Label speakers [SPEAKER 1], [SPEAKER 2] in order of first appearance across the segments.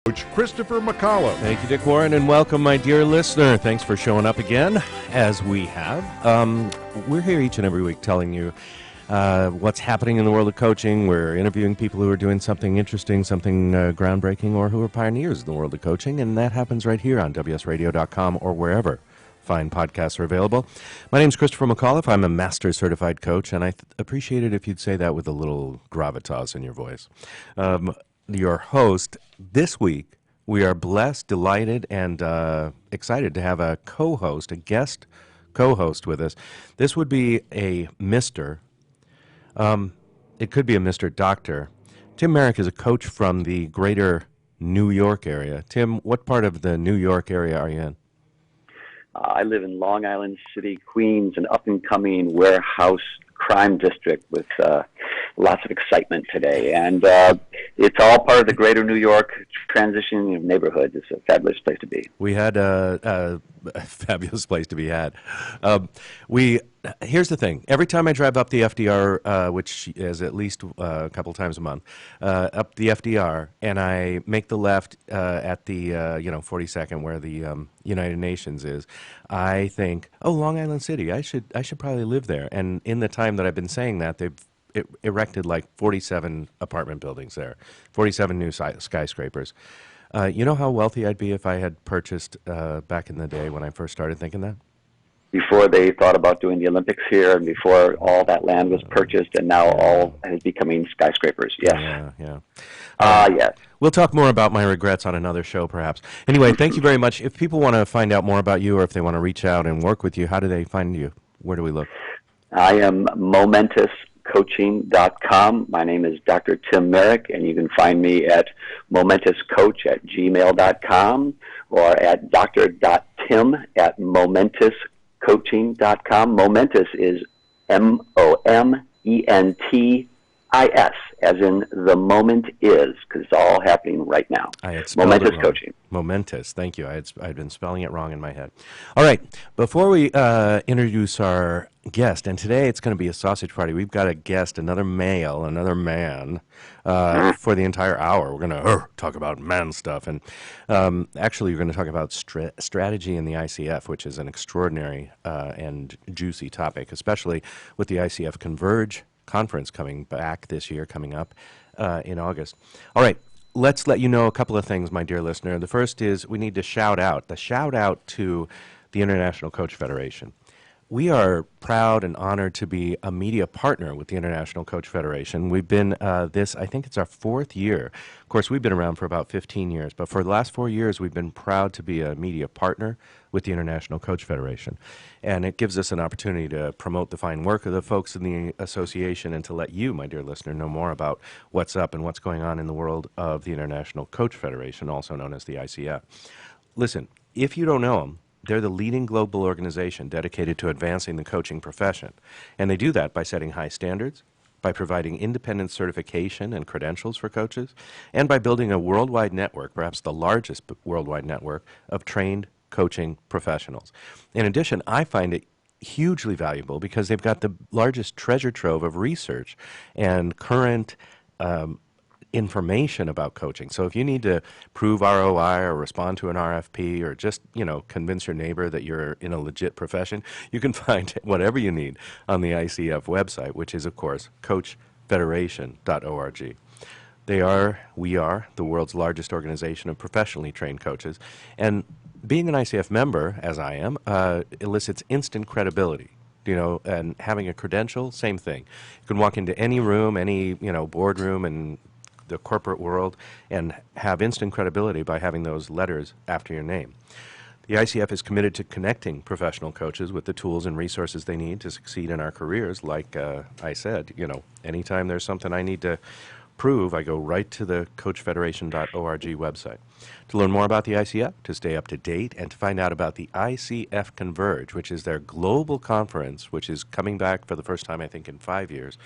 [SPEAKER 1] Coach Christopher McAuliffe.
[SPEAKER 2] Thank you, Dick Warren, and welcome, my dear listener. Thanks for showing up again, as we have. We're here each and every week telling you what's happening in the world of coaching. We're interviewing people who are doing something interesting, something groundbreaking, or who are pioneers in the world of coaching, and that happens right here on WSRadio.com or wherever fine podcasts are available. My name's Christopher McAuliffe. I'm a master certified coach, and I appreciate it if you'd say that with a little gravitas in your voice. Your host this week, we are blessed, delighted, and excited to have a co-host, a guest co-host with us. This would be a Mr. It could be a Mr. Doctor. Tim Merrick is a coach from the greater New York area. Tim, what part of the New York area are you in?
[SPEAKER 3] I live in Long Island City, Queens, an up-and-coming warehouse crime district with lots of excitement today. And it's all part of the greater New York transition neighborhood. It's a fabulous place to be.
[SPEAKER 2] We had a fabulous place to be had. Here's the thing. Every time I drive up the FDR, which is at least a couple times a month, up the FDR, and I make the left at the 42nd where the United Nations is, I think, oh, Long Island City, I should probably live there. And in the time that I've been saying that, they've erected like 47 apartment buildings there, 47 new skyscrapers. You know how wealthy I'd be if I had purchased back in the day when I first started thinking that?
[SPEAKER 3] Before they thought about doing the Olympics here, and before all that land was purchased, and now all is becoming skyscrapers. Yes.
[SPEAKER 2] Yeah.
[SPEAKER 3] Yes.
[SPEAKER 2] We'll talk more about my regrets on another show, perhaps. Anyway, thank you very much. If people want to find out more about you, or if they want to reach out and work with you, how do they find you? Where do we look?
[SPEAKER 3] I am momentuscoaching.com. My name is Dr. Tim Merrick, and you can find me at momentuscoach@gmail.com or at dr.tim@momentuscoaching.com. Momentous is Momentis, as in the moment is, because it's all happening right now. Momentous Coaching.
[SPEAKER 2] Momentous, thank you. I'd been spelling it wrong in my head. All right, before we introduce our guest, and today it's going to be a sausage party. We've got a guest, another male, another man, for the entire hour. We're going to talk about man stuff, and actually we're going to talk about strategy in the ICF, which is an extraordinary and juicy topic, especially with the ICF Converge conference coming back this year, coming up in August. All right, let's let you know a couple of things, my dear listener. The first is we need to shout out to the International Coach Federation. We are proud and honored to be a media partner with the International Coach Federation. We've been I think it's our 4th year. Of course, we've been around for about 15 years, but for the last 4 years, we've been proud to be a media partner with the International Coach Federation. And it gives us an opportunity to promote the fine work of the folks in the association and to let you, my dear listener, know more about what's up and what's going on in the world of the International Coach Federation, also known as the ICF. Listen, if you don't know them, they're the leading global organization dedicated to advancing the coaching profession. And they do that by setting high standards, by providing independent certification and credentials for coaches, and by building a worldwide network, perhaps the largest worldwide network, of trained coaching professionals. In addition, I find it hugely valuable because they've got the largest treasure trove of research and current information about coaching. So if you need to prove ROI or respond to an RFP or just, convince your neighbor that you're in a legit profession, you can find whatever you need on the ICF website, which is, of course, coachfederation.org. We are the world's largest organization of professionally trained coaches. And being an ICF member, as I am, elicits instant credibility. And having a credential, same thing. You can walk into any room, any, boardroom and the corporate world and have instant credibility by having those letters after your name. The ICF is committed to connecting professional coaches with the tools and resources they need to succeed in our careers. Like I said, anytime there's something I need to prove, I go right to the coachfederation.org website. To learn more about the ICF, to stay up to date, and to find out about the ICF Converge, which is their global conference, which is coming back for the first time, I think, in 5 years,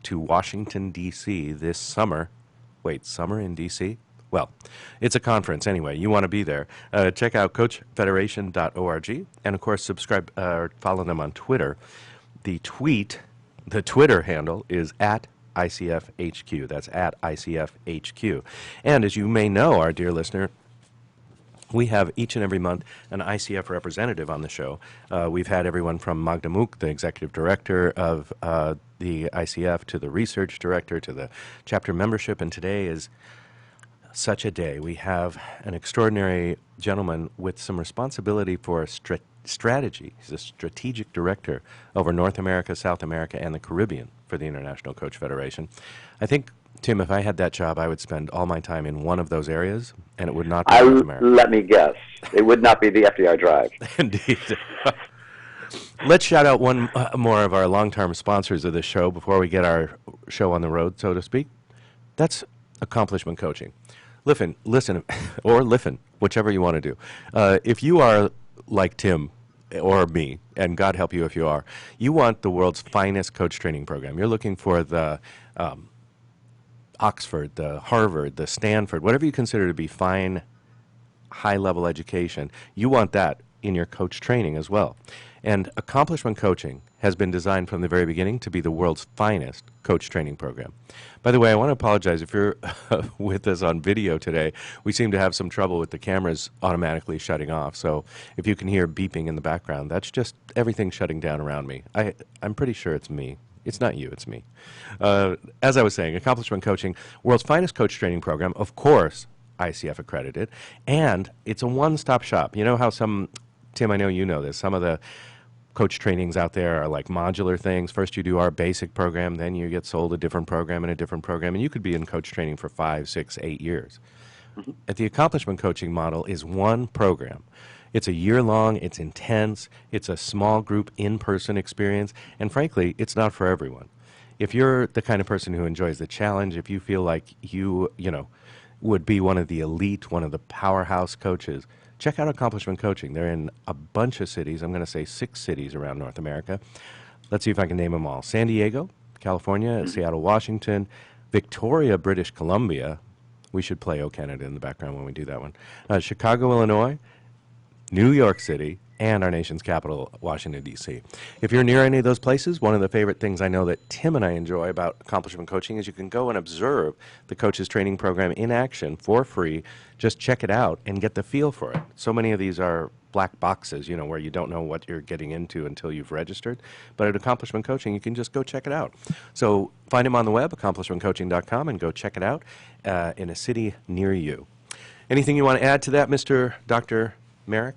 [SPEAKER 2] to Washington, D.C. this summer. Wait, summer in D.C.? Well, it's a conference anyway. You want to be there. Check out coachfederation.org. And, of course, subscribe or follow them on Twitter. The Twitter handle is ICF HQ. That's at ICF HQ. And as you may know, our dear listener, we have each and every month an ICF representative on the show. We've had everyone from Magda Mook, the executive director of the ICF, to the research director, to the chapter membership, and today is such a day. We have an extraordinary gentleman with some responsibility for strategy. He's a strategic director over North America, South America, and the Caribbean for the International Coach Federation. I think, Tim, if I had that job, I would spend all my time in one of those areas, and it would not be North America.
[SPEAKER 3] Let me guess. It would not be the FDR Drive.
[SPEAKER 2] Indeed. Let's shout out one more of our long-term sponsors of this show before we get our show on the road, so to speak. That's Accomplishment Coaching. Listen, or listen, whichever you want to do. If you are like Tim or me, and God help you if you are, you want the world's finest coach training program. You're looking for the Oxford, the Harvard, the Stanford, whatever you consider to be fine, high-level education. You want that in your coach training as well. And Accomplishment Coaching has been designed from the very beginning to be the world's finest coach training program. By the way, I want to apologize if you're with us on video today. We seem to have some trouble with the cameras automatically shutting off. So if you can hear beeping in the background, that's just everything shutting down around me. I'm pretty sure it's me. It's not you, it's me. As I was saying, Accomplishment Coaching, world's finest coach training program, of course, ICF accredited, and it's a one-stop shop. You know how Tim, I know you know this, some of the coach trainings out there are like modular things. First you do our basic program, then you get sold a different program and a different program, and you could be in coach training for 5, 6, 8 years. Mm-hmm. At the Accomplishment Coaching model is one program. It's a year-long, it's intense, it's a small group in-person experience, and frankly, it's not for everyone. If you're the kind of person who enjoys the challenge, if you feel like you would be one of the elite, one of the powerhouse coaches, check out Accomplishment Coaching. They're in a bunch of cities. I'm going to say 6 cities around North America. Let's see if I can name them all. San Diego, California, Seattle, Washington, Victoria, British Columbia. We should play O Canada in the background when we do that one. Chicago, Illinois, New York City, and our nation's capital, Washington, D.C. If you're near any of those places, one of the favorite things I know that Tim and I enjoy about Accomplishment Coaching is you can go and observe the coach's training program in action for free. Just check it out and get the feel for it. So many of these are black boxes, where you don't know what you're getting into until you've registered. But at Accomplishment Coaching, you can just go check it out. So find him on the web, accomplishmentcoaching.com, and go check it out in a city near you. Anything you want to add to that, Dr. Merrick?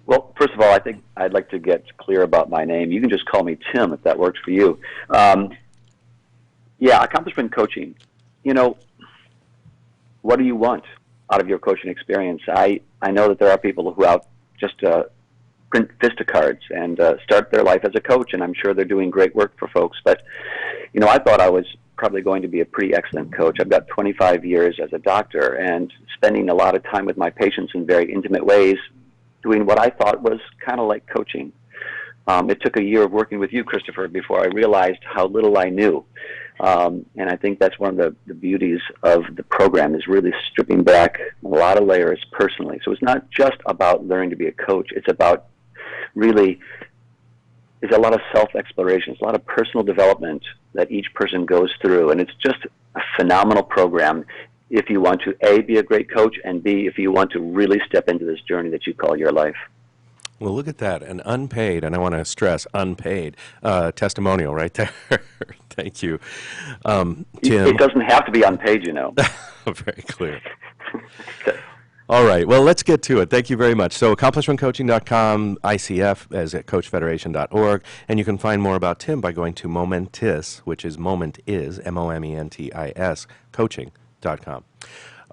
[SPEAKER 3] Well, first of all, I think I'd like to get clear about my name. You can just call me Tim if that works for you. Accomplishment Coaching. What do you want out of your coaching experience? I know that there are people who just print Vista cards and start their life as a coach, and I'm sure they're doing great work for folks. But, I thought I was probably going to be a pretty excellent coach. I've got 25 years as a doctor and spending a lot of time with my patients in very intimate ways, doing what I thought was kind of like coaching. It took a year of working with you, Christopher, before I realized how little I knew. And I think that's one of the beauties of the program, is really stripping back a lot of layers personally. So it's not just about learning to be a coach. It's about really, it's a lot of self-exploration. It's a lot of personal development that each person goes through. And it's just a phenomenal program if you want to, A, be a great coach, and B, if you want to really step into this journey that you call your life.
[SPEAKER 2] Well, look at that, an unpaid, and I want to stress unpaid, testimonial right there. Thank you. Tim.
[SPEAKER 3] It doesn't have to be unpaid,
[SPEAKER 2] Very clear. Okay. All right, well, let's get to it. Thank you very much. So accomplishmentcoaching.com, ICF as at coachfederation.org, and you can find more about Tim by going to Momentis, which is Momentis, M-O-M-E-N-T-I-S, coaching.com.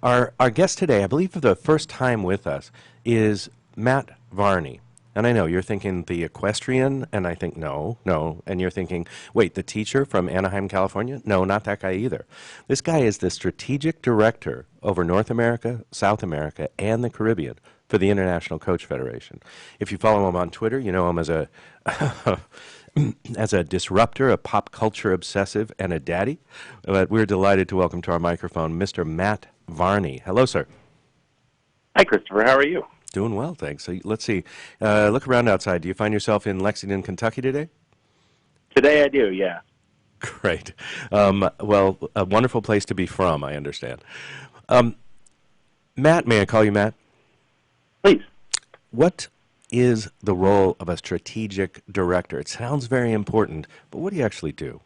[SPEAKER 2] Our guest today, I believe for the first time with us, is Matt Varney. And I know you're thinking the equestrian, and I think no. And you're thinking, wait, the teacher from Anaheim, California? No, not that guy either. This guy is the strategic director over North America, South America, and the Caribbean for the International Coach Federation. If you follow him on Twitter, you know him as a disruptor, a pop culture obsessive, and a daddy. But we're delighted to welcome to our microphone Mr. Matt Varney. Hello, sir.
[SPEAKER 1] Hi, Christopher. How are you?
[SPEAKER 2] Doing well, thanks. So let's see. Look around outside. Do you find yourself in Lexington, Kentucky today?
[SPEAKER 1] Today I do, yeah.
[SPEAKER 2] Great. Well, a wonderful place to be from, I understand. Matt, may I call you Matt?
[SPEAKER 1] Please.
[SPEAKER 2] What is the role of a strategic director? It sounds very important, but what do you actually do?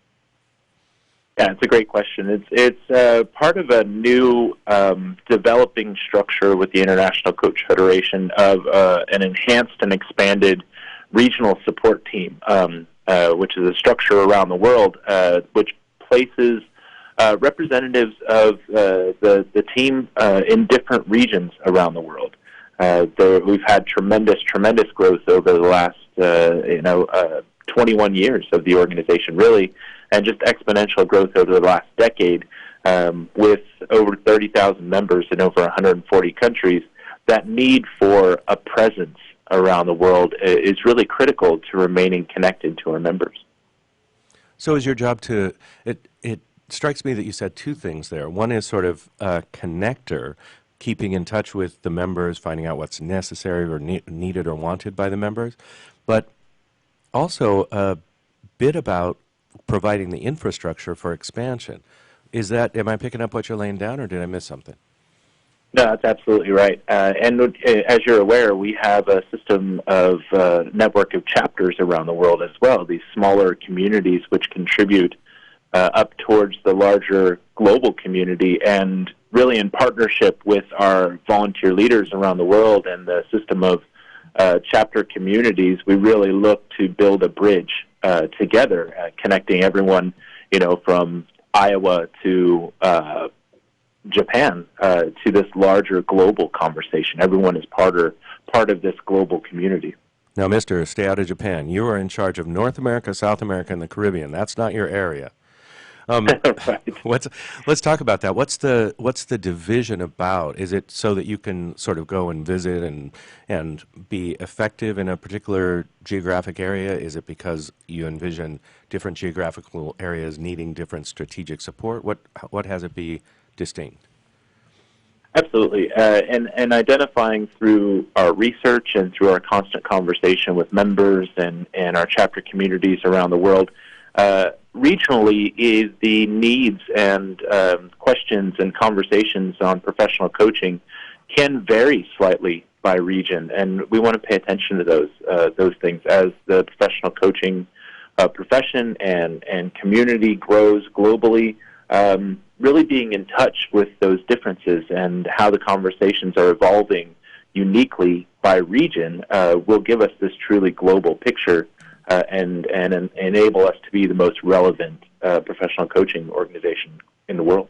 [SPEAKER 1] Yeah, it's a great question. It's part of a new developing structure with the International Coach Federation of an enhanced and expanded regional support team, which is a structure around the world which places representatives of the team in different regions around the world. We've had tremendous growth over the last 21 years of the organization, really, and just exponential growth over the last decade, with over 30,000 members in over 140 countries. That need for a presence around the world is really critical to remaining connected to our members.
[SPEAKER 2] So is your job to, it strikes me that you said two things there. One is sort of a connector, keeping in touch with the members, finding out what's necessary or needed or wanted by the members, but also a bit about providing the infrastructure for expansion. Is that, am I picking up what you're laying down, or did I miss something?
[SPEAKER 1] No, that's absolutely right. And as you're aware, we have a system of network of chapters around the world as well, these smaller communities which contribute up towards the larger global community, and really in partnership with our volunteer leaders around the world and the system of chapter communities, we really look to build a bridge together, connecting everyone, from Iowa to Japan to this larger global conversation. Everyone is part of this global community.
[SPEAKER 2] Now, Mister, stay out of Japan. You are in charge of North America, South America, and the Caribbean. That's not your area.
[SPEAKER 1] Right.
[SPEAKER 2] Let's talk about that. What's the division about? Is it so that you can sort of go and visit and be effective in a particular geographic area? Is it because you envision different geographical areas needing different strategic support? What has it be distinct?
[SPEAKER 1] Absolutely, and identifying through our research and through our constant conversation with members and our chapter communities around the world, regionally is the needs and questions and conversations on professional coaching can vary slightly by region, and we want to pay attention to those things as the professional coaching profession and community grows globally. Really being in touch with those differences and how the conversations are evolving uniquely by region will give us this truly global picture and enable us to be the most relevant professional coaching organization in the world.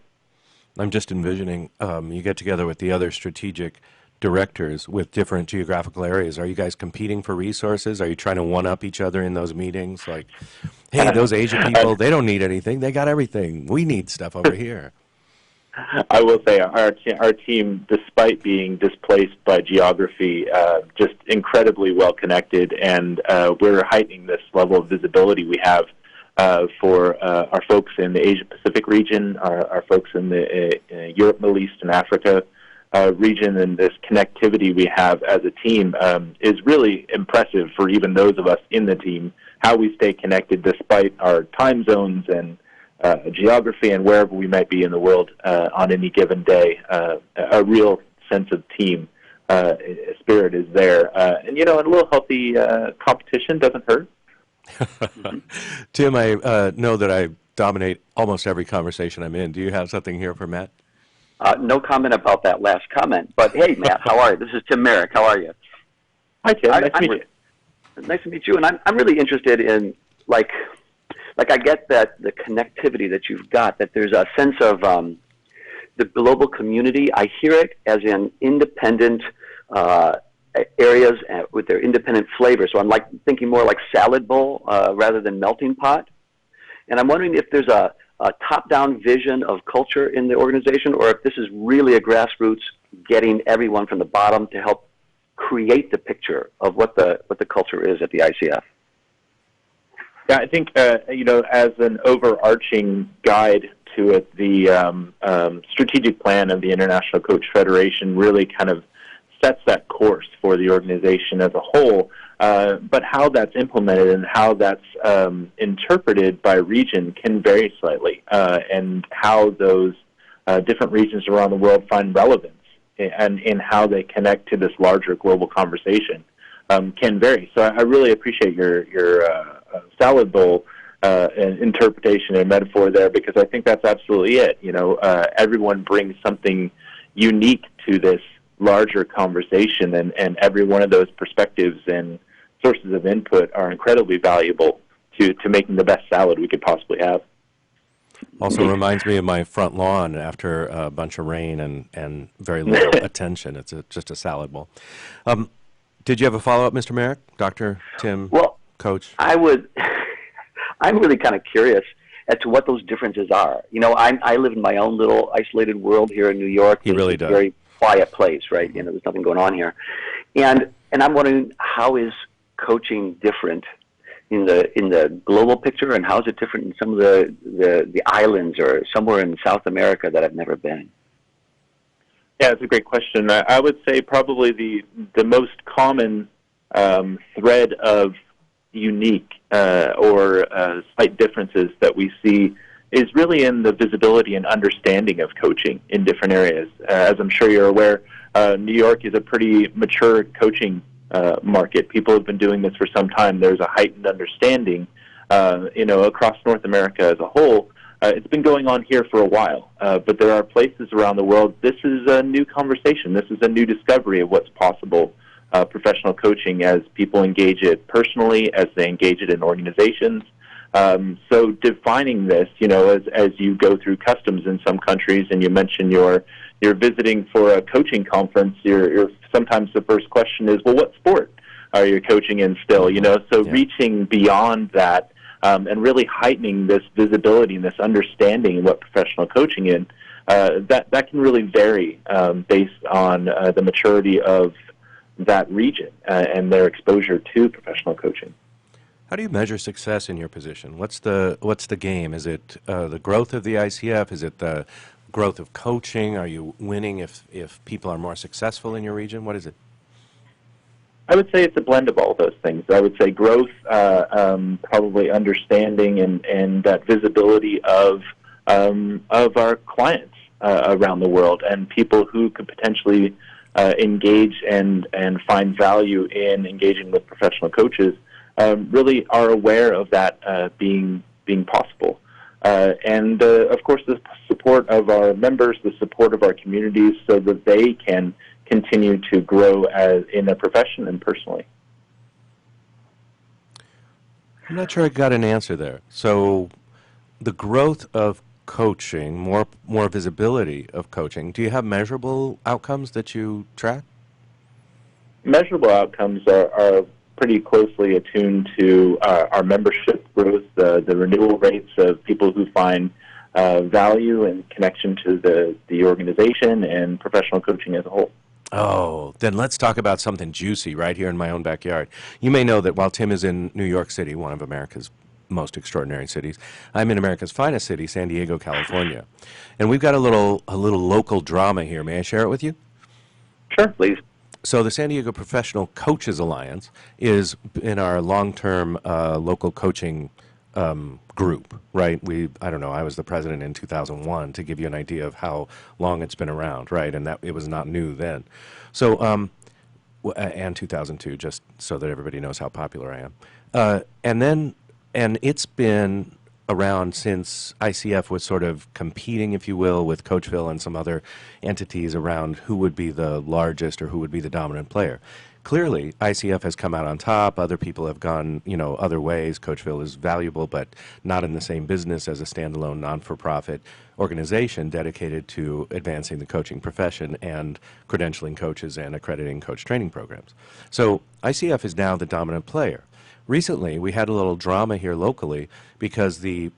[SPEAKER 2] I'm just envisioning you get together with the other strategic directors with different geographical areas. Are you guys competing for resources? Are you trying to one-up each other in those meetings? Like, hey, those Asian people, they don't need anything. They got everything. We need stuff over here.
[SPEAKER 1] I will say our team, despite being displaced by geography, just incredibly well connected, and we're heightening this level of visibility we have for our folks in the Asia Pacific region, our folks in the Europe, Middle East, and Africa region, and this connectivity we have as a team is really impressive for even those of us in the team, how we stay connected despite our time zones and geography and wherever we might be in the world on any given day. A real sense of team spirit is there. And a little healthy competition doesn't hurt.
[SPEAKER 2] Tim, I know that I dominate almost every conversation I'm in. Do you have something here for Matt?
[SPEAKER 3] No comment about that last comment. But hey, Matt, how are you? This is Tim Merrick. How are you?
[SPEAKER 1] Hi, Tim. Nice to meet you.
[SPEAKER 3] Nice to meet you. And I'm really interested in, like I get that the connectivity that you've got, that there's a sense of the global community. I hear it as in independent areas with their independent flavor. So I'm thinking more like salad bowl rather than melting pot. And I'm wondering if there's a top-down vision of culture in the organization, or if this is really a grassroots getting everyone from the bottom to help create the picture of what the culture is at the ICF.
[SPEAKER 1] Yeah, I think, as an overarching guide to it, the strategic plan of the International Coach Federation really kind of sets that course for the organization as a whole. but how that's implemented and how that's interpreted by region can vary slightly, and how those different regions around the world find relevance and in how they connect to this larger global conversation can vary. So I really appreciate your salad bowl interpretation and metaphor there, because I think that's absolutely it. Everyone brings something unique to this larger conversation, and every one of those perspectives and sources of input are incredibly valuable to making the best salad we could possibly have.
[SPEAKER 2] Also reminds me of my front lawn after a bunch of rain and very little attention. It's just a salad bowl. Did you have a follow-up, Mr. Merrick? Dr. Tim,
[SPEAKER 3] well,
[SPEAKER 2] Coach?
[SPEAKER 3] I'm really kind of curious as to what those differences are. I live in my own little isolated world here in New York.
[SPEAKER 2] He really does.
[SPEAKER 3] It's a very quiet place, right? There's nothing going on here. And I'm wondering, how is coaching different in the global picture, and how is it different in some of the islands or somewhere in South America that I've never been?
[SPEAKER 1] Yeah, it's a great question. I would say probably the most common thread of unique or slight differences that we see is really in the visibility and understanding of coaching in different areas. As I'm sure you're aware, New York is a pretty mature coaching market. People have been doing this for some time. There's a heightened understanding, across North America as a whole. It's been going on here for a while, but there are places around the world. This is a new conversation. This is a new discovery of what's possible. Professional coaching, as people engage it personally, as they engage it in organizations. So defining this, as you go through customs in some countries, and you mentioned you're visiting for a coaching conference, you're sometimes the first question is, well, what sport are you coaching in still? So reaching beyond that and really heightening this visibility and this understanding of what professional coaching is, that can really vary based on the maturity of that region and their exposure to professional coaching.
[SPEAKER 2] How do you measure success in your position? What's the game? Is it the growth of the ICF? Is it the growth of coaching? Are you winning if people are more successful in your region? What is it?
[SPEAKER 1] I would say it's a blend of all those things. I would say growth, probably understanding and that visibility of our clients around the world, and people who could potentially engage and find value in engaging with professional coaches really are aware of that being possible. And of course, the support of our members, the support of our communities, so that they can continue to grow in their profession and personally.
[SPEAKER 2] I'm not sure I got an answer there. So the growth of coaching, more visibility of coaching, do you have measurable outcomes that you track? Measurable
[SPEAKER 1] outcomes are pretty closely attuned to our membership growth, the renewal rates of people who find value and connection to the organization and professional coaching as a whole.
[SPEAKER 2] Oh, then let's talk about something juicy right here in my own backyard. You may know that while Tim is in New York City, one of America's most extraordinary cities, I'm in America's finest city, San Diego, California. And we've got a little local drama here. May I share it with you?
[SPEAKER 1] Sure, please.
[SPEAKER 2] So the San Diego Professional Coaches Alliance is in our long-term local coaching group, right? I don't know, I was the president in 2001 to give you an idea of how long it's been around, right? And that it was not new then. So, and 2002, just so that everybody knows how popular I am. And it's been around since ICF was sort of competing, if you will, with Coachville and some other entities around who would be the largest or who would be the dominant player. Clearly, ICF has come out on top. Other people have gone, other ways. Coachville is valuable, but not in the same business as a standalone non-for-profit organization dedicated to advancing the coaching profession and credentialing coaches and accrediting coach training programs. So ICF is now the dominant player. Recently, we had a little drama here locally because the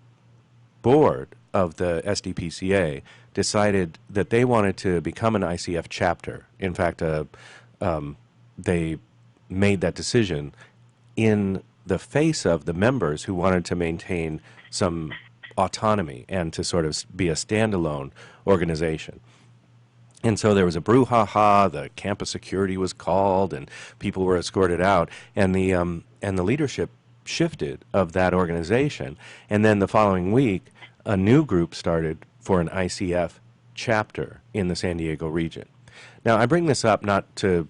[SPEAKER 2] board of the SDPCA decided that they wanted to become an ICF chapter. In fact, they made that decision in the face of the members who wanted to maintain some autonomy and to sort of be a standalone organization. And so there was a brouhaha. The campus security was called, and people were escorted out. And the leadership shifted of that organization. And then the following week, a new group started for an ICF chapter in the San Diego region. Now, I bring this up not to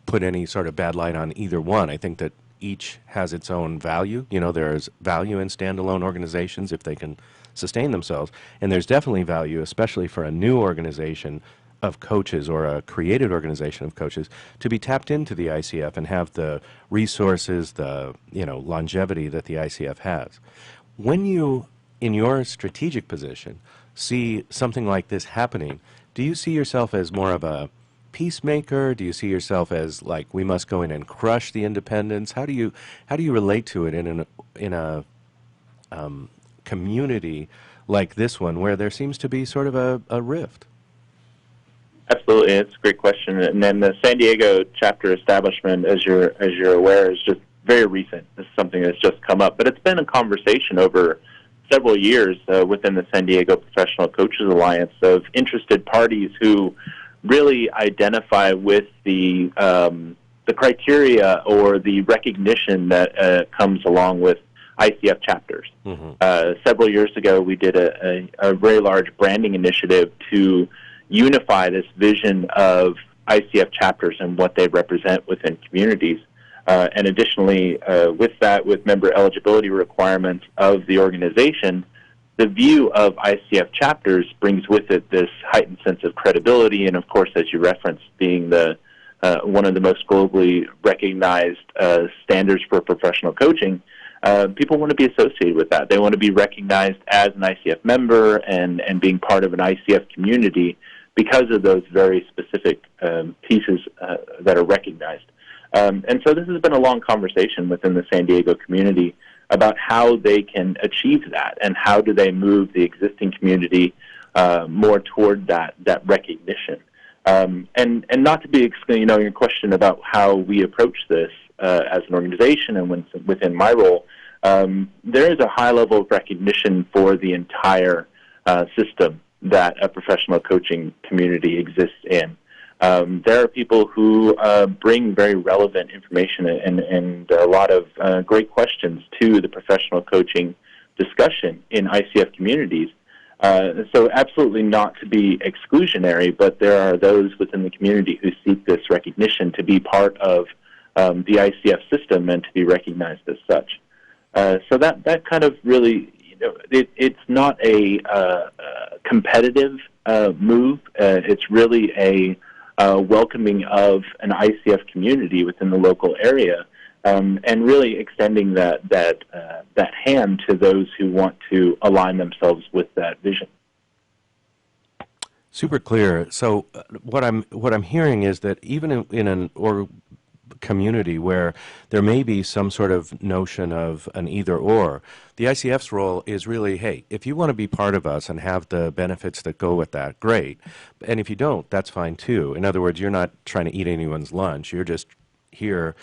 [SPEAKER 2] put any sort of bad light on either one. I think that each has its own value. You know, there's value in standalone organizations if they can sustain themselves. And there's definitely value, especially for a new organization of coaches or a created organization of coaches, to be tapped into the ICF and have the resources, the longevity that the ICF has. When you, in your strategic position, see something like this happening, do you see yourself as more of a peacemaker? Do you see yourself as like, we must go in and crush the independents? How do you relate to it in a community like this one, where there seems to be sort of a rift?
[SPEAKER 1] Absolutely, it's a great question. And then the San Diego chapter establishment, as you're aware, is just very recent. This is something that's just come up, but it's been a conversation over several years within the San Diego Professional Coaches Alliance of interested parties who really identify with the criteria or the recognition that comes along with ICF chapters. Mm-hmm. Several years ago, we did a very large branding initiative to unify this vision of ICF chapters and what they represent within communities. And additionally, with that, with member eligibility requirements of the organization, the view of ICF chapters brings with it this heightened sense of credibility, and of course, as you referenced, being the one of the most globally recognized standards for professional coaching. People want to be associated with that. They want to be recognized as an ICF member and being part of an ICF community because of those very specific pieces that are recognized. And so this has been a long conversation within the San Diego community about how they can achieve that and how do they move the existing community more toward that recognition. And not to be, your question about how we approach this as an organization and within my role, there is a high level of recognition for the entire system that a professional coaching community exists in. There are people who bring very relevant information and a lot of great questions to the professional coaching discussion in ICF communities. So absolutely not to be exclusionary, but there are those within the community who seek this recognition to be part of the ICF system and to be recognized as such. So that kind of really, it's not a competitive move. It's really a welcoming of an ICF community within the local area, and really extending that hand to those who want to align themselves with that vision.
[SPEAKER 2] Super clear. So what I'm hearing is that even in an community where there may be some sort of notion of an either or, the ICF's role is really, hey, if you want to be part of us and have the benefits that go with that, great. And if you don't, that's fine too. In other words, you're not trying to eat anyone's lunch. You're just here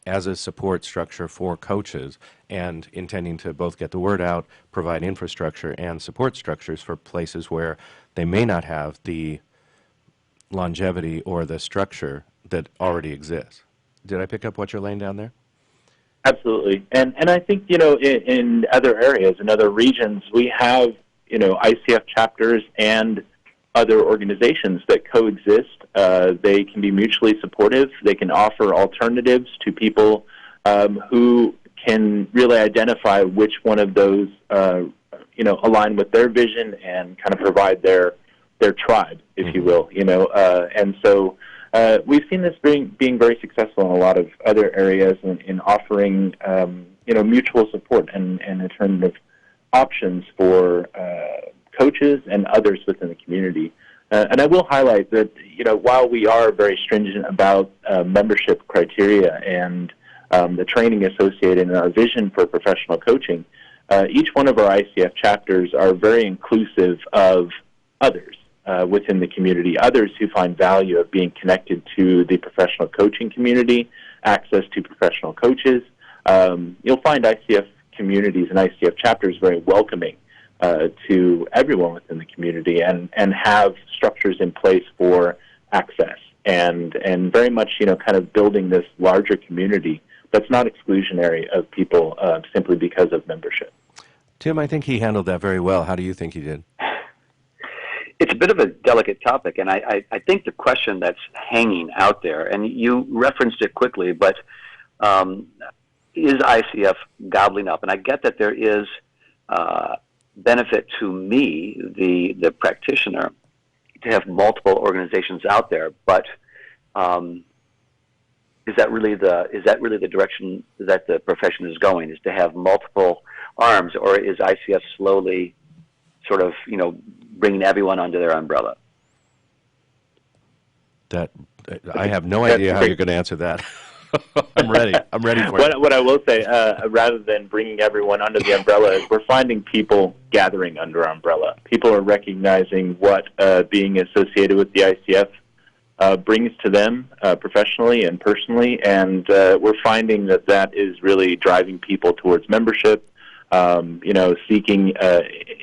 [SPEAKER 2] as a support structure for coaches and intending to both get the word out, provide infrastructure and support structures for places where they may not have the longevity or the structure that already exists. Did I pick up what you're laying down there?
[SPEAKER 1] Absolutely. And I think, in other areas, in other regions, we have, ICF chapters and other organizations that coexist. They can be mutually supportive. They can offer alternatives to people who can really identify which one of those, align with their vision and kind of provide their tribe, if you will, and so we've seen this being very successful in a lot of other areas in offering, mutual support and alternative options for coaches and others within the community. And I will highlight that, while we are very stringent about membership criteria and the training associated in our vision for professional coaching, each one of our ICF chapters are very inclusive of others within the community, others who find value of being connected to the professional coaching community, access to professional coaches. You'll find ICF communities and ICF chapters very welcoming to everyone within the community and have structures in place for access, and very much, kind of building this larger community that's not exclusionary of people simply because of membership.
[SPEAKER 2] Tim, I think he handled that very well. How do you think he did?
[SPEAKER 3] It's a bit of a delicate topic, and I think the question that's hanging out there, and you referenced it quickly, but is ICF gobbling up? And I get that there is benefit to me, the practitioner, to have multiple organizations out there, but is that really the direction that the profession is going? Is to have multiple arms, or is ICF slowly sort of bringing everyone under their umbrella?
[SPEAKER 2] That I have no idea how you're going to answer that. I'm ready. I'm ready for it.
[SPEAKER 1] What I will say, rather than bringing everyone under the umbrella, is we're finding people gathering under our umbrella. People are recognizing what being associated with the ICF brings to them professionally and personally, and we're finding that is really driving people towards membership, seeking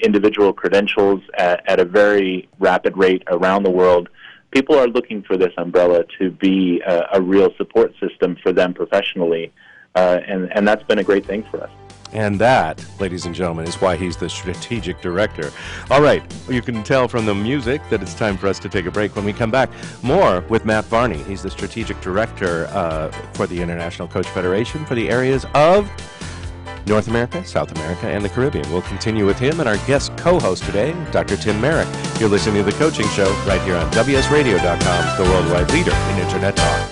[SPEAKER 1] individual credentials at a very rapid rate around the world. People are looking for this umbrella to be a real support system for them professionally, and that's been a great thing for us.
[SPEAKER 2] And that, ladies and gentlemen, is why he's the strategic director. All right, you can tell from the music that it's time for us to take a break. When we come back, more with Matt Varney. He's the strategic director for the International Coach Federation for the areas of North America, South America, and the Caribbean. We'll continue with him and our guest co-host today, Dr. Tim Merrick. You're listening to The Coaching Show right here on WSRadio.com, the worldwide leader in Internet talk.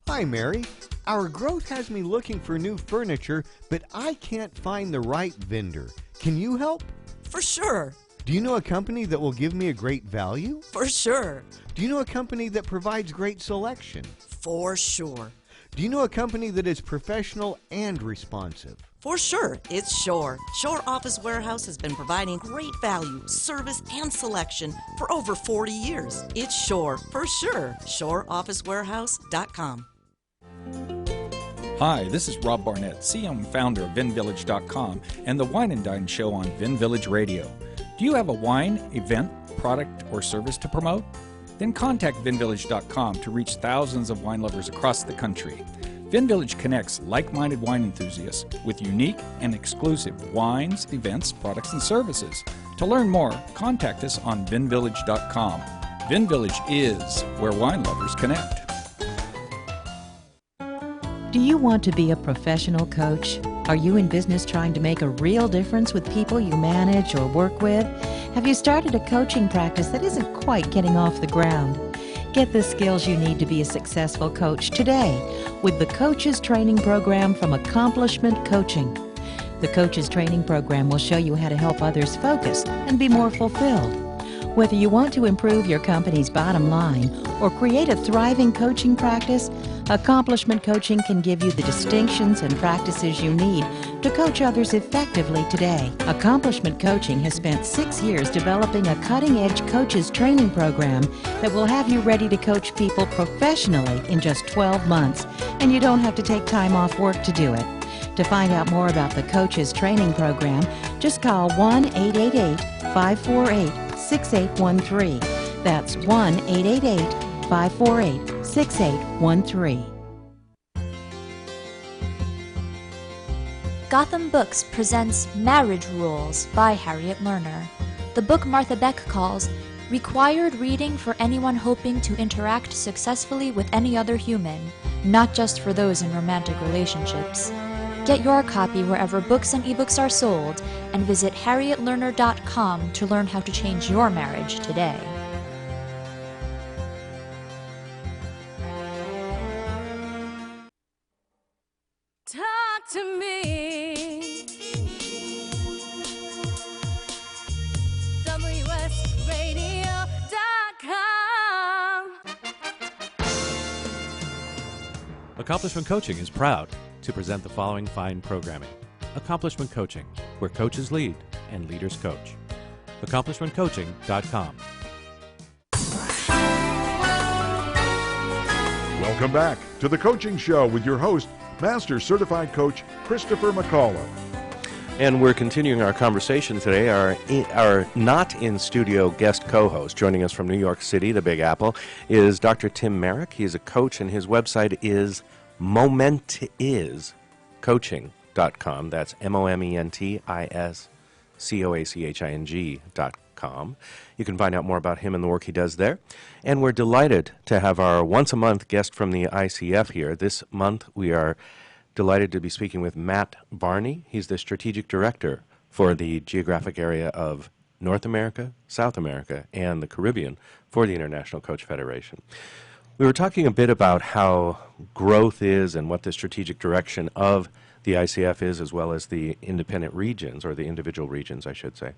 [SPEAKER 4] Hi, Mary. Our growth has me looking for new furniture, but I can't find the right vendor. Can you help?
[SPEAKER 5] For sure.
[SPEAKER 4] Do you know a company that will give me a great value?
[SPEAKER 5] For sure.
[SPEAKER 4] Do you know a company that provides great selection?
[SPEAKER 5] For sure.
[SPEAKER 4] Do you know a company that is professional and responsive?
[SPEAKER 5] For sure, it's Shore. Shore Office Warehouse has been providing great value, service, and selection for over 40 years. It's Shore, for sure. ShoreOfficeWarehouse.com.
[SPEAKER 6] Hi, this is Rob Barnett, CEO and founder of VinVillage.com and the Wine and Dine Show on VinVillage Radio. Do you have a wine, event, product, or service to promote? Then contact VinVillage.com to reach thousands of wine lovers across the country. VinVillage connects like-minded wine enthusiasts with unique and exclusive wines, events, products, and services. To learn more, contact us on VinVillage.com. VinVillage is where wine lovers connect.
[SPEAKER 7] Do you want to be a professional coach? Are you in business trying to make a real difference with people you manage or work with? Have you started a coaching practice that isn't quite getting off the ground? Get the skills you need to be a successful coach today with the Coaches Training Program from Accomplishment Coaching. The Coaches Training Program will show you how to help others focus and be more fulfilled. Whether you want to improve your company's bottom line or create a thriving coaching practice, Accomplishment Coaching can give you the distinctions and practices you need to coach others effectively today. Accomplishment Coaching has spent 6 years developing a cutting-edge coaches training program that will have you ready to coach people professionally in just 12 months, and you don't have to take time off work to do it. To find out more about the Coaches Training Program, just call 1-888-548-6813. That's 1-888-548-6813.
[SPEAKER 8] Gotham Books presents Marriage Rules by Harriet Lerner. The book Martha Beck calls required reading for anyone hoping to interact successfully with any other human, not just for those in romantic relationships. Get your copy wherever books and ebooks are sold, and visit harrietlerner.com to learn how to change your marriage today.
[SPEAKER 9] Talk to me. WSRadio.com.
[SPEAKER 2] Accomplishment Coaching is proud to present the following fine programming. Accomplishment Coaching, where coaches lead and leaders coach. AccomplishmentCoaching.com.
[SPEAKER 10] Welcome back to The Coaching Show with your host, Master Certified Coach Christopher McCullough.
[SPEAKER 2] And we're continuing our conversation today. Our not in studio guest co-host joining us from New York City, the Big Apple, is Dr. Tim Merrick. He's a coach, and his website is momentiscoaching.com. That's momentiscoaching.com. You can find out more about him and the work he does there. And we're delighted to have our once-a-month guest from the ICF here. This month we are delighted to be speaking with Matt Varney. He's the Strategic Director for the geographic area of North America, South America, and the Caribbean for the International Coach Federation. We were talking a bit about how growth is and what the strategic direction of the ICF is, as well as the independent regions, or the individual regions, I should say.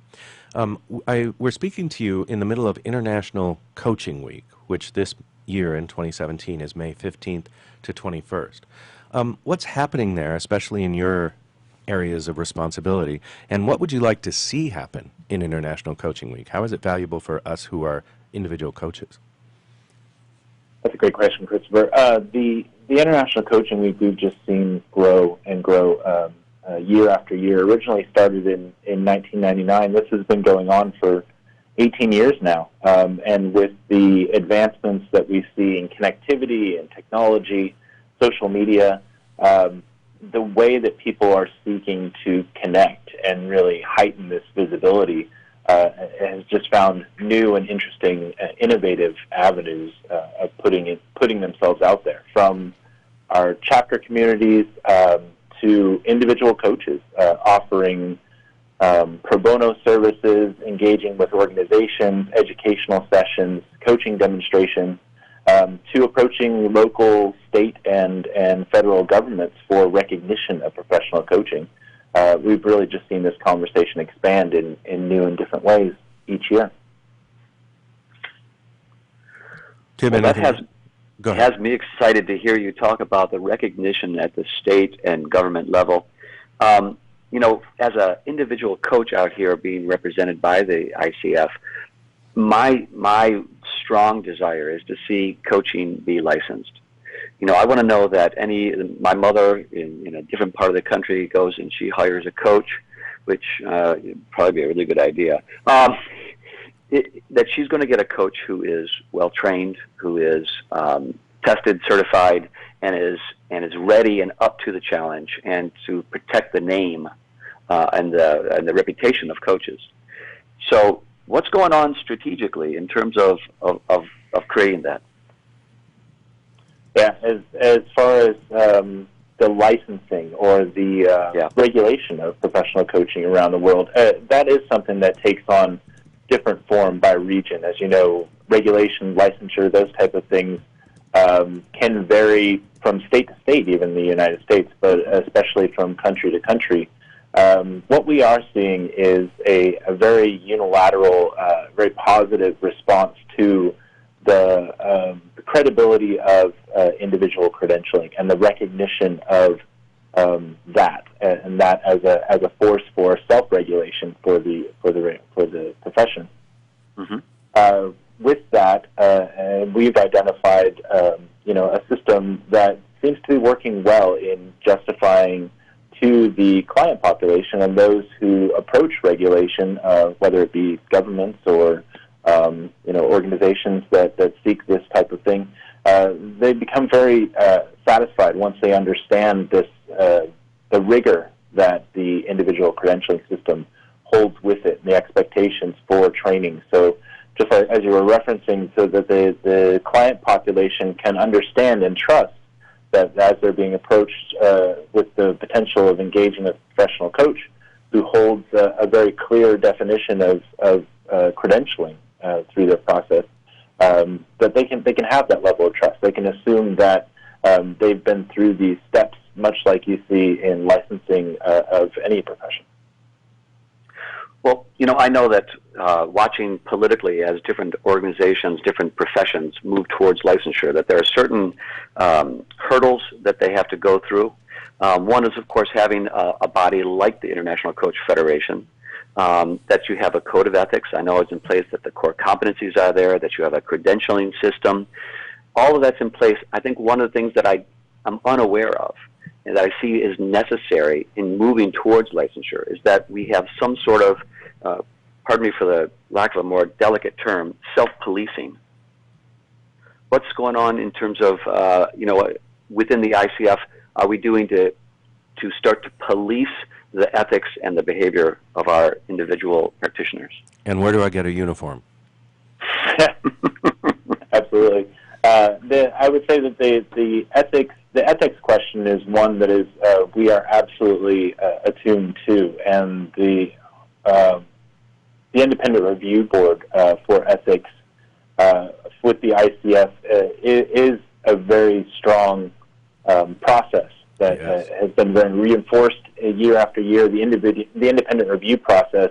[SPEAKER 2] We're speaking to you in the middle of International Coaching Week, which this year in 2017 is May 15th to 21st. What's happening there, especially in your areas of responsibility, and what would you like to see happen in International Coaching Week? How is it valuable for us who are individual coaches?
[SPEAKER 1] That's a great question, Christopher. The International Coaching Week we've just seen grow and grow year after year. Originally started in 1999. This has been going on for 18 years now. And with the advancements that we see in connectivity and technology, social media, the way that people are seeking to connect and really heighten this visibility has just found new and interesting, innovative avenues of putting themselves out there, from our chapter communities to individual coaches offering pro bono services, engaging with organizations, educational sessions, coaching demonstrations, to approaching local, state, and federal governments for recognition of professional coaching. We've really just seen this conversation expand in new and different ways each year.
[SPEAKER 2] Tim,
[SPEAKER 3] well, that has me excited to hear you talk about the recognition at the state and government level. You know, as an individual coach out here being represented by the ICF, my strong desire is to see coaching be licensed. You know, I want to know that my mother in a different part of the country goes and she hires a coach, which would probably be a really good idea, that she's going to get a coach who is well-trained, who is tested, certified, and is ready and up to the challenge, and to protect the name and the reputation of coaches. So what's going on strategically in terms of creating that?
[SPEAKER 1] Yeah, as far as the licensing or the regulation of professional coaching around the world, that is something that takes on different form by region. As you know, regulation, licensure, those type of things can vary from state to state, even in the United States, but especially from country to country. What we are seeing is a very unilateral, very positive response to the credibility of individual credentialing and the recognition of that, and that as a force for self-regulation for the profession. Mm-hmm. With that, we've identified a system that seems to be working well in justifying to the client population and those who approach regulation, whether it be governments or organizations that seek this type of thing. They become very satisfied once they understand this, the rigor that the individual credentialing system holds with it, and the expectations for training. So just like, as you were referencing, so that the client population can understand and trust that as they're being approached with the potential of engaging a professional coach who holds a very clear definition of credentialing through their process, that they can have that level of trust. They can assume that they've been through these steps, much like you see in licensing of any profession.
[SPEAKER 3] Well, I know that watching politically as different organizations, different professions move towards licensure, that there are certain hurdles that they have to go through. One is, of course, having a body like the International Coach Federation, that you have a code of ethics. I know it's in place, that the core competencies are there, that you have a credentialing system. All of that's in place. I think one of the things that I I'm unaware of and that I see is necessary in moving towards licensure is that we have some sort of, pardon me for the lack of a more delicate term, self-policing. What's going on in terms of, within the ICF, are we doing to start to police the ethics and the behavior of our individual practitioners?
[SPEAKER 2] And where do I get a uniform?
[SPEAKER 1] Absolutely. I would say that the ethics question is one that is we are absolutely attuned to, and the independent review board for ethics with the ICF is a very strong process that has been very reinforced year after year. The independent review process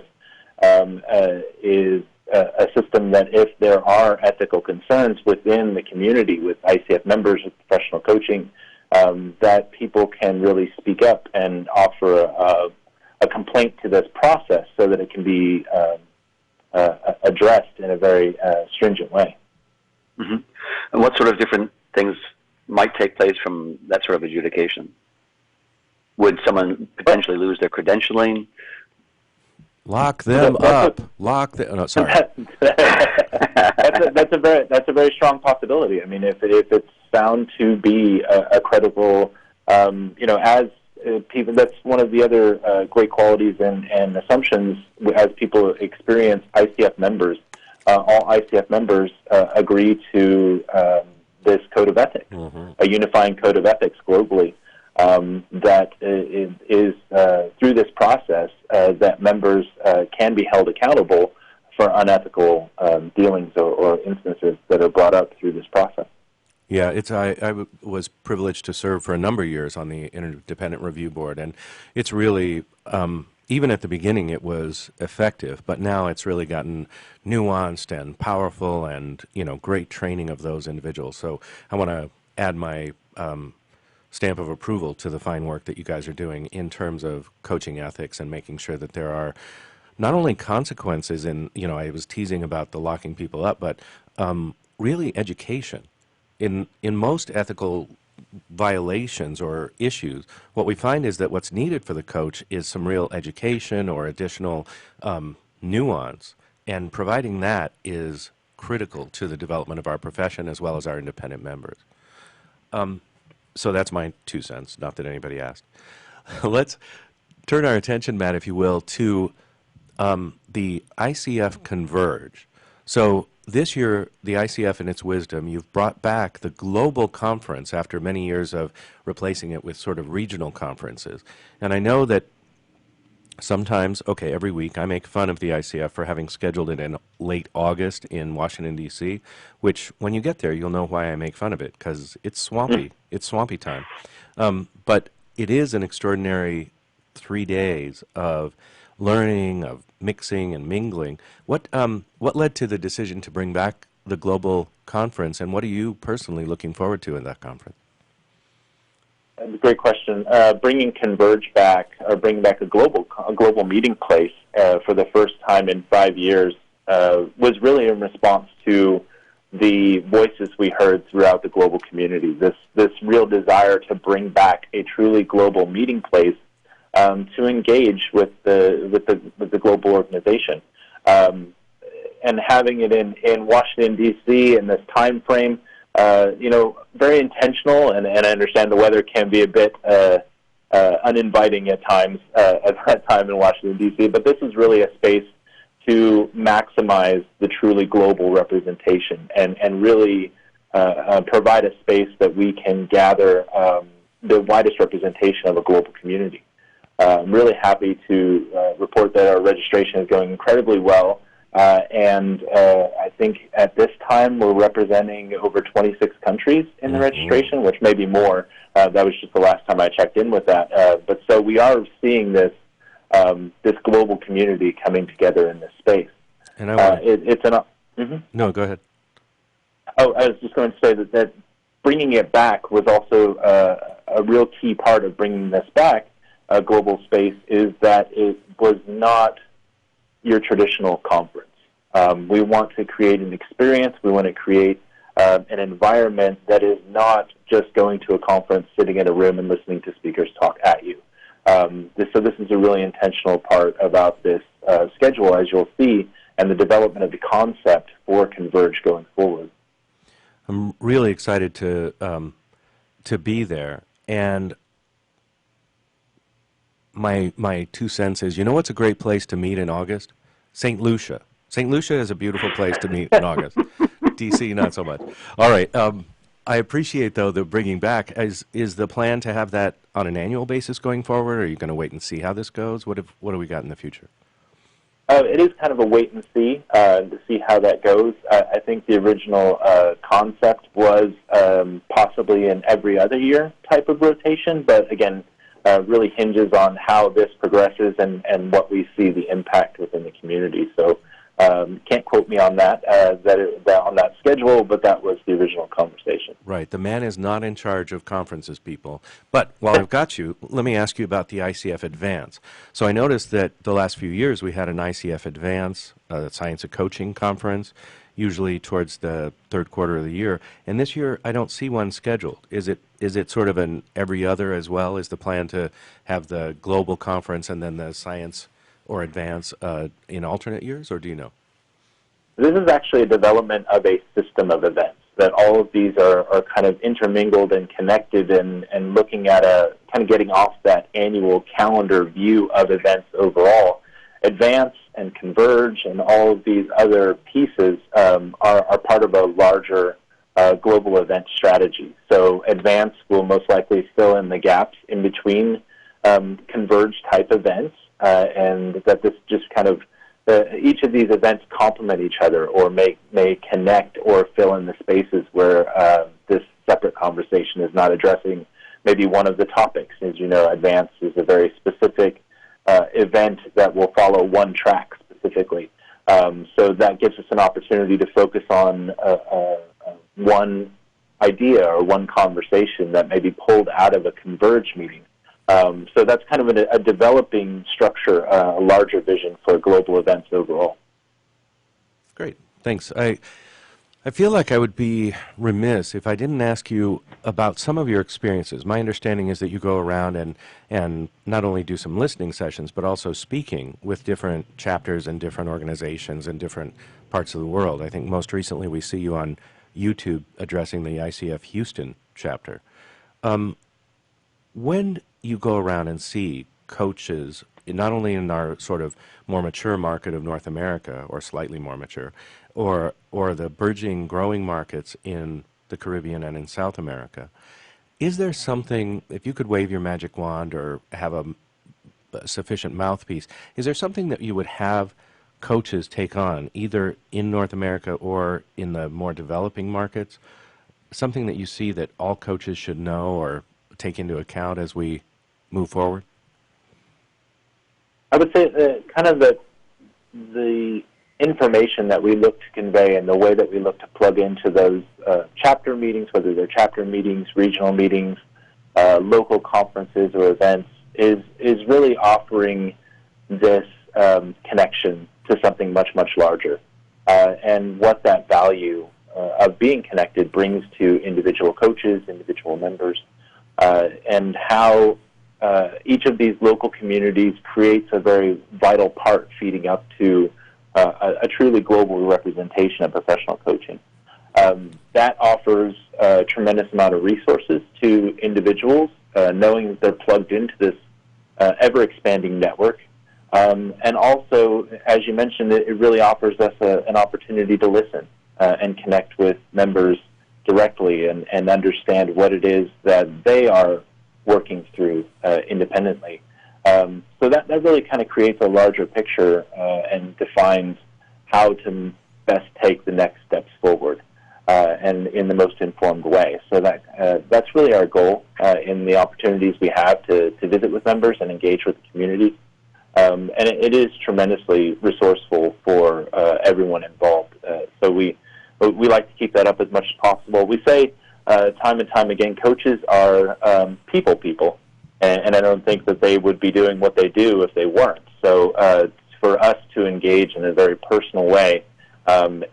[SPEAKER 1] is a system that if there are ethical concerns within the community with ICF members with professional coaching, that people can really speak up and offer a complaint to this process so that it can be addressed in a very stringent way.
[SPEAKER 3] Mm-hmm. And what sort of different things might take place from that sort of adjudication? Would someone potentially lose their credentialing?
[SPEAKER 2] Lock them up. Lock them. No, sorry.
[SPEAKER 1] That's a very strong possibility. I mean, if it's found to be a credible, as people, that's one of the other great qualities and assumptions as people experience ICF members. All ICF members agree to this code of ethics, a unifying code of ethics globally. That is through this process that members can be held accountable for unethical dealings or instances that are brought up through this process.
[SPEAKER 2] Yeah, I was privileged to serve for a number of years on the Independent Review Board, and it's really, even at the beginning it was effective, but now it's really gotten nuanced and powerful and, great training of those individuals. So I want to add my stamp of approval to the fine work that you guys are doing in terms of coaching ethics and making sure that there are not only consequences in, I was teasing about the locking people up, but really education. In most ethical violations or issues, what we find is that what's needed for the coach is some real education or additional nuance, and providing that is critical to the development of our profession as well as our independent members. So that's my 2 cents, not that anybody asked. Let's turn our attention, Matt, if you will, to the ICF Converge. So this year, the ICF, in its wisdom, you've brought back the global conference after many years of replacing it with sort of regional conferences. And I know that sometimes, every week I make fun of the ICF for having scheduled it in late August in Washington, D.C., which when you get there, you'll know why I make fun of it, because it's swampy. It's swampy time. But it is an extraordinary 3 days of learning, of mixing and mingling. What led to the decision to bring back the global conference, and what are you personally looking forward to in that conference?
[SPEAKER 1] That's a great question. Bringing Converge back, or bringing back a global meeting place for the first time in 5 years, was really in response to the voices we heard throughout the global community. This real desire to bring back a truly global meeting place to engage with the global organization, and having it in Washington D.C. in this time frame. Very intentional, and I understand the weather can be a bit uninviting at times at that time in Washington, D.C., but this is really a space to maximize the truly global representation and really provide a space that we can gather the widest representation of a global community. I'm really happy to report that our registration is going incredibly well. And I think at this time we're representing over 26 countries in the registration, which may be more. That was just the last time I checked in with that. But so we are seeing this global community coming together in this space. And
[SPEAKER 2] No, go ahead.
[SPEAKER 1] Oh, I was just going to say that bringing it back was also a real key part of bringing this back. A global space is that it was not your traditional conference. We want to create an experience. We want to create an environment that is not just going to a conference, sitting in a room, and listening to speakers talk at you. So this is a really intentional part about this schedule, as you'll see, and the development of the concept for Converge going forward.
[SPEAKER 2] I'm really excited to be there, and my 2 cents is, you know what's a great place to meet in August? St. Lucia. St. Lucia is a beautiful place to meet in August. DC, not so much. All right. I appreciate, though, the bringing back. Is the plan to have that on an annual basis going forward, or are you going to wait and see how this goes? What do we got in the future?
[SPEAKER 1] It is kind of a wait and see to see how that goes. I think the original concept was possibly an every other year type of rotation, but again, really hinges on how this progresses and what we see the impact within the community. So can't quote me on that, on that schedule, but that was the original conversation.
[SPEAKER 2] Right. The man is not in charge of conferences, people. But while I've got you, let me ask you about the ICF Advance. So I noticed that the last few years we had an ICF Advance, Science of Coaching conference, usually towards the third quarter of the year. And this year I don't see one scheduled. Is it sort of an every other as well? Is the plan to have the global conference and then the Science or Advance in alternate years, or do you know?
[SPEAKER 1] This is actually a development of a system of events, that all of these are kind of intermingled and connected, and looking at kind of getting off that annual calendar view of events overall. Advance and Converge and all of these other pieces are part of a larger global event strategy. So Advance will most likely fill in the gaps in between Converge type events, and that this just kind of each of these events complement each other, or may connect or fill in the spaces where this separate conversation is not addressing maybe one of the topics. As you know, Advance is a very specific event that will follow one track specifically. So that gives us an opportunity to focus on one idea or one conversation that may be pulled out of a Converge meeting. So that's kind of a developing structure, a larger vision for global events overall.
[SPEAKER 2] Great, thanks. I feel like I would be remiss if I didn't ask you about some of your experiences. My understanding is that you go around and not only do some listening sessions, but also speaking with different chapters and different organizations in different parts of the world. I think most recently we see you on YouTube addressing the ICF Houston chapter. When you go around and see coaches, not only in our sort of more mature market of North America, or slightly more mature, or the burgeoning, growing markets in the Caribbean and in South America, is there something, if you could wave your magic wand or have a sufficient mouthpiece, is there something that you would have coaches take on, either in North America or in the more developing markets, something that you see that all coaches should know or take into account as we move forward?
[SPEAKER 1] I would say kind of the information that we look to convey and the way that we look to plug into those chapter meetings, whether they're chapter meetings, regional meetings, local conferences or events, is really offering this connection to something much, much larger, and what that value of being connected brings to individual coaches, individual members, and how each of these local communities creates a very vital part feeding up to a truly global representation of professional coaching. That offers a tremendous amount of resources to individuals, knowing that they're plugged into this ever-expanding network. And also, as you mentioned, it really offers us an opportunity to listen and connect with members directly and understand what it is that they are working through independently. So that really kind of creates a larger picture and defines how to best take the next steps forward and in the most informed way. So that's really our goal in the opportunities we have to visit with members and engage with the community. And it is tremendously resourceful for everyone involved. So we like to keep that up as much as possible. We say time and time again, coaches are people, and I don't think that they would be doing what they do if they weren't. So for us to engage in a very personal way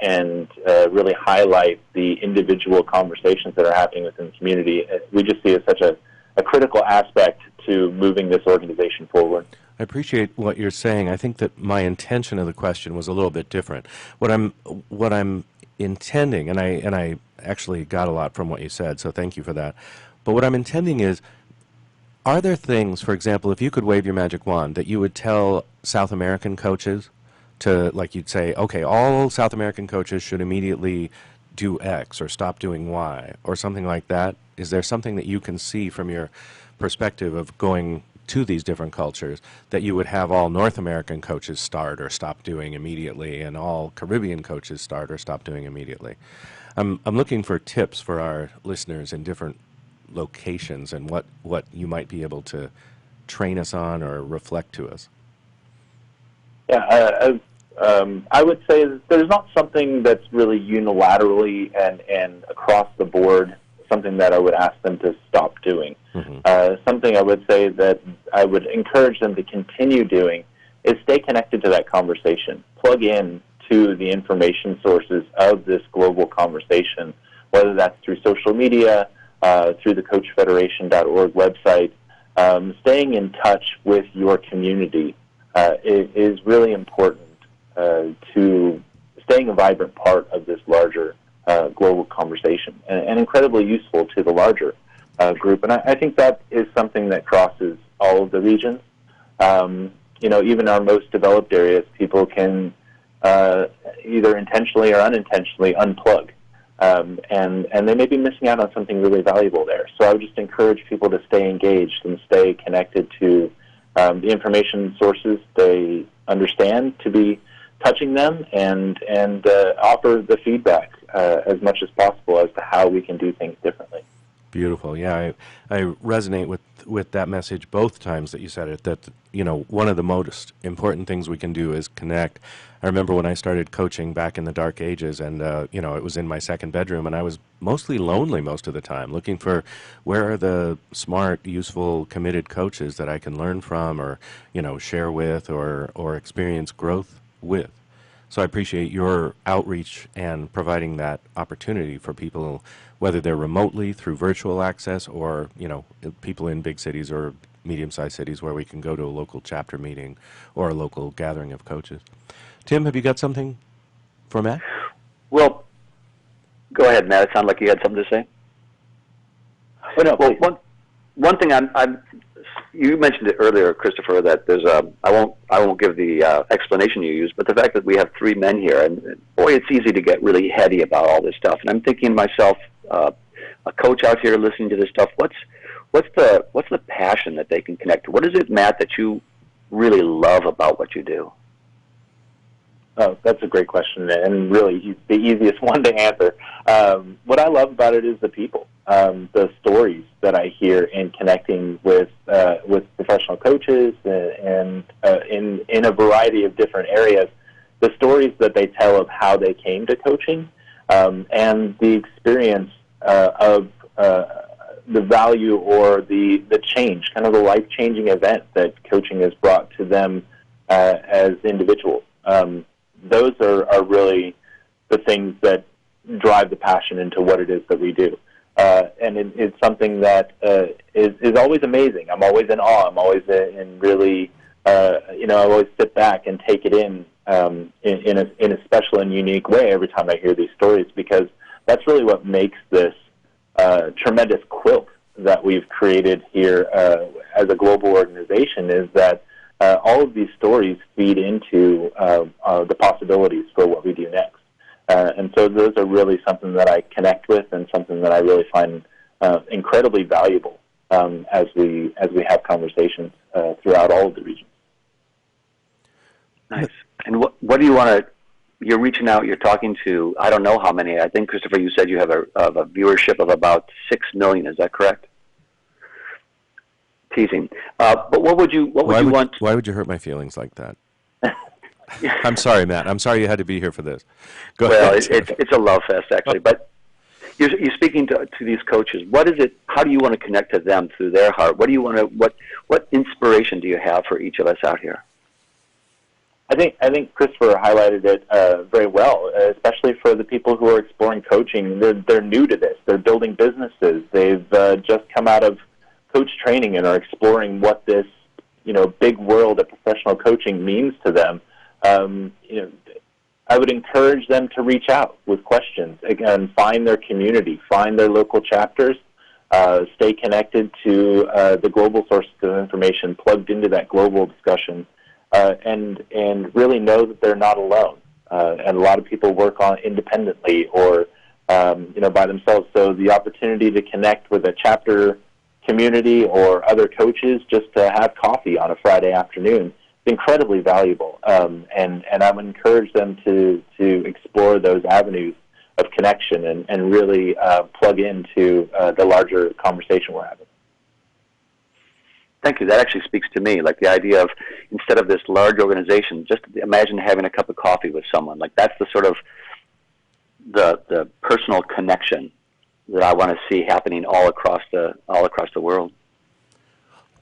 [SPEAKER 1] and really highlight the individual conversations that are happening within the community. We just see it as such a critical aspect to moving this organization forward.
[SPEAKER 2] I appreciate what you're saying. I think that my intention of the question was a little bit different. What I'm intending, and I actually got a lot from what you said, so thank you for that. But what I'm intending is, are there things, for example, if you could wave your magic wand, that you would tell South American coaches to, like you'd say, okay, all South American coaches should immediately do X or stop doing Y or something like that? Is there something that you can see from your perspective of going to these different cultures that you would have all North American coaches start or stop doing immediately and all Caribbean coaches start or stop doing immediately? I'm looking for tips for our listeners in different locations and what you might be able to train us on or reflect to us.
[SPEAKER 1] Yeah, I would say that there's not something that's really unilaterally and across the board something that I would ask them to stop doing. Mm-hmm. Something I would say that I would encourage them to continue doing is stay connected to that conversation. Plug in to the information sources of this global conversation, whether that's through social media, through the CoachFederation.org website. Staying in touch with your community is really important to staying a vibrant part of this larger global conversation, and incredibly useful to the larger group. And I think that is something that crosses all of the regions. Even our most developed areas, people can either intentionally or unintentionally unplug, and they may be missing out on something really valuable there. So I would just encourage people to stay engaged and stay connected to the information sources they understand to be touching them, and offer the feedback as much as possible as to how we can do things differently.
[SPEAKER 2] Beautiful. Yeah, I resonate with that message both times that you said it, that, one of the most important things we can do is connect. I remember when I started coaching back in the dark ages, and, it was in my second bedroom, and I was mostly lonely most of the time, looking for where are the smart, useful, committed coaches that I can learn from or, share with or experience growth with. So I appreciate your outreach and providing that opportunity for people, whether they're remotely through virtual access or, people in big cities or medium-sized cities where we can go to a local chapter meeting or a local gathering of coaches. Tim, have you got something for Matt?
[SPEAKER 3] Well, go ahead, Matt. It sounded like you had something to say.
[SPEAKER 1] Oh, no,
[SPEAKER 3] well, one thing you mentioned it earlier, Christopher, that there's I won't give the explanation you used, but the fact that we have three men here, and boy, it's easy to get really heady about all this stuff. And I'm thinking to myself, a coach out here listening to this stuff, what's the passion that they can connect to? What is it, Matt, that you really love about what you do?
[SPEAKER 1] Oh, that's a great question, and really the easiest one to answer. What I love about it is the people, the stories that I hear in connecting with professional coaches and in a variety of different areas. The stories that they tell of how they came to coaching, and the experience of the value or the change, kind of the life-changing event that coaching has brought to them as individuals. Those are really the things that drive the passion into what it is that we do. And it's something that is always amazing. I'm always in awe. I'm always in really, I always sit back and take it in a special and unique way every time I hear these stories, because that's really what makes this tremendous quilt that we've created here as a global organization, is that all of these stories feed into the possibilities for what we do next. And so those are really something that I connect with and something that I really find incredibly valuable as we have conversations throughout all of the regions.
[SPEAKER 3] Nice. And what do you want to, you're reaching out, you're talking to, I don't know how many, I think, Christopher, you said you have a viewership of about 6 million, is that correct? Teasing. But what would you want?
[SPEAKER 2] Why would you hurt my feelings like that? I'm sorry, Matt. I'm sorry you had to be here for this. Go ahead.
[SPEAKER 3] It's a love fest, actually. But you're speaking to these coaches. What is it? How do you want to connect to them through their heart? What do you want to? What inspiration do you have for each of us out here?
[SPEAKER 1] I think Christopher highlighted it very well, especially for the people who are exploring coaching. They're new to this. They're building businesses. They've just come out of coach training and are exploring what this big world of professional coaching means to them. I would encourage them to reach out with questions. Again, find their community, find their local chapters, stay connected to the global sources of information, plugged into that global discussion, and really know that they're not alone. And a lot of people work on independently or by themselves. So the opportunity to connect with a chapter community or other coaches just to have coffee on a Friday afternoon, incredibly valuable, and I would encourage them to explore those avenues of connection and really plug into the larger conversation we're having.
[SPEAKER 3] Thank you. That actually speaks to me, like the idea of instead of this large organization, just imagine having a cup of coffee with someone. Like that's the sort of the personal connection that I want to see happening all across the world.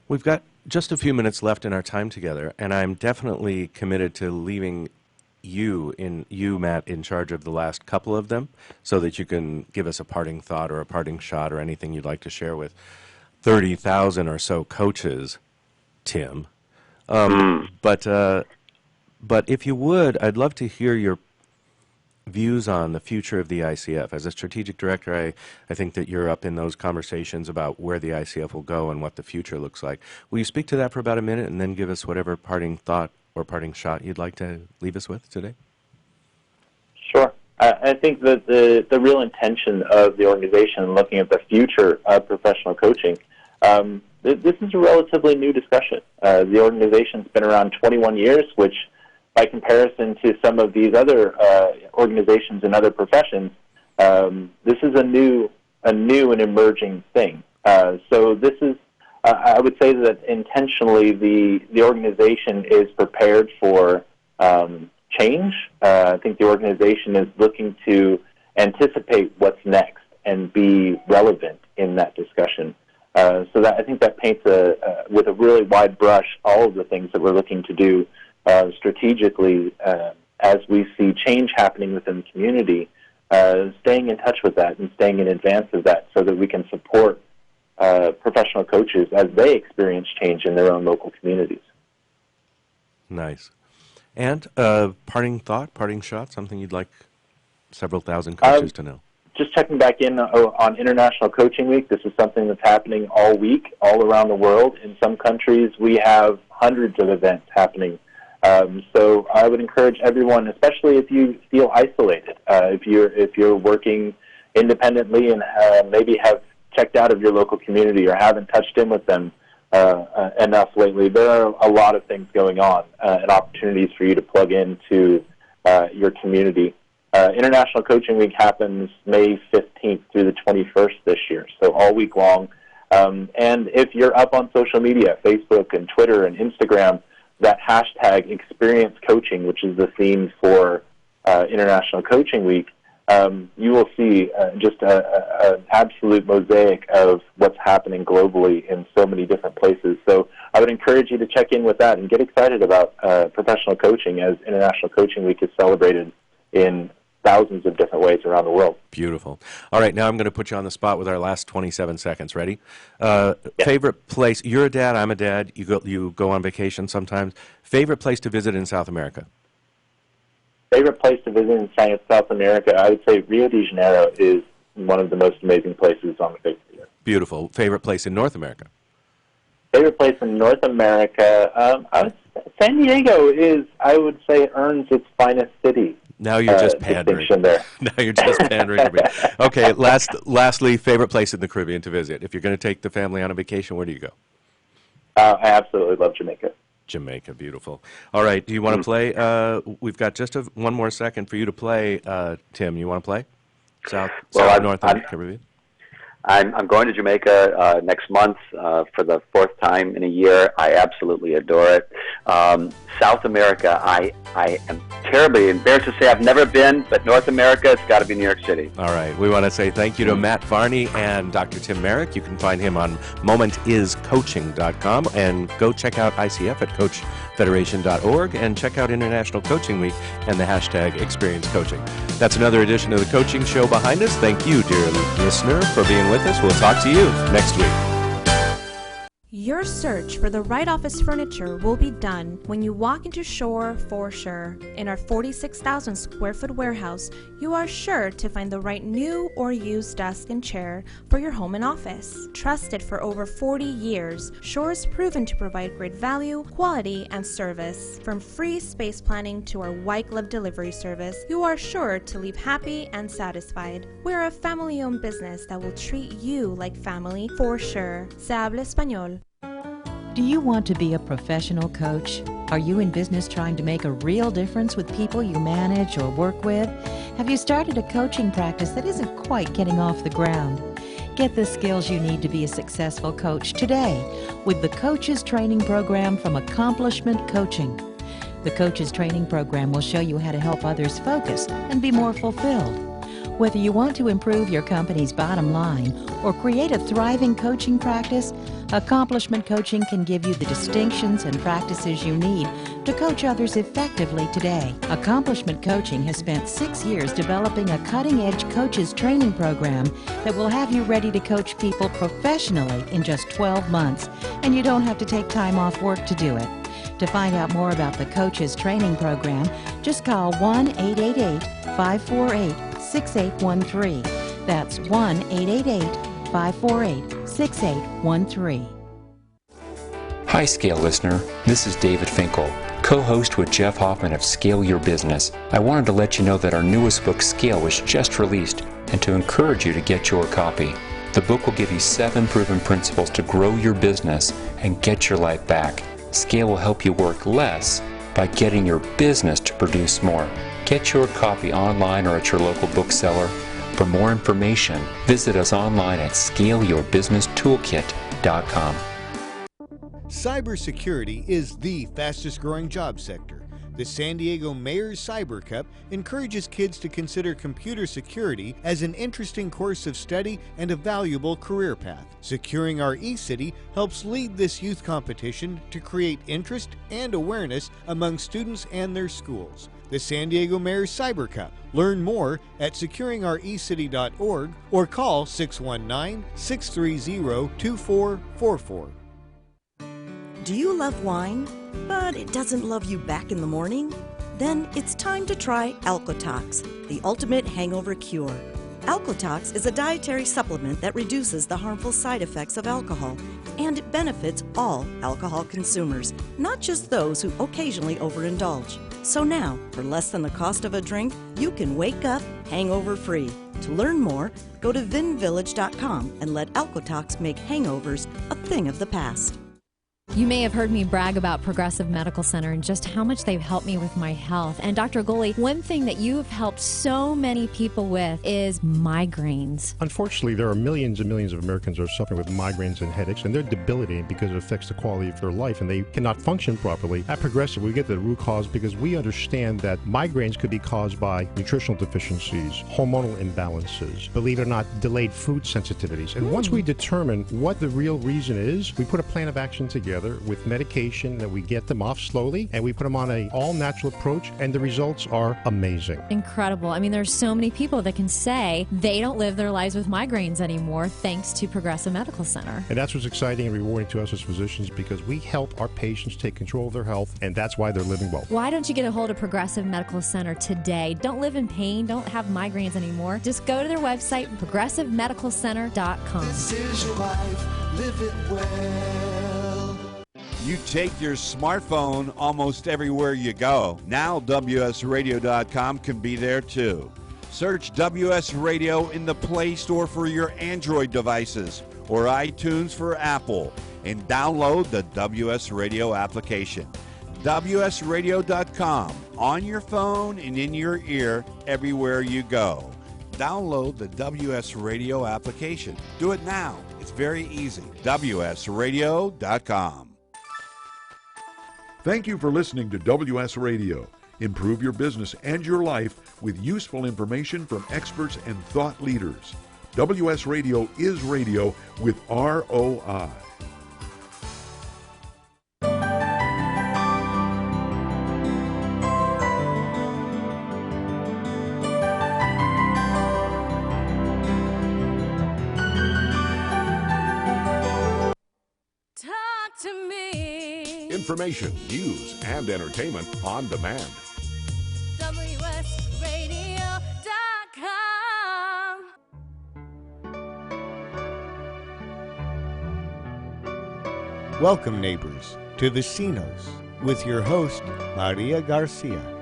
[SPEAKER 2] We've got just a few minutes left in our time together, and I'm definitely committed to leaving you, Matt, in charge of the last couple of them so that you can give us a parting thought or a parting shot or anything you'd like to share with 30,000 or so coaches, Tim. But if you would, I'd love to hear your views on the future of the ICF. As a strategic director, I think that you're up in those conversations about where the ICF will go and what the future looks like. Will you speak to that for about a minute and then give us whatever parting thought or parting shot you'd like to leave us with today?
[SPEAKER 1] Sure. I think that the real intention of the organization looking at the future of professional coaching, this is a relatively new discussion. The organization's been around 21 years, which by comparison to some of these other organizations and other professions, this is a new and emerging thing. So this is, I would say that intentionally the organization is prepared for change. I think the organization is looking to anticipate what's next and be relevant in that discussion. So that I think that paints with a really wide brush all of the things that we're looking to do strategically as we see change happening within the community, staying in touch with that and staying in advance of that so that we can support professional coaches as they experience change in their own local communities.
[SPEAKER 2] Nice. And parting thought, parting shot, something you'd like several thousand coaches to know?
[SPEAKER 1] Just checking back in on International Coaching Week. This is something that's happening all week, all around the world. In some countries, we have hundreds of events happening. So I would encourage everyone, especially if you feel isolated, if you're working independently and maybe have checked out of your local community or haven't touched in with them enough lately, there are a lot of things going on and opportunities for you to plug into your community. International Coaching Week happens May 15th through the 21st this year, so all week long. And if you're up on social media, Facebook and Twitter and Instagram, that hashtag Experience Coaching, which is the theme for International Coaching Week, you will see just an absolute mosaic of what's happening globally in so many different places. So I would encourage you to check in with that and get excited about professional coaching as International Coaching Week is celebrated in thousands of different ways around the world.
[SPEAKER 2] Beautiful. All right, now I'm going to put you on the spot with our last 27 seconds. Ready?
[SPEAKER 1] Yeah.
[SPEAKER 2] Favorite place? You're a dad, I'm a dad. You go on vacation sometimes. Favorite place to visit in South America?
[SPEAKER 1] Favorite place to visit in South America, I would say Rio de Janeiro is one of the most amazing places on the face of the earth.
[SPEAKER 2] Beautiful. Favorite place in North America?
[SPEAKER 1] Favorite place in North America, San Diego I would say, earns its finest city.
[SPEAKER 2] Now you're just pandering.
[SPEAKER 1] There.
[SPEAKER 2] Now you're just pandering to me. Okay, lastly, favorite place in the Caribbean to visit. If you're going to take the family on a vacation, where do you go?
[SPEAKER 1] I absolutely love Jamaica.
[SPEAKER 2] Jamaica, beautiful. All right, do you want to play? We've got just one more second for you to play. Tim, you want to play? North Caribbean?
[SPEAKER 3] I'm going to Jamaica next month for the fourth time in a year. I absolutely adore it. South America, I am terribly embarrassed to say I've never been, but North America, it's got to be New York City.
[SPEAKER 2] All right. We want to say thank you to Matt Varney and Dr. Tim Merrick. You can find him on momentiscoaching.com and go check out ICF at federation.org, and check out International Coaching Week and the hashtag Experience Coaching. That's another edition of the Coaching Show behind us. Thank you, dear listener, for being with us. We'll talk to you next week.
[SPEAKER 10] Your search for the right office furniture will be done when you walk into Shore for sure. In our 46,000 square foot warehouse, you are sure to find the right new or used desk and chair for your home and office. Trusted for over 40 years, Shore is proven to provide great value, quality, and service. From free space planning to our white glove delivery service, you are sure to leave happy and satisfied. We're a family-owned business that will treat you like family for sure. Se habla español.
[SPEAKER 7] Do you want to be a professional coach? Are you in business trying to make a real difference with people you manage or work with? Have you started a coaching practice that isn't quite getting off the ground? Get the skills you need to be a successful coach today with the Coaches Training Program from Accomplishment Coaching. The Coaches Training Program will show you how to help others focus and be more fulfilled. Whether you want to improve your company's bottom line or create a thriving coaching practice, Accomplishment Coaching can give you the distinctions and practices you need to coach others effectively today. Accomplishment Coaching has spent 6 years developing a cutting-edge coaches training program that will have you ready to coach people professionally in just 12 months, and you don't have to take time off work to do it. To find out more about the Coaches Training Program, just call 1-888-548-6813. That's 1-888-548-6813.
[SPEAKER 11] Hi, Scale listener. This is David Finkel, co-host with Jeff Hoffman of Scale Your Business. I wanted to let you know that our newest book, Scale, was just released and to encourage you to get your copy. The book will give you 7 proven principles to grow your business and get your life back. Scale will help you work less by getting your business to produce more. Get your copy online or at your local bookseller. For more information, visit us online at scaleyourbusinesstoolkit.com.
[SPEAKER 4] Cybersecurity is the fastest growing job sector. The San Diego Mayor's Cyber Cup encourages kids to consider computer security as an interesting course of study and a valuable career path. Securing Our eCity helps lead this youth competition to create interest and awareness among students and their schools. The San Diego Mayor's Cyber Cup. Learn more at securingourecity.org or call 619-630-2444.
[SPEAKER 5] Do you love wine, but it doesn't love you back in the morning? Then it's time to try Alcotox, the ultimate hangover cure. Alcotox is a dietary supplement that reduces the harmful side effects of alcohol, and it benefits all alcohol consumers, not just those who occasionally overindulge. So now, for less than the cost of a drink, you can wake up hangover-free. To learn more, go to vinvillage.com and let Alcotox make hangovers a thing of the past.
[SPEAKER 12] You may have heard me brag about Progressive Medical Center and just how much they've helped me with my health. And Dr. Goley, one thing that you have helped so many people with is migraines.
[SPEAKER 13] Unfortunately, there are millions and millions of Americans who are suffering with migraines and headaches, and they're debilitating because it affects the quality of their life, and they cannot function properly. At Progressive, we get to the root cause because we understand that migraines could be caused by nutritional deficiencies, hormonal imbalances, believe it or not, delayed food sensitivities. And once we determine what the real reason is, we put a plan of action together with medication that we get them off slowly, and we put them on an all-natural approach, and the results are amazing.
[SPEAKER 12] Incredible. I mean, there's so many people that can say they don't live their lives with migraines anymore thanks to Progressive Medical Center.
[SPEAKER 13] And that's what's exciting and rewarding to us as physicians, because we help our patients take control of their health, and that's why they're living well.
[SPEAKER 12] Why don't you get a hold of Progressive Medical Center today? Don't live in pain. Don't have migraines anymore. Just go to their website, progressivemedicalcenter.com.
[SPEAKER 14] This is your life. Live it well.
[SPEAKER 15] You take your smartphone almost everywhere you go. Now WSRadio.com can be there too. Search WS Radio in the Play Store for your Android devices or iTunes for Apple, and download the WS Radio application. WSRadio.com, on your phone and in your ear everywhere you go. Download the WS Radio application. Do it now. It's very easy. WSRadio.com.
[SPEAKER 16] Thank you for listening to WS Radio. Improve your business and your life with useful information from experts and thought leaders. WS Radio is radio with ROI.
[SPEAKER 9] to me.
[SPEAKER 17] Information, news, and entertainment on demand.
[SPEAKER 9] WSRadio.com.
[SPEAKER 4] Welcome, neighbors, to Vecinos with your host, Maria Garcia.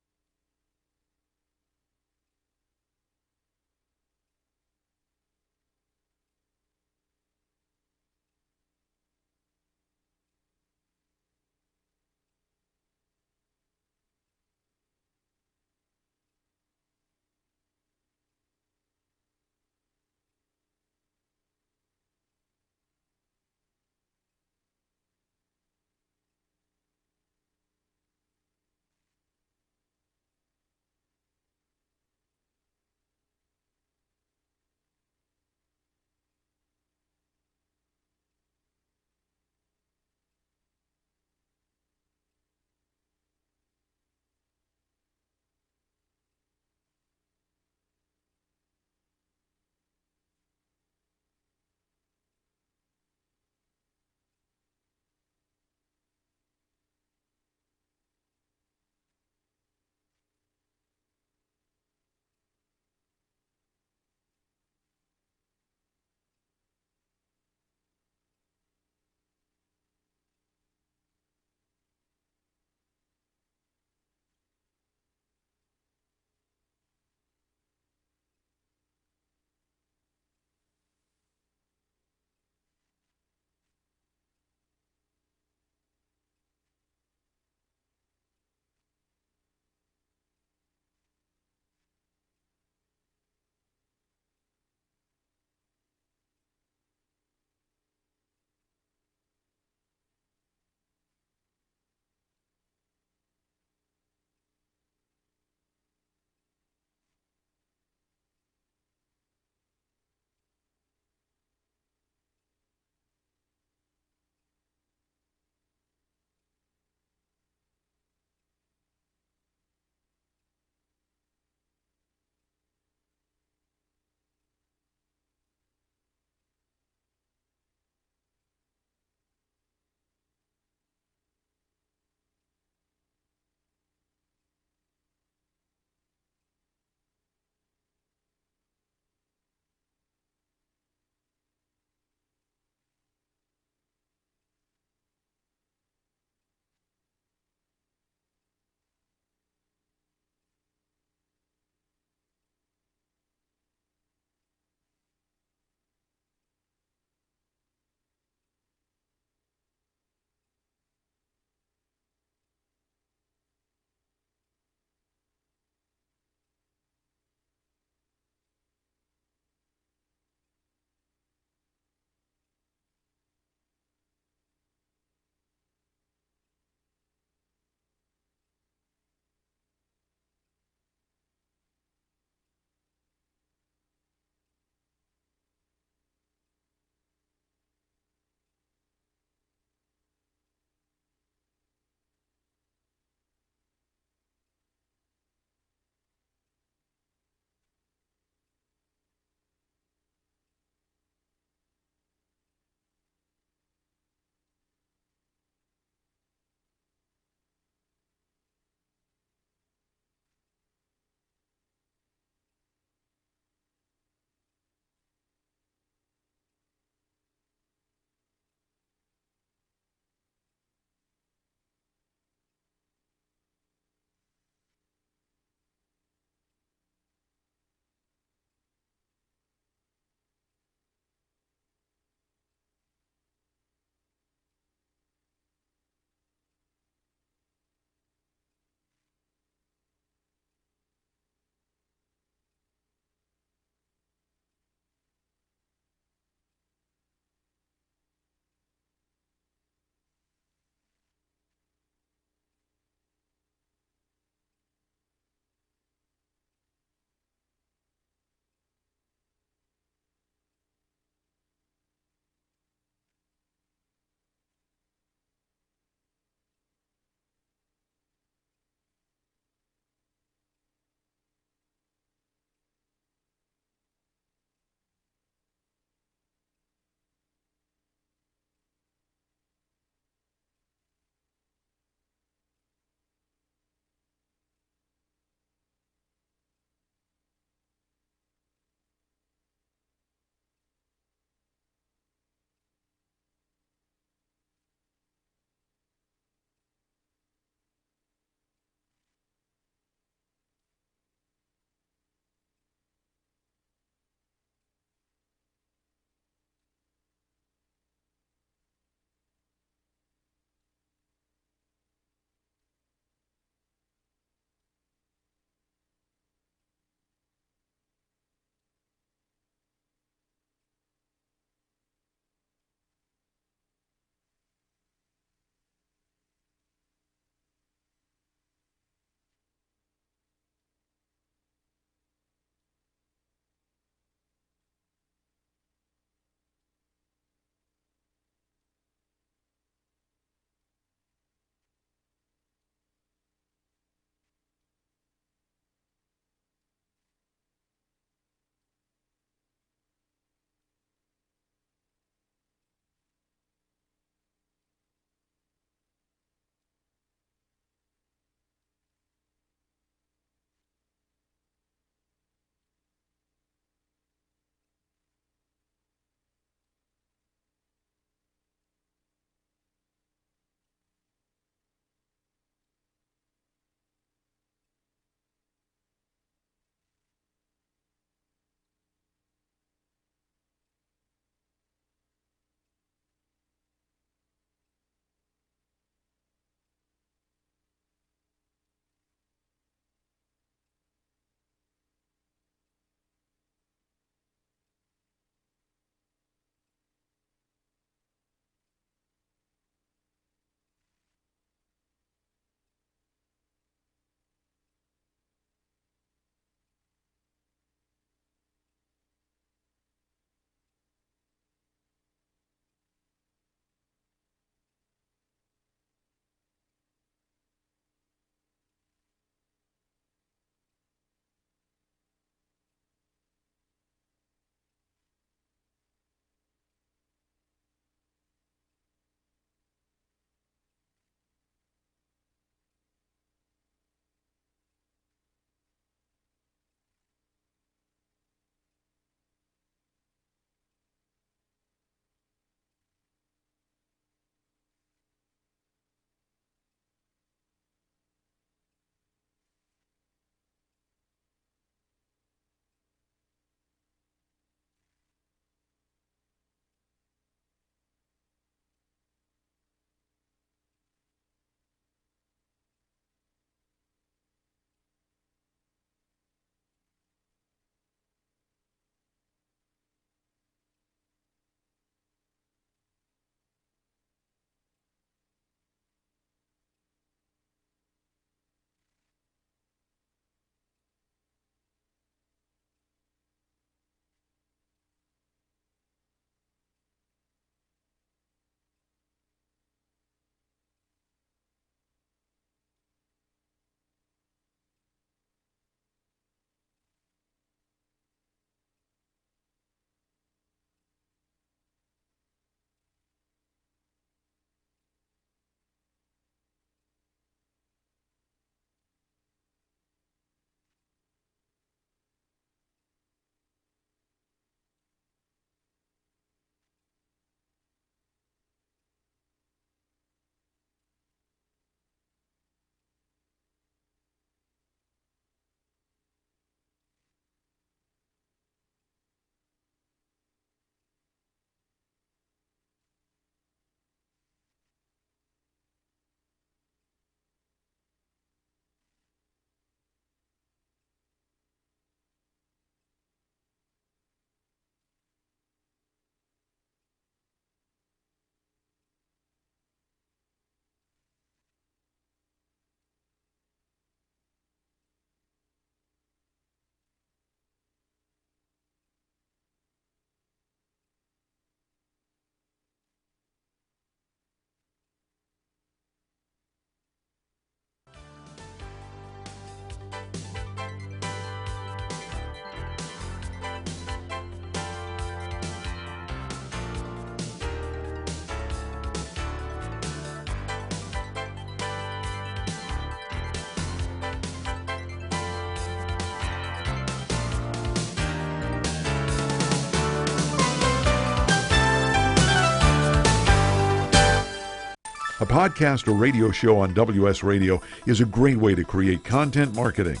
[SPEAKER 16] A podcast or radio show on WS Radio is a great way to create content marketing.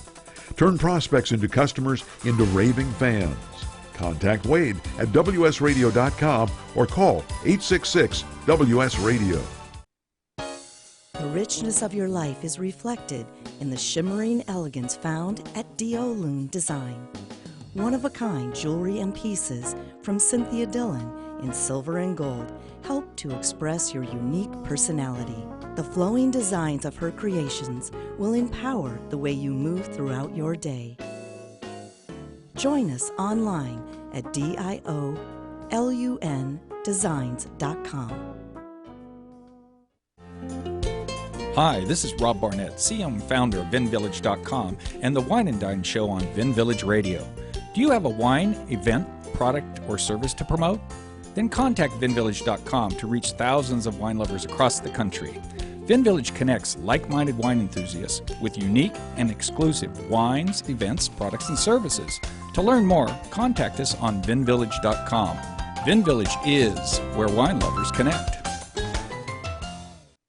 [SPEAKER 16] Turn prospects into customers into raving fans. Contact Wade at WSRadio.com or call 866-WS-RADIO.
[SPEAKER 5] The richness of your life is reflected in the shimmering elegance found at Diolune Design. One-of-a-kind jewelry and pieces from Cynthia Dillon in silver and gold help to express your unique personality. The flowing designs of her creations will empower the way you move throughout your day. Join us online at diolundesigns.com.
[SPEAKER 6] Hi, this is Rob Barnett, CEO and founder of VinVillage.com and the Wine and Dine Show on Vin Village Radio. Do you have a wine, event, product, or service to promote? Then contact VinVillage.com to reach thousands of wine lovers across the country. VinVillage connects like-minded wine enthusiasts with unique and exclusive wines, events, products, and services. To learn more, contact us on VinVillage.com. VinVillage is where wine lovers connect.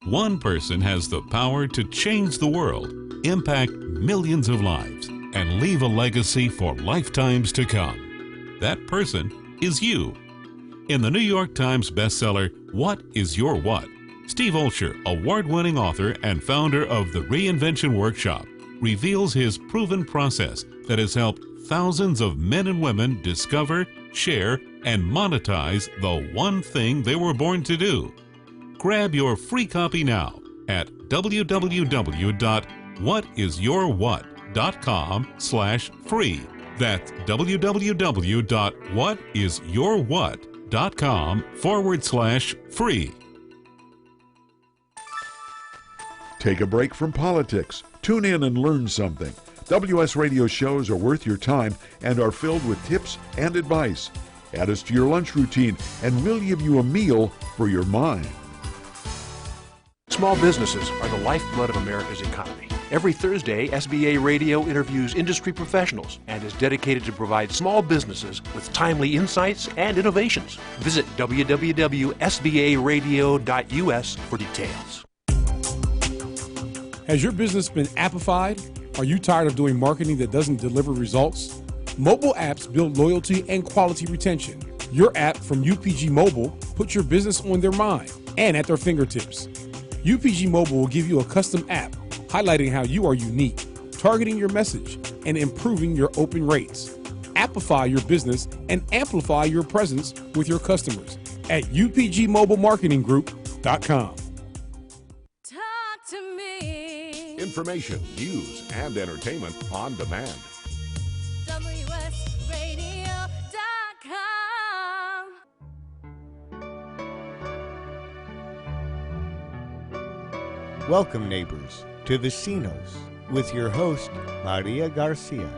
[SPEAKER 18] One person has the power to change the world, impact millions of lives, and leave a legacy for lifetimes to come. That person is you. In the New York Times bestseller, What is Your What? Steve Olsher, award-winning author and founder of the Reinvention Workshop, reveals his proven process that has helped thousands of men and women discover, share, and monetize the one thing they were born to do. Grab your free copy now at www.whatisyourwhat.com/free. That's www.whatisyourwhat.com/free.
[SPEAKER 16] Take a break from politics. Tune in and learn something. WS Radio shows are worth your time and are filled with tips and advice. Add us to your lunch routine and we'll give you a meal for your mind.
[SPEAKER 19] Small businesses are the lifeblood of America's economy. Every Thursday, SBA Radio interviews industry professionals and is dedicated to provide small businesses with timely insights and innovations. Visit www.sbaradio.us for details.
[SPEAKER 20] Has your business been appified? Are you tired of doing marketing that doesn't deliver results? Mobile apps build loyalty and quality retention. Your app from UPG Mobile puts your business on their mind and at their fingertips. UPG Mobile will give you a custom app highlighting how you are unique, targeting your message, and improving your open rates. Appify your business and amplify your presence with your customers at upgmobilemarketinggroup.com.
[SPEAKER 9] Talk to me.
[SPEAKER 17] Information, news, and entertainment on demand.
[SPEAKER 9] WSRadio.com.
[SPEAKER 4] Welcome, neighbors, to Vecinos with your host, Maria Garcia.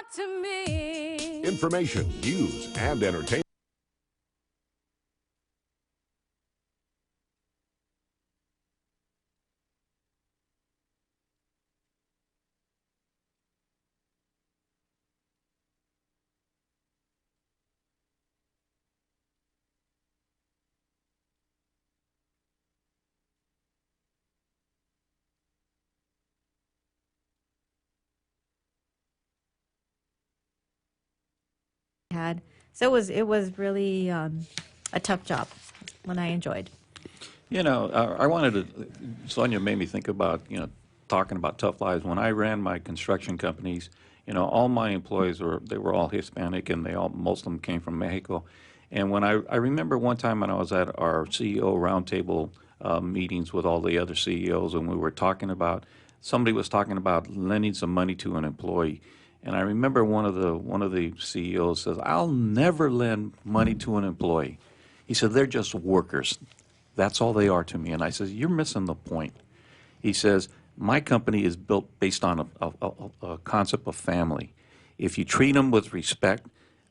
[SPEAKER 9] talk to me.
[SPEAKER 17] Information, news, and entertainment.
[SPEAKER 21] Had so it was really a tough job, one I enjoyed.
[SPEAKER 22] You know, I wanted to, Sonia made me think about, talking about tough lives. When I ran my construction companies, all my employees they were all Hispanic, and most of them came from Mexico. And when I remember one time when I was at our CEO roundtable meetings with all the other CEOs, and we were talking about, somebody was talking about lending some money to an employee. And I remember one of the CEOs says, "I'll never lend money to an employee." He said, "They're just workers. That's all they are to me." And I says, "You're missing the point." He says, "My company is built based on a concept of family. If you treat them with respect,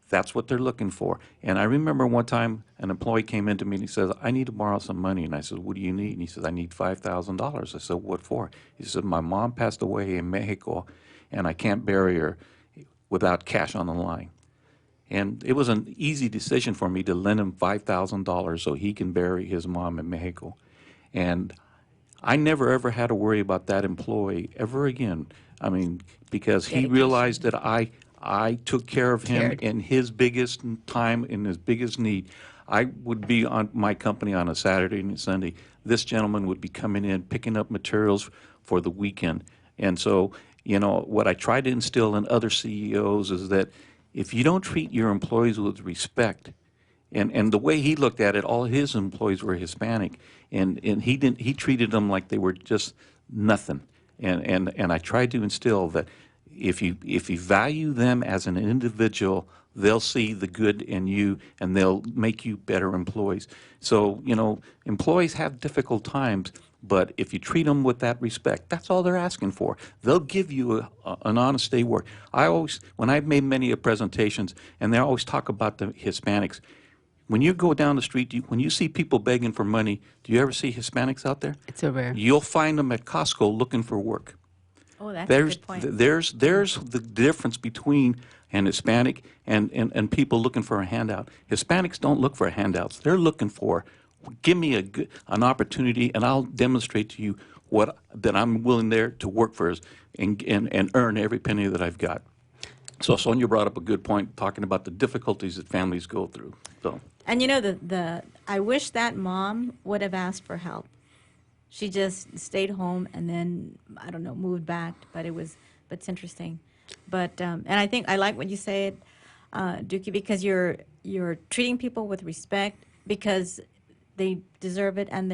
[SPEAKER 22] that's what they're looking for." And I remember one time an employee came into me and he says, "I need to borrow some money." And I said, "What do you need?" And he says, "I need $5,000. I said, "What for?" He said, "My mom passed away in Mexico, and I can't bury her without cash on the line." And it was an easy decision for me to lend him $5,000 so he can bury his mom in Mexico. And I never ever had to worry about that employee ever again. I mean, because he realized that I took care of him in his biggest time, in his biggest need. I would be on my company on a Saturday and Sunday. This gentleman would be coming in, picking up materials for the weekend. And so, what I try to instill in other CEOs is that if you don't treat your employees with respect, and the way he looked at it, all his employees were Hispanic, and he treated them like they were just nothing. And I tried to instill that if you value them as an individual, they'll see the good in you and they'll make you better employees. So, employees have difficult times, but if you treat them with that respect, that's all they're asking for. They'll give you an honest day work. When I've made many presentations, and they always talk about the Hispanics, when you go down the street, when you see people begging for money, do you ever see Hispanics out there?
[SPEAKER 23] It's so rare.
[SPEAKER 22] You'll find them at Costco looking for work.
[SPEAKER 21] Oh, that's a good point.
[SPEAKER 22] There's the difference between an Hispanic and people looking for a handout. Hispanics don't look for handouts. They're looking for, give me an opportunity, and I'll demonstrate to you that I'm willing there to work for and earn every penny that I've got. So Sonia brought up a good point, talking about the difficulties that families go through. So.
[SPEAKER 21] And I wish that mom would have asked for help. She just stayed home and then, I don't know, moved back. But it's interesting. But and I think I like what you said, Dookie, because you're treating people with respect because they deserve it, and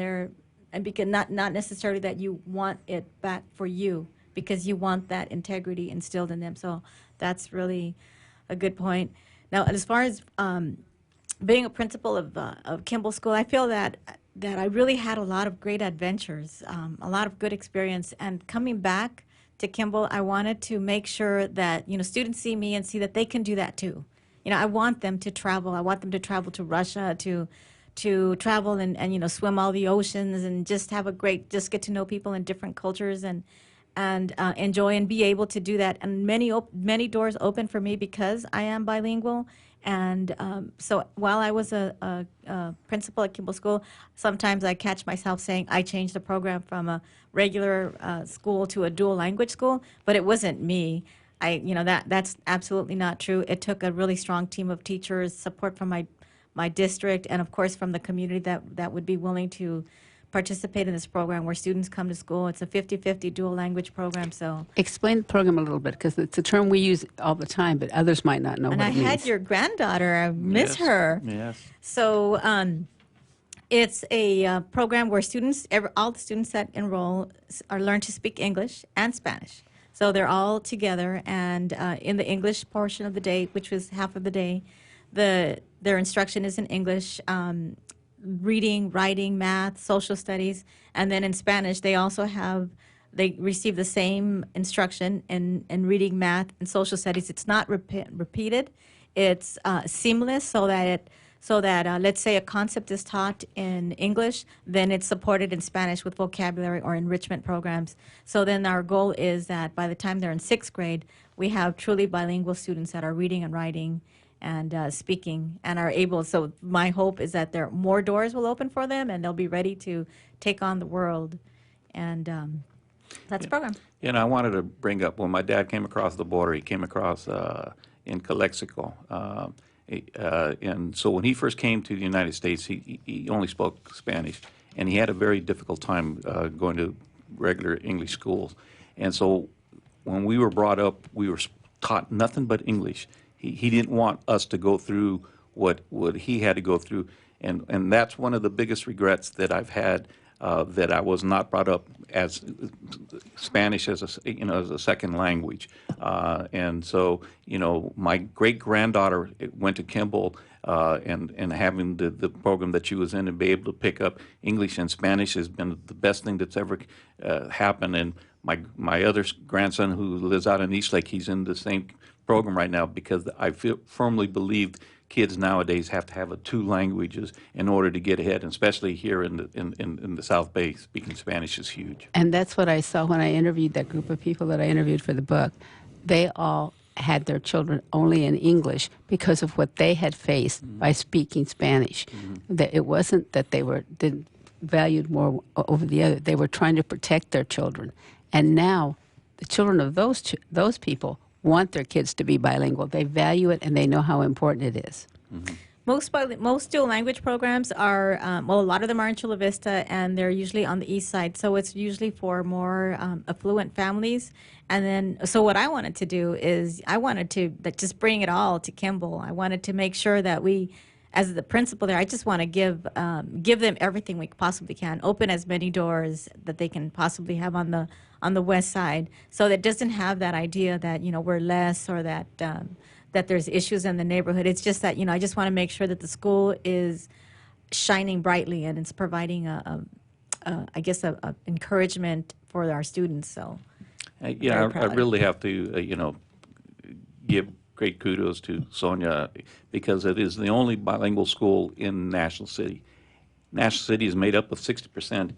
[SPEAKER 21] because not necessarily that you want it back for you, because you want that integrity instilled in them. So that's really a good point. Now, as far as being a principal of Kimball School, I feel that I really had a lot of great adventures, a lot of good experience. And coming back to Kimball, I wanted to make sure that students see me and see that they can do that too. I want them to travel. I want them to travel to Russia, to travel and swim all the oceans and just just get to know people in different cultures and enjoy and be able to do that. And many doors open for me because I am bilingual. And so while I was a principal at Kimball School, sometimes I catch myself saying I changed the program from a regular school to a dual language school, but it wasn't me. That's absolutely not true. It took a really strong team of teachers, support from my district, and of course from the community that would be willing to participate in this program where students come to school. It's a 50-50 dual language program. So
[SPEAKER 23] explain the program a little bit, because it's a term we use all the time, but others might not know what it means.
[SPEAKER 21] And I had your granddaughter. I miss her.
[SPEAKER 22] Yes.
[SPEAKER 21] So it's a program where all the students that enroll learn to speak English and Spanish. So they're all together, and in the English portion of the day, which was half of the day, their instruction is in English. Reading, writing, math, social studies, and then in Spanish they also have they receive the same instruction in reading, math, and social studies. It's not repeated. It's seamless, so that let's say a concept is taught in English, then it's supported in Spanish with vocabulary or enrichment programs. So then our goal is that by the time they're in 6th grade, we have truly bilingual students that are reading and writing and speaking and are able. So my hope is that there more doors will open for them and they'll be ready to take on the world. And that's the program.
[SPEAKER 22] You know, I wanted to bring up when my dad came across the border, he came across in Calexico. And so when he first came to the United States, he only spoke Spanish, and he had a very difficult time going to regular English schools. And so when we were brought up, we were taught nothing but English. He didn't want us to go through what he had to go through, and that's one of the biggest regrets that I've had, that I was not brought up as Spanish as a second language. And so, you know, my great-granddaughter went to Kimball, and having the program that she was in and be able to pick up English and Spanish has been the best thing that's ever happened. And my other grandson, who lives out in Eastlake, he's in the same program right now, because I firmly believe kids nowadays have to have 2 languages in order to get ahead, and especially here in the South Bay, speaking Spanish is huge.
[SPEAKER 23] And that's what I saw when I interviewed that group of people that I interviewed for the book. They all had their children only in English because of what they had faced by speaking Spanish. That it wasn't that they didn't valued more over the other. They were trying to protect their children. And now the children of those people want their kids to be bilingual. They value it, and they know how important it is.
[SPEAKER 21] Most dual language programs are, well, a lot of them are in Chula Vista, and they're usually on the east side. So it's usually for more affluent families. And then, so what I wanted to do is I wanted to just bring it all to Kimball. I wanted to make sure that we, as the principal there, I just want to give them everything we possibly can, open as many doors that they can possibly have on the west side, so that it doesn't have that idea that, you know, we're less, or that that there's issues in the neighborhood. It's just that, you know, I just want to make sure that the school is shining brightly and it's providing a encouragement for our students. So
[SPEAKER 22] yeah, I really have to give great kudos to Sonia, because it is the only bilingual school in National City. National City is made up of 60%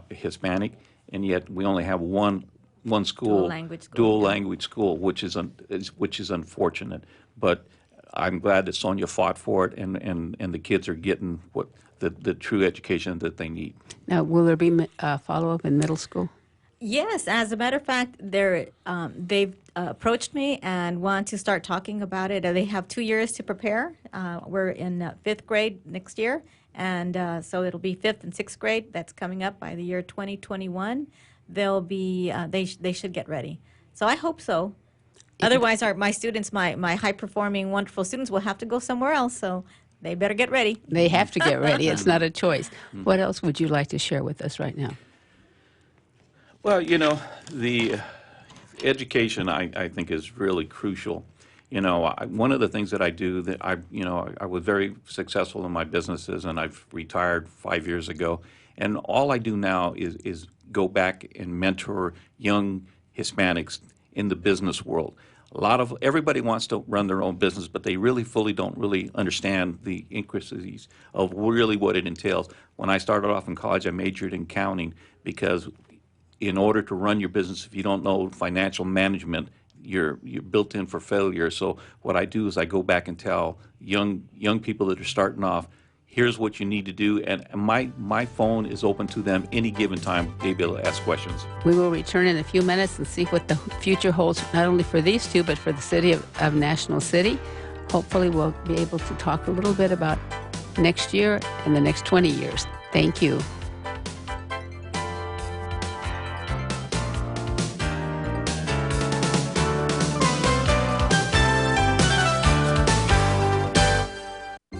[SPEAKER 22] Hispanic, and yet we only have one school, dual language school, which is unfortunate. But I'm glad that Sonia fought for it, and the kids are getting what the true education that they need.
[SPEAKER 23] Now, will there be follow-up in middle school?
[SPEAKER 21] Yes, as a matter of fact, they've approached me and want to start talking about it. They have 2 years to prepare. We're in 5th grade next year, and so it'll be 5th and 6th grade. That's coming up by the year 2021. They'll be they should get ready. So I hope so. Otherwise, my students, my high-performing, wonderful students, will have to go somewhere else. So they better get ready.
[SPEAKER 23] They have to get ready. It's not a choice. What else would you like to share with us right now?
[SPEAKER 22] Well, you know, the education I think is really crucial. You know, one of the things that I do that I was very successful in my businesses, and I've retired 5 years ago, and all I do now is go back and mentor young Hispanics in the business world. Everybody wants to run their own business, but they really fully don't really understand the intricacies of really what it entails. When I started off in college, I majored in accounting, because in order to run your business, if you don't know financial management, you're built in for failure. So what I do is I go back and tell young people that are starting off, here's what you need to do, and my phone is open to them any given time. They'll be able to ask questions.
[SPEAKER 23] We will return in a few minutes and see what the future holds, not only for these two, but for the city of National City. Hopefully we'll be able to talk a little bit about next year and the next 20 years. Thank you.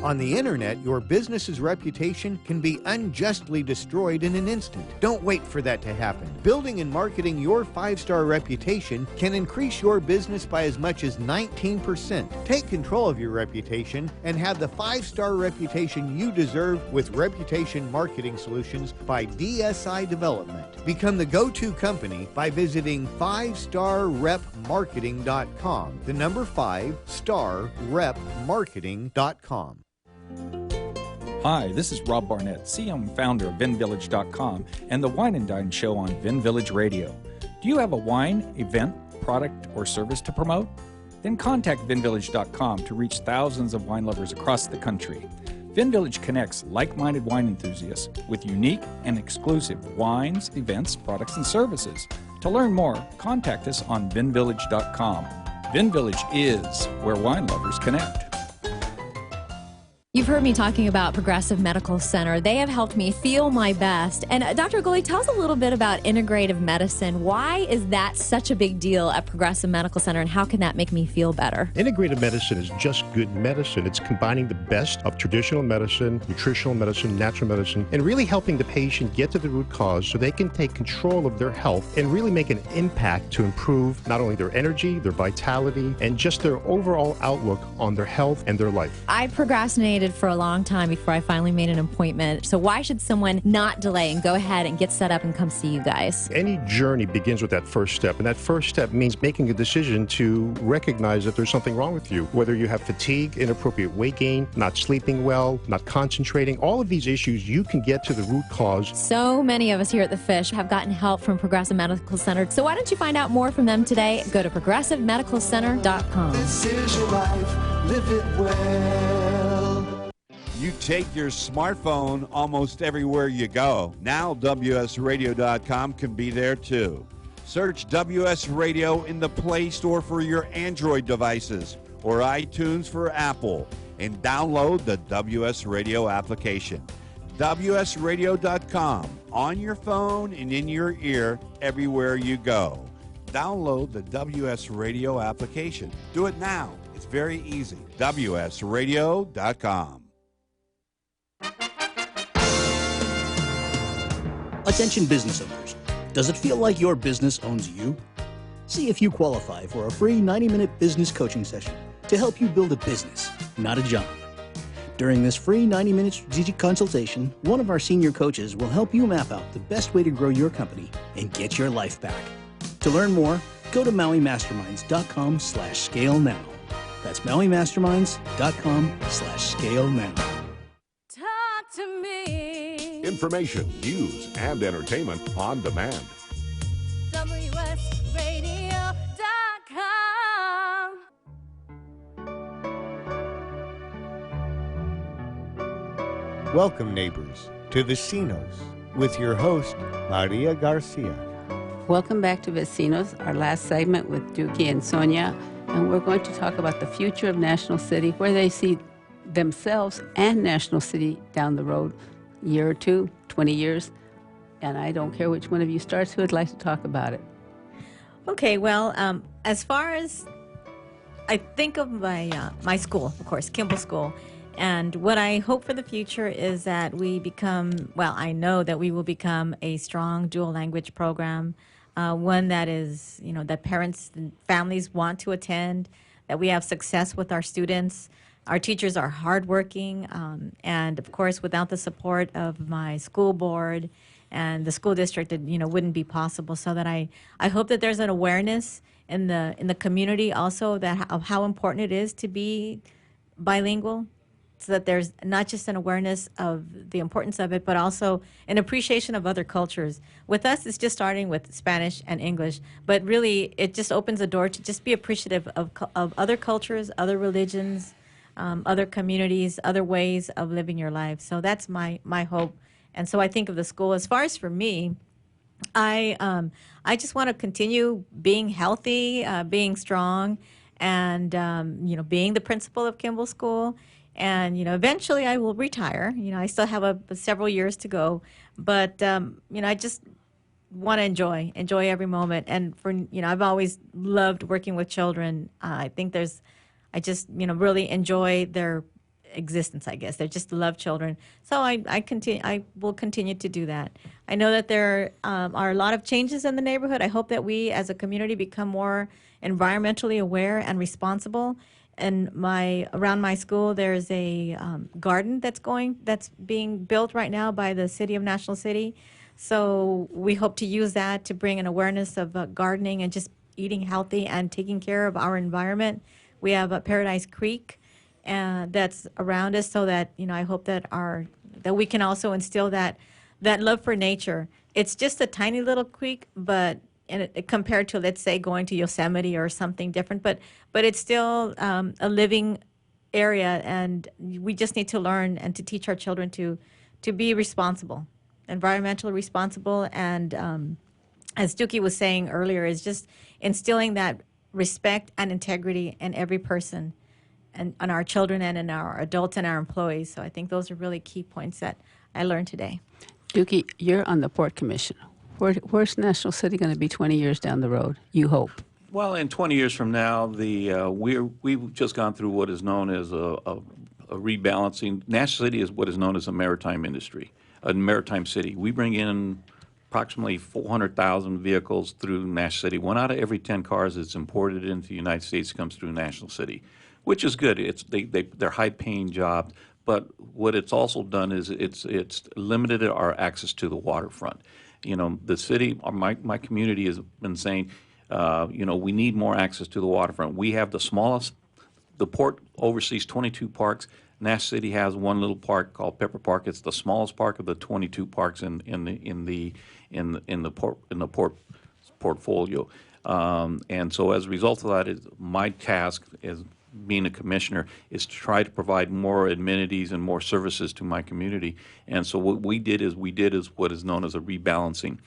[SPEAKER 4] On the internet, your business's reputation can be unjustly destroyed in an instant. Don't wait for that to happen. Building and marketing your 5-star reputation can increase your business by as much as 19%. Take control of your reputation and have the 5-star reputation you deserve with Reputation Marketing Solutions by DSI Development. Become the go-to company by visiting 5starrepmarketing.com. The number 5starrepmarketing.com.
[SPEAKER 6] Hi, this is Rob Barnett, CEO and founder of VinVillage.com and the Wine and Dine Show on VinVillage Radio. Do you have a wine, event, product, or service to promote? Then contact VinVillage.com to reach thousands of wine lovers across the country. VinVillage connects like-minded wine enthusiasts with unique and exclusive wines, events, products, and services. To learn more, contact us on VinVillage.com. VinVillage is where wine lovers connect.
[SPEAKER 12] You've heard me talking about Progressive Medical Center. They have helped me feel my best. And Dr. Goley, tell us a little bit about integrative medicine. Why is that such a big deal at Progressive Medical Center, and how can that make me feel better?
[SPEAKER 13] Integrative medicine is just good medicine. It's combining the best of traditional medicine, nutritional medicine, natural medicine, and really helping the patient get to the root cause so they can take control of their health and really make an impact to improve not only their energy, their vitality, and just their overall outlook on their health and their life.
[SPEAKER 12] I procrastinated for a long time before I finally made an appointment. So why should someone not delay and go ahead and get set up and come see you guys?
[SPEAKER 13] Any journey begins with that first step, and that first step means making a decision to recognize that there's something wrong with you. Whether you have fatigue, inappropriate weight gain, not sleeping well, not concentrating, all of these issues, you can get to the root cause.
[SPEAKER 12] So many of us here at The Fish have gotten help from Progressive Medical Center. So why don't you find out more from them today? Go to progressivemedicalcenter.com.
[SPEAKER 14] This is your life, live it well.
[SPEAKER 15] You take your smartphone almost everywhere you go. Now WSRadio.com can be there too. Search WS Radio in the Play Store for your Android devices or iTunes for Apple, and download the WS Radio application. WSRadio.com, on your phone and in your ear everywhere you go. Download the WS Radio application. Do it now. It's very easy. WSRadio.com.
[SPEAKER 1] Attention business owners. Does it feel like your business owns you? See if you qualify for a free 90-minute business coaching session to help you build a business, not a job. During this free 90-minute strategic consultation, one of our senior coaches will help you map out the best way to grow your company and get your life back. To learn more, go to MauiMasterminds.com/scale now. That's MauiMasterminds.com/scale now.
[SPEAKER 9] Talk to me.
[SPEAKER 17] Information, news, and entertainment on demand.
[SPEAKER 9] WSRadio.com.
[SPEAKER 4] Welcome, neighbors, to Vecinos with your host, Maria Garcia.
[SPEAKER 23] Welcome back to Vecinos, our last segment with Dookie and Sonia, and we're going to talk about the future of National City, where they see themselves and National City down the road, year or two, 20 years, and I don't care which one of you starts. Who would like to talk about it?
[SPEAKER 21] Okay, well, as far as I think of my school, of course, Kimball School, and what I hope for the future is that we become, well, I know that we will become a strong dual language program, one that is, that parents and families want to attend, that we have success with our students. Our teachers are hardworking, and of course, without the support of my school board and the school district, it wouldn't be possible. So that I hope that there's an awareness in the community also of how important it is to be bilingual, so that there's not just an awareness of the importance of it, but also an appreciation of other cultures. With us, it's just starting with Spanish and English, but really it just opens the door to just be appreciative of other cultures, other religions, other communities, other ways of living your life. So that's my hope. And so I think of the school. As far as for me, I just want to continue being healthy, being strong, and being the principal of Kimball School. And eventually I will retire. I still have several years to go, but I just want to enjoy every moment. And I've always loved working with children. I think I just really enjoy their existence, I guess. They just love children. So I will continue to do that. I know that there are a lot of changes in the neighborhood. I hope that we as a community become more environmentally aware and responsible. And around my school, there's a garden that's being built right now by the city of National City. So we hope to use that to bring an awareness of gardening and just eating healthy and taking care of our environment. We have Paradise Creek that's around us, so that I hope that we can also instill that love for nature. It's just a tiny little creek, but compared to, let's say, going to Yosemite or something different, but it's still a living area, and we just need to learn and to teach our children to be responsible, environmentally responsible, and as Dookie was saying earlier, is just instilling that respect and integrity in every person, and on our children and in our adults and our employees. So I think those are really key points that I learned today.
[SPEAKER 23] Dookie, you're on the Port Commission. Where's National City going to be 20 years down the road, you hope?
[SPEAKER 22] Well, in 20 years from now, we've just gone through what is known as a rebalancing. National City is what is known as a maritime industry, a maritime city. We bring in approximately 400,000 vehicles through National City. 1 out of every 10 cars that's imported into the United States comes through National City, which is good. They're high-paying jobs. But what it's also done is it's limited our access to the waterfront. The city, my community has been saying, we need more access to the waterfront. We have the smallest. The port oversees 22 parks. National City has one little park called Pepper Park. It's the smallest park of the 22 parks in the port portfolio. And so as a result of that, my task as being a commissioner is to try to provide more amenities and more services to my community. And so what we did is what is known as a rebalancing.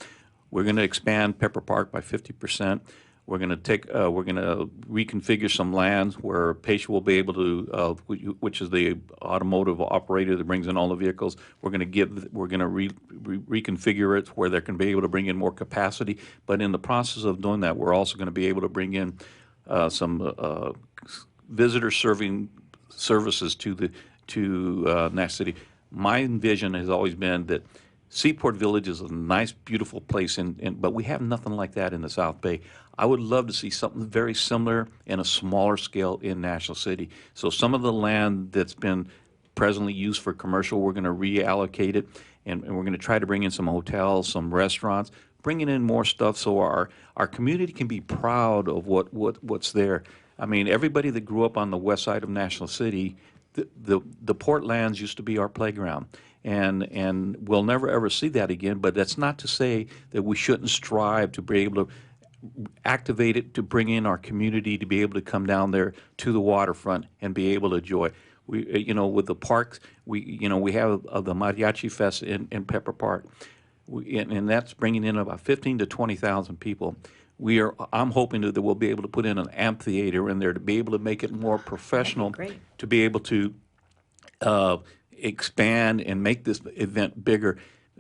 [SPEAKER 22] We're going to expand Pepper Park by 50%. We're going to reconfigure some lands where Pacia will be able to, which is the automotive operator that brings in all the vehicles. We're going to reconfigure it where they can be able to bring in more capacity. But in the process of doing that, we're also going to be able to bring in some visitor serving services to National City. My vision has always been that Seaport Village is a nice, beautiful place, but we have nothing like that in the South Bay. I would love to see something very similar in a smaller scale in National City. So some of the land that's been presently used for commercial, we're going to reallocate it, and we're going to try to bring in some hotels, some restaurants, bringing in more stuff so our community can be proud of what's there. I mean, everybody that grew up on the west side of National City, the port lands used to be our playground. And we'll never ever see that again, but that's not to say that we shouldn't strive to be able to activate it, to bring in our community, to be able to come down there to the waterfront and be able to enjoy. With the parks, we have the Mariachi Fest in Pepper Park, and that's bringing in about 15 to 20,000 people. I'm hoping that we'll be able to put in an amphitheater in there to be able to make it more professional, to be able to expand and make this event bigger,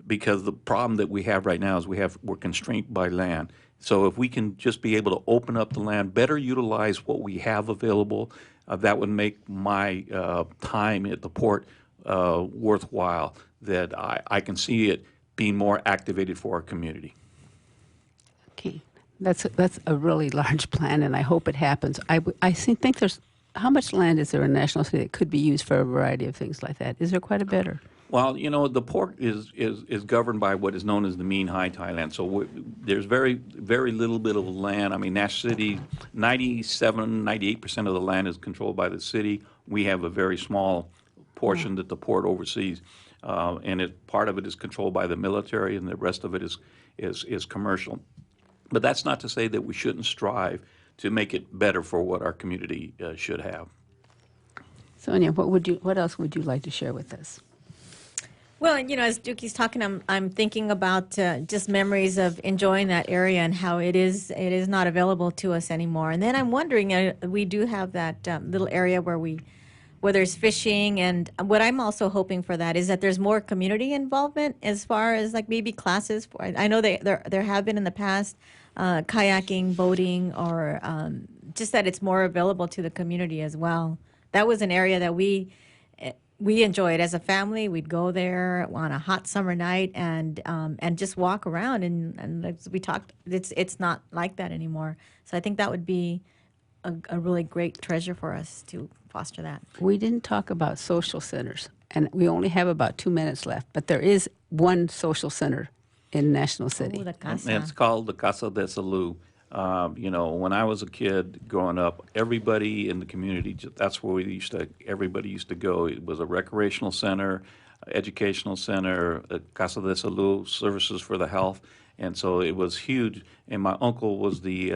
[SPEAKER 22] because the problem that we have right now is we're constrained by land. So if we can just be able to open up the land, better utilize what we have available, that would make my time at the port worthwhile, that I can see it being more activated for our community.
[SPEAKER 23] Okay. That's a really large plan, and I hope it happens. I think there's, how much land is there in National City that could be used for a variety of things like that? Is there quite a bit? Or?
[SPEAKER 22] Well, the port is governed by what is known as the mean high tide land. So there's very, very little bit of land. I mean, National City, 98% of the land is controlled by the city. We have a very small portion that the port oversees, and part of it is controlled by the military, and the rest of it is commercial. But that's not to say that we shouldn't strive to make it better for what our community should have.
[SPEAKER 23] Sonia, what else would you like to share with us?
[SPEAKER 21] Well, as Dookie's talking, I'm thinking about just memories of enjoying that area and how it is not available to us anymore. And then I'm wondering, we do have that little area where there's fishing, and what I'm also hoping for that is that there's more community involvement as far as like maybe classes. I know there have been in the past kayaking, boating, or just that it's more available to the community as well. That was an area that we we enjoy it as a family. We'd go there on a hot summer night and just walk around. And as we talked, it's not like that anymore. So I think that would be a really great treasure for us to foster that.
[SPEAKER 23] We didn't talk about social centers, and we only have about 2 minutes left, but there is one social center in National City.
[SPEAKER 21] Oh, the casa.
[SPEAKER 22] And it's called the Casa de Salud. When I was a kid growing up, everybody in the community, that's where everybody used to go. It was a recreational center, educational center, a Casa de Salud, services for the health. And so it was huge. And my uncle was the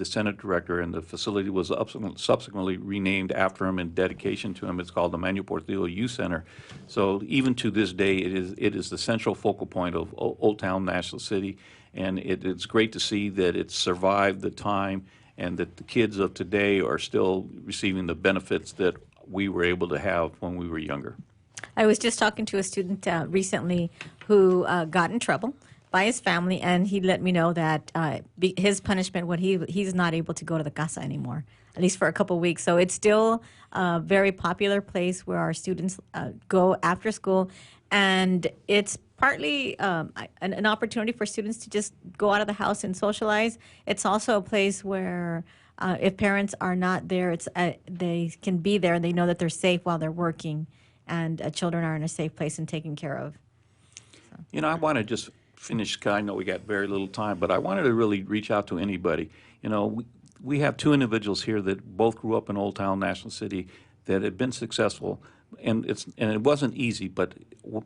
[SPEAKER 22] Senate director, and the facility was subsequently renamed after him in dedication to him. It's called the Manuel Portillo Youth Center. So even to this day, it is the central focal point of Old Town National City. And it's great to see that it's survived the time and that the kids of today are still receiving the benefits that we were able to have when we were younger.
[SPEAKER 21] I was just talking to a student recently who got in trouble by his family, and he let me know that his punishment, he's not able to go to the casa anymore, at least for a couple of weeks. So it's still a very popular place where our students go after school, and it's partly an opportunity for students to just go out of the house and socialize. It's also a place where if parents are not there, they can be there and they know that they're safe while they're working, and children are in a safe place and taken care of. So.
[SPEAKER 22] I want to just finish. I know we got very little time, but I wanted to really reach out to anybody. We have two individuals here that both grew up in Old Town National City that have been successful, and it wasn't easy. But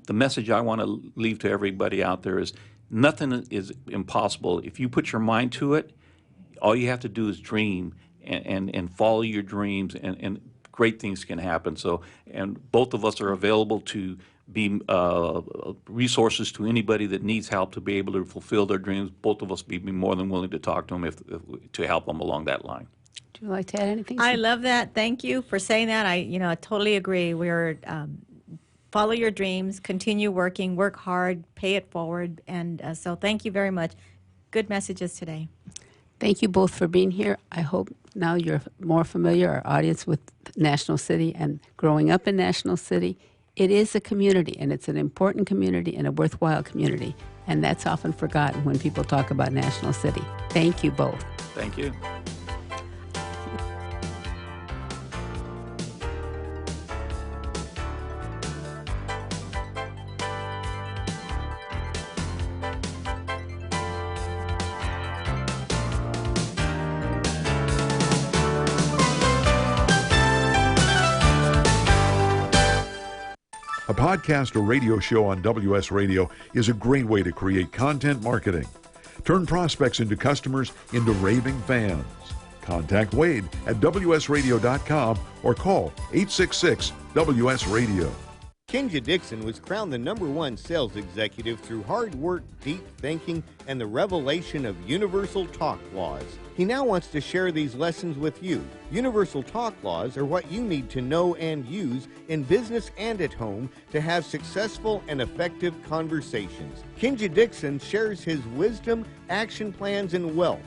[SPEAKER 22] the message I want to leave to everybody out there is nothing is impossible. If you put your mind to it, all you have to do is dream and follow your dreams, and great things can happen. So, and both of us are available to be resources to anybody that needs help to be able to fulfill their dreams. Both of us be more than willing to talk to them to help them along that line.
[SPEAKER 23] Would you like to add anything?
[SPEAKER 21] I love that. Thank you for saying that. I totally agree. We're follow your dreams, continue working, work hard, pay it forward, and so thank you very much. Good messages today.
[SPEAKER 23] Thank you both for being here. I hope now you're more familiar, our audience, with National City and growing up in National City. It is a community, and it's an important community and a worthwhile community, and that's often forgotten when people talk about National City. Thank you both.
[SPEAKER 22] Thank you.
[SPEAKER 16] A podcast or radio show on WS Radio is a great way to create content marketing. Turn prospects into customers into raving fans. Contact Wade at WSRadio.com or call 866-WS-RADIO.
[SPEAKER 4] Kinja Dixon was crowned the #1 sales executive through hard work, deep thinking, and the revelation of universal talk laws. He now wants to share these lessons with you. Universal talk laws are what you need to know and use in business and at home to have successful and effective conversations. Kinja Dixon shares his wisdom, action plans, and wealth.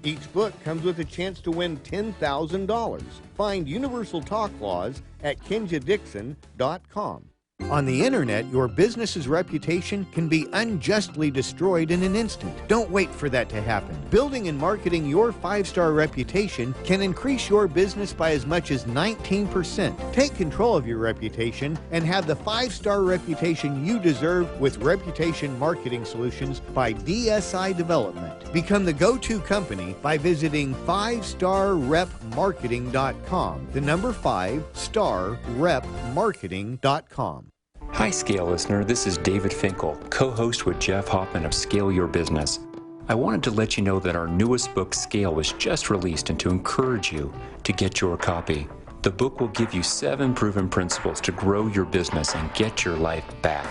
[SPEAKER 4] Each book comes with a chance to win $10,000. Find Universal Talk Laws at KinjaDixon.com. On the internet, your business's reputation can be unjustly destroyed in an instant. Don't wait for that to happen. Building and marketing your 5-star reputation can increase your business by as much as 19%. Take control of your reputation and have the 5-star reputation you deserve with Reputation Marketing Solutions by DSI Development. Become the go-to company by visiting 5starrepmarketing.com. The number 5starrepmarketing.com.
[SPEAKER 11] Hi, Scale listener. This is David Finkel, co-host with Jeff Hoffman of Scale Your Business. I wanted to let you know that our newest book, Scale, was just released and to encourage you to get your copy. The book will give you 7 proven principles to grow your business and get your life back.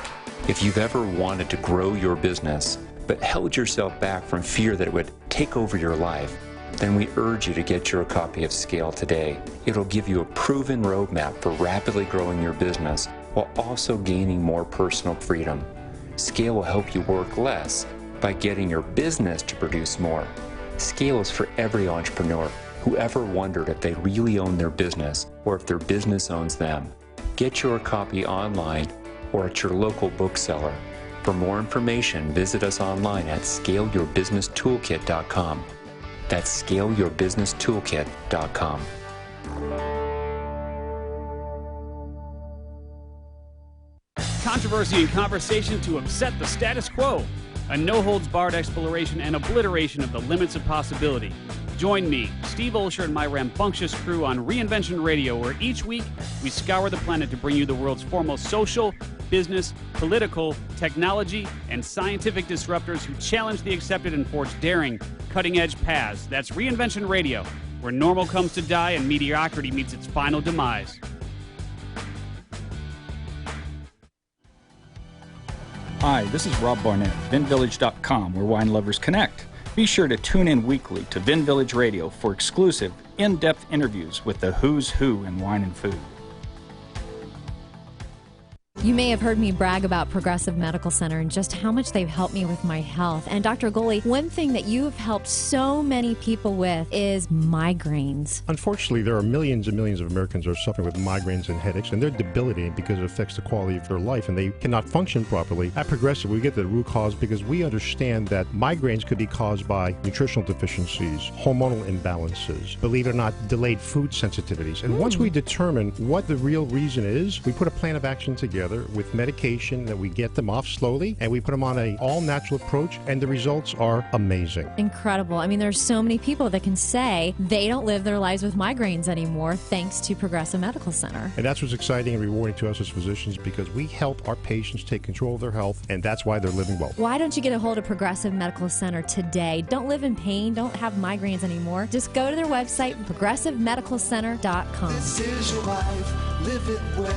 [SPEAKER 11] If you've ever wanted to grow your business, but held yourself back from fear that it would take over your life, then we urge you to get your copy of Scale today. It'll give you a proven roadmap for rapidly growing your business while also gaining more personal freedom. Scale will help you work less by getting your business to produce more. Scale is for every entrepreneur who ever wondered if they really own their business or if their business owns them. Get your copy online or at your local bookseller. For more information, visit us online at scaleyourbusinesstoolkit.com. That's scaleyourbusinesstoolkit.com.
[SPEAKER 2] Controversy and conversation to upset the status quo. A no-holds-barred exploration and obliteration of the limits of possibility. Join me, Steve Olsher, and my rambunctious crew on Reinvention Radio, where each week we scour the planet to bring you the world's foremost social, business, political, technology, and scientific disruptors who challenge the accepted and forge daring, cutting-edge paths. That's Reinvention Radio, where normal comes to die and mediocrity meets its final demise.
[SPEAKER 6] Hi, this is Rob Barnett, VinVillage.com, where wine lovers connect. Be sure to tune in weekly to Vin Village Radio for exclusive, in-depth interviews with the who's who in wine and food.
[SPEAKER 12] You may have heard me brag about Progressive Medical Center and just how much they've helped me with my health. And Dr. Goli, one thing that you have helped so many people with is migraines.
[SPEAKER 13] Unfortunately, there are millions and millions of Americans who are suffering with migraines and headaches, and they're debilitating because it affects the quality of their life, and they cannot function properly. At Progressive, we get the root cause because we understand that migraines could be caused by nutritional deficiencies, hormonal imbalances, believe it or not, delayed food sensitivities. And once we determine what the real reason is, we put a plan of action together with medication that we get them off slowly, and we put them on an all-natural approach, and the results are amazing.
[SPEAKER 12] Incredible. I mean, there's so many people that can say they don't live their lives with migraines anymore thanks to Progressive Medical Center.
[SPEAKER 13] And that's what's exciting and rewarding to us as physicians, because we help our patients take control of their health, and that's why they're living well.
[SPEAKER 12] Why don't you get a hold of Progressive Medical Center today? Don't live in pain. Don't have migraines anymore. Just go to their website, progressivemedicalcenter.com.
[SPEAKER 14] This is your life, live it well.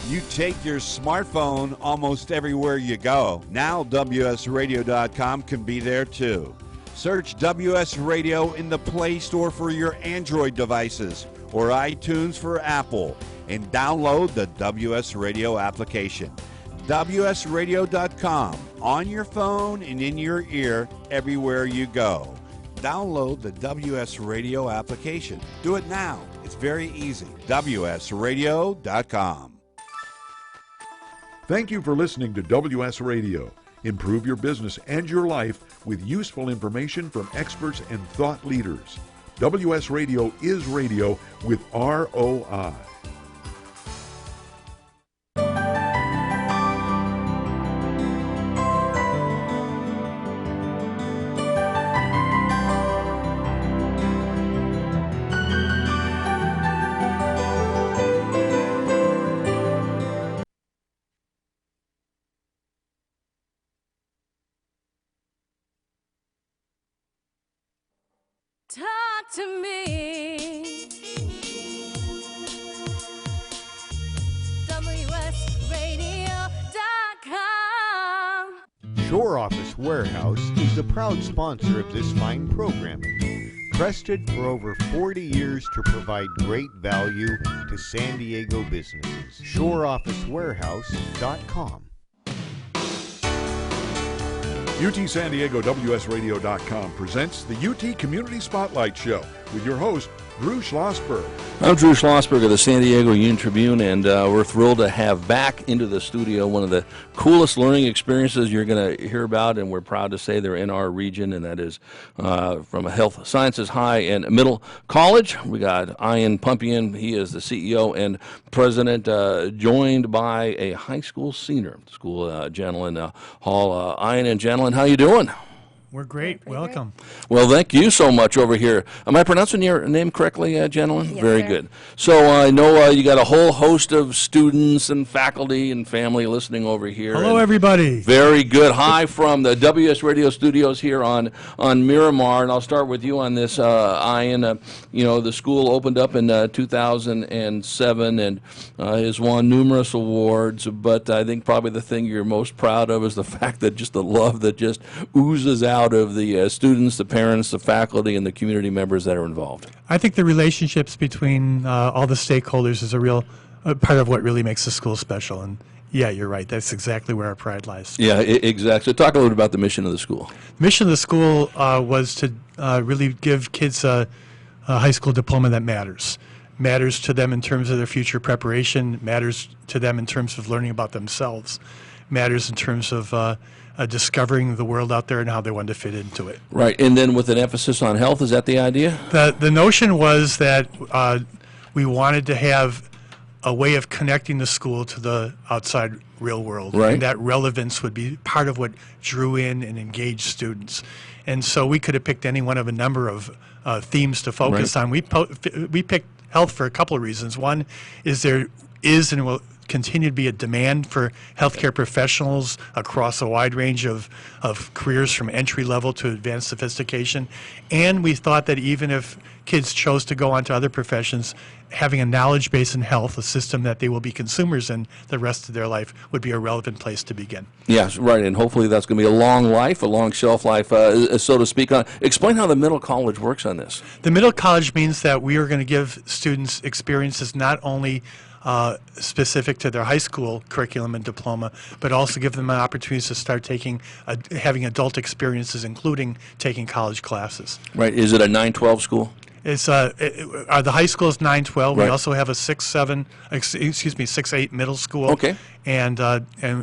[SPEAKER 15] You take your smartphone almost everywhere you go. Now WSRadio.com can be there too. Search WS Radio in the Play Store for your Android devices or iTunes for Apple, and download the WS Radio application. WSRadio.com, on your phone and in your ear everywhere you go. Download the WS Radio application. Do it now. It's very easy. WSRadio.com.
[SPEAKER 16] Thank you for listening to WS Radio. Improve your business and your life with useful information from experts and thought leaders. WS Radio is radio with ROI.
[SPEAKER 9] Talk to me. WSRadio.com.
[SPEAKER 4] Shore Office Warehouse is the proud sponsor of this fine programming. Trusted for over 40 years to provide great value to San Diego businesses. ShoreOfficeWarehouse.com.
[SPEAKER 16] UT San Diego WSRadio.com presents the UT Community Spotlight Show with your host, Drew Schlossberg.
[SPEAKER 3] I'm Drew Schlossberg of the San Diego Union Tribune, and we're thrilled to have back into the studio one of the coolest learning experiences you're going to hear about, and we're proud to say they're in our region, and that is from a Health Sciences High and Middle College. We got Ian Pumpian. He is the CEO and president, joined by a high school senior, Janelyn Hall. Ian and Janelyn, how you doing?
[SPEAKER 8] We're great. Welcome.
[SPEAKER 3] Well, thank you so much over here. Am I pronouncing your name correctly, gentlemen?
[SPEAKER 8] Yes,
[SPEAKER 3] Very
[SPEAKER 8] sir.
[SPEAKER 3] good. So I know you got a whole host of students and faculty and family listening over here.
[SPEAKER 8] Hello, everybody.
[SPEAKER 3] Very good. Hi from the WS Radio Studios here on Miramar, and I'll start with you on this, Ian. The school opened up in 2007 and has won numerous awards, but I think probably the thing you're most proud of is the fact that just the love that just oozes out of the students, the parents, the faculty, and the community members that are involved.
[SPEAKER 8] I think the relationships between all the stakeholders is a real part of what really makes the school special. And yeah, you're right. That's exactly where our pride lies.
[SPEAKER 3] Yeah, exactly. So talk a little bit about the mission of the school.
[SPEAKER 8] The mission of the school was to really give kids a high school diploma that matters. matters to them in terms of their future preparation, matters to them in terms of learning about themselves, matters in terms of discovering the world out there and how they want to fit into it.
[SPEAKER 3] Right, and then with an emphasis on health, is that the idea?
[SPEAKER 8] The notion was that we wanted to have a way of connecting the school to the outside real world.
[SPEAKER 3] Right.
[SPEAKER 8] And that relevance would be part of what drew in and engaged students. And so we could have picked any one of a number of themes to focus on. We picked health for a couple of reasons. One is there is and will continue to be a demand for healthcare professionals across a wide range of careers from entry level to advanced sophistication. And we thought that even if kids chose to go on to other professions, having a knowledge base in health, a system that they will be consumers in the rest of their life, would be a relevant place to begin.
[SPEAKER 3] Yes, right, and hopefully that's going to be a long life, a long shelf life, so to speak. Explain how the middle college works on this.
[SPEAKER 8] The middle college means that we are going to give students experiences not only specific to their high school curriculum and diploma, but also give them an opportunity to start having adult experiences, including taking college classes.
[SPEAKER 3] Right. Is it a 9-12 school?
[SPEAKER 8] It's the high school is 9-12.
[SPEAKER 3] Right.
[SPEAKER 8] We also have a 6-8 middle school.
[SPEAKER 3] Okay.
[SPEAKER 8] And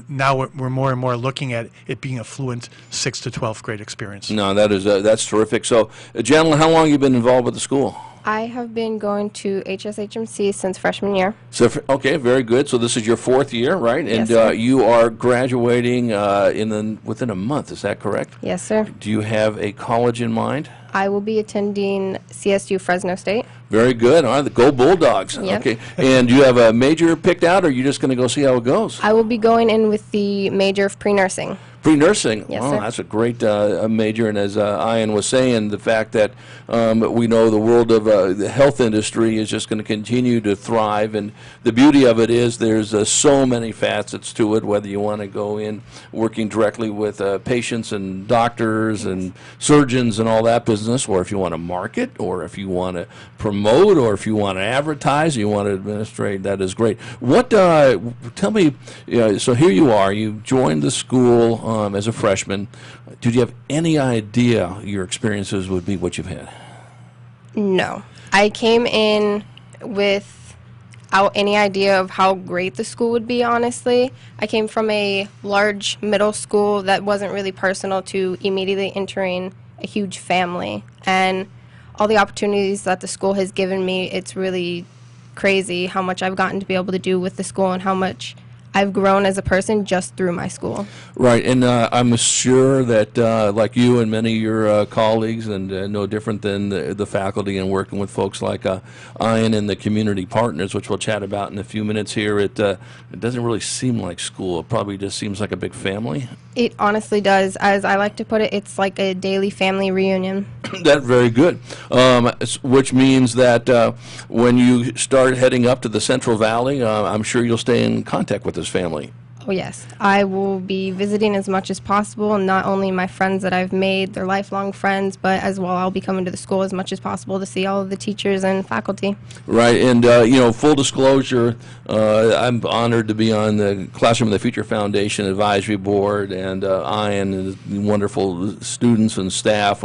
[SPEAKER 8] now we're more and more looking at it being a fluent 6 to 12th grade experience.
[SPEAKER 3] No, that's terrific. So, Janelyn, how long have you been involved with the school?
[SPEAKER 5] I have been going to HSHMC since freshman year.
[SPEAKER 3] So, okay, very good. So this is your 4th year, right? And
[SPEAKER 5] Yes, sir.
[SPEAKER 3] You are graduating within a month. Is that correct?
[SPEAKER 5] Yes, sir.
[SPEAKER 3] Do you have a college in mind?
[SPEAKER 5] I will be attending CSU Fresno State.
[SPEAKER 3] Very good. All right, the Go Bulldogs.
[SPEAKER 5] Yep.
[SPEAKER 3] Okay. And do you have a major picked out, or are you just going to go see how it goes?
[SPEAKER 5] I will be going in with the major of pre-nursing.
[SPEAKER 3] Pre-nursing.
[SPEAKER 5] Yes,
[SPEAKER 3] oh,
[SPEAKER 5] sir.
[SPEAKER 3] That's a great major. And as Ian was saying, the fact that we know the world of the health industry is just going to continue to thrive. And the beauty of it is there's so many facets to it, whether you want to go in working directly with patients and doctors and surgeons and all that business, or if you want to market, or if you want to promote, or if you want to advertise, you want to administrate, that is great. What, tell me, so here you are, you joined the school as a freshman. Did you have any idea your experiences would be what you've had?
[SPEAKER 5] No. I came in without any idea of how great the school would be, honestly. I came from a large middle school that wasn't really personal to immediately entering a huge family. And all the opportunities that the school has given me, it's really crazy how much I've gotten to be able to do with the school and how much I've grown as a person just through my school.
[SPEAKER 3] Right, and I'm sure that like you and many of your colleagues, and no different than the faculty and working with folks like Ian and the community partners, which we'll chat about in a few minutes here, it doesn't really seem like school. It probably just seems like a big family.
[SPEAKER 5] It honestly does. As I like to put it, it's like a daily family reunion.
[SPEAKER 3] That's very good, which means that when you start heading up to the Central Valley, I'm sure you'll stay in contact with this family.
[SPEAKER 5] Oh, yes. I will be visiting as much as possible, and not only my friends that I've made, they're lifelong friends, but as well I'll be coming to the school as much as possible to see all of the teachers and faculty.
[SPEAKER 3] Right, and full disclosure, I'm honored to be on the Classroom of the Future Foundation Advisory Board, and Ian and his wonderful students and staff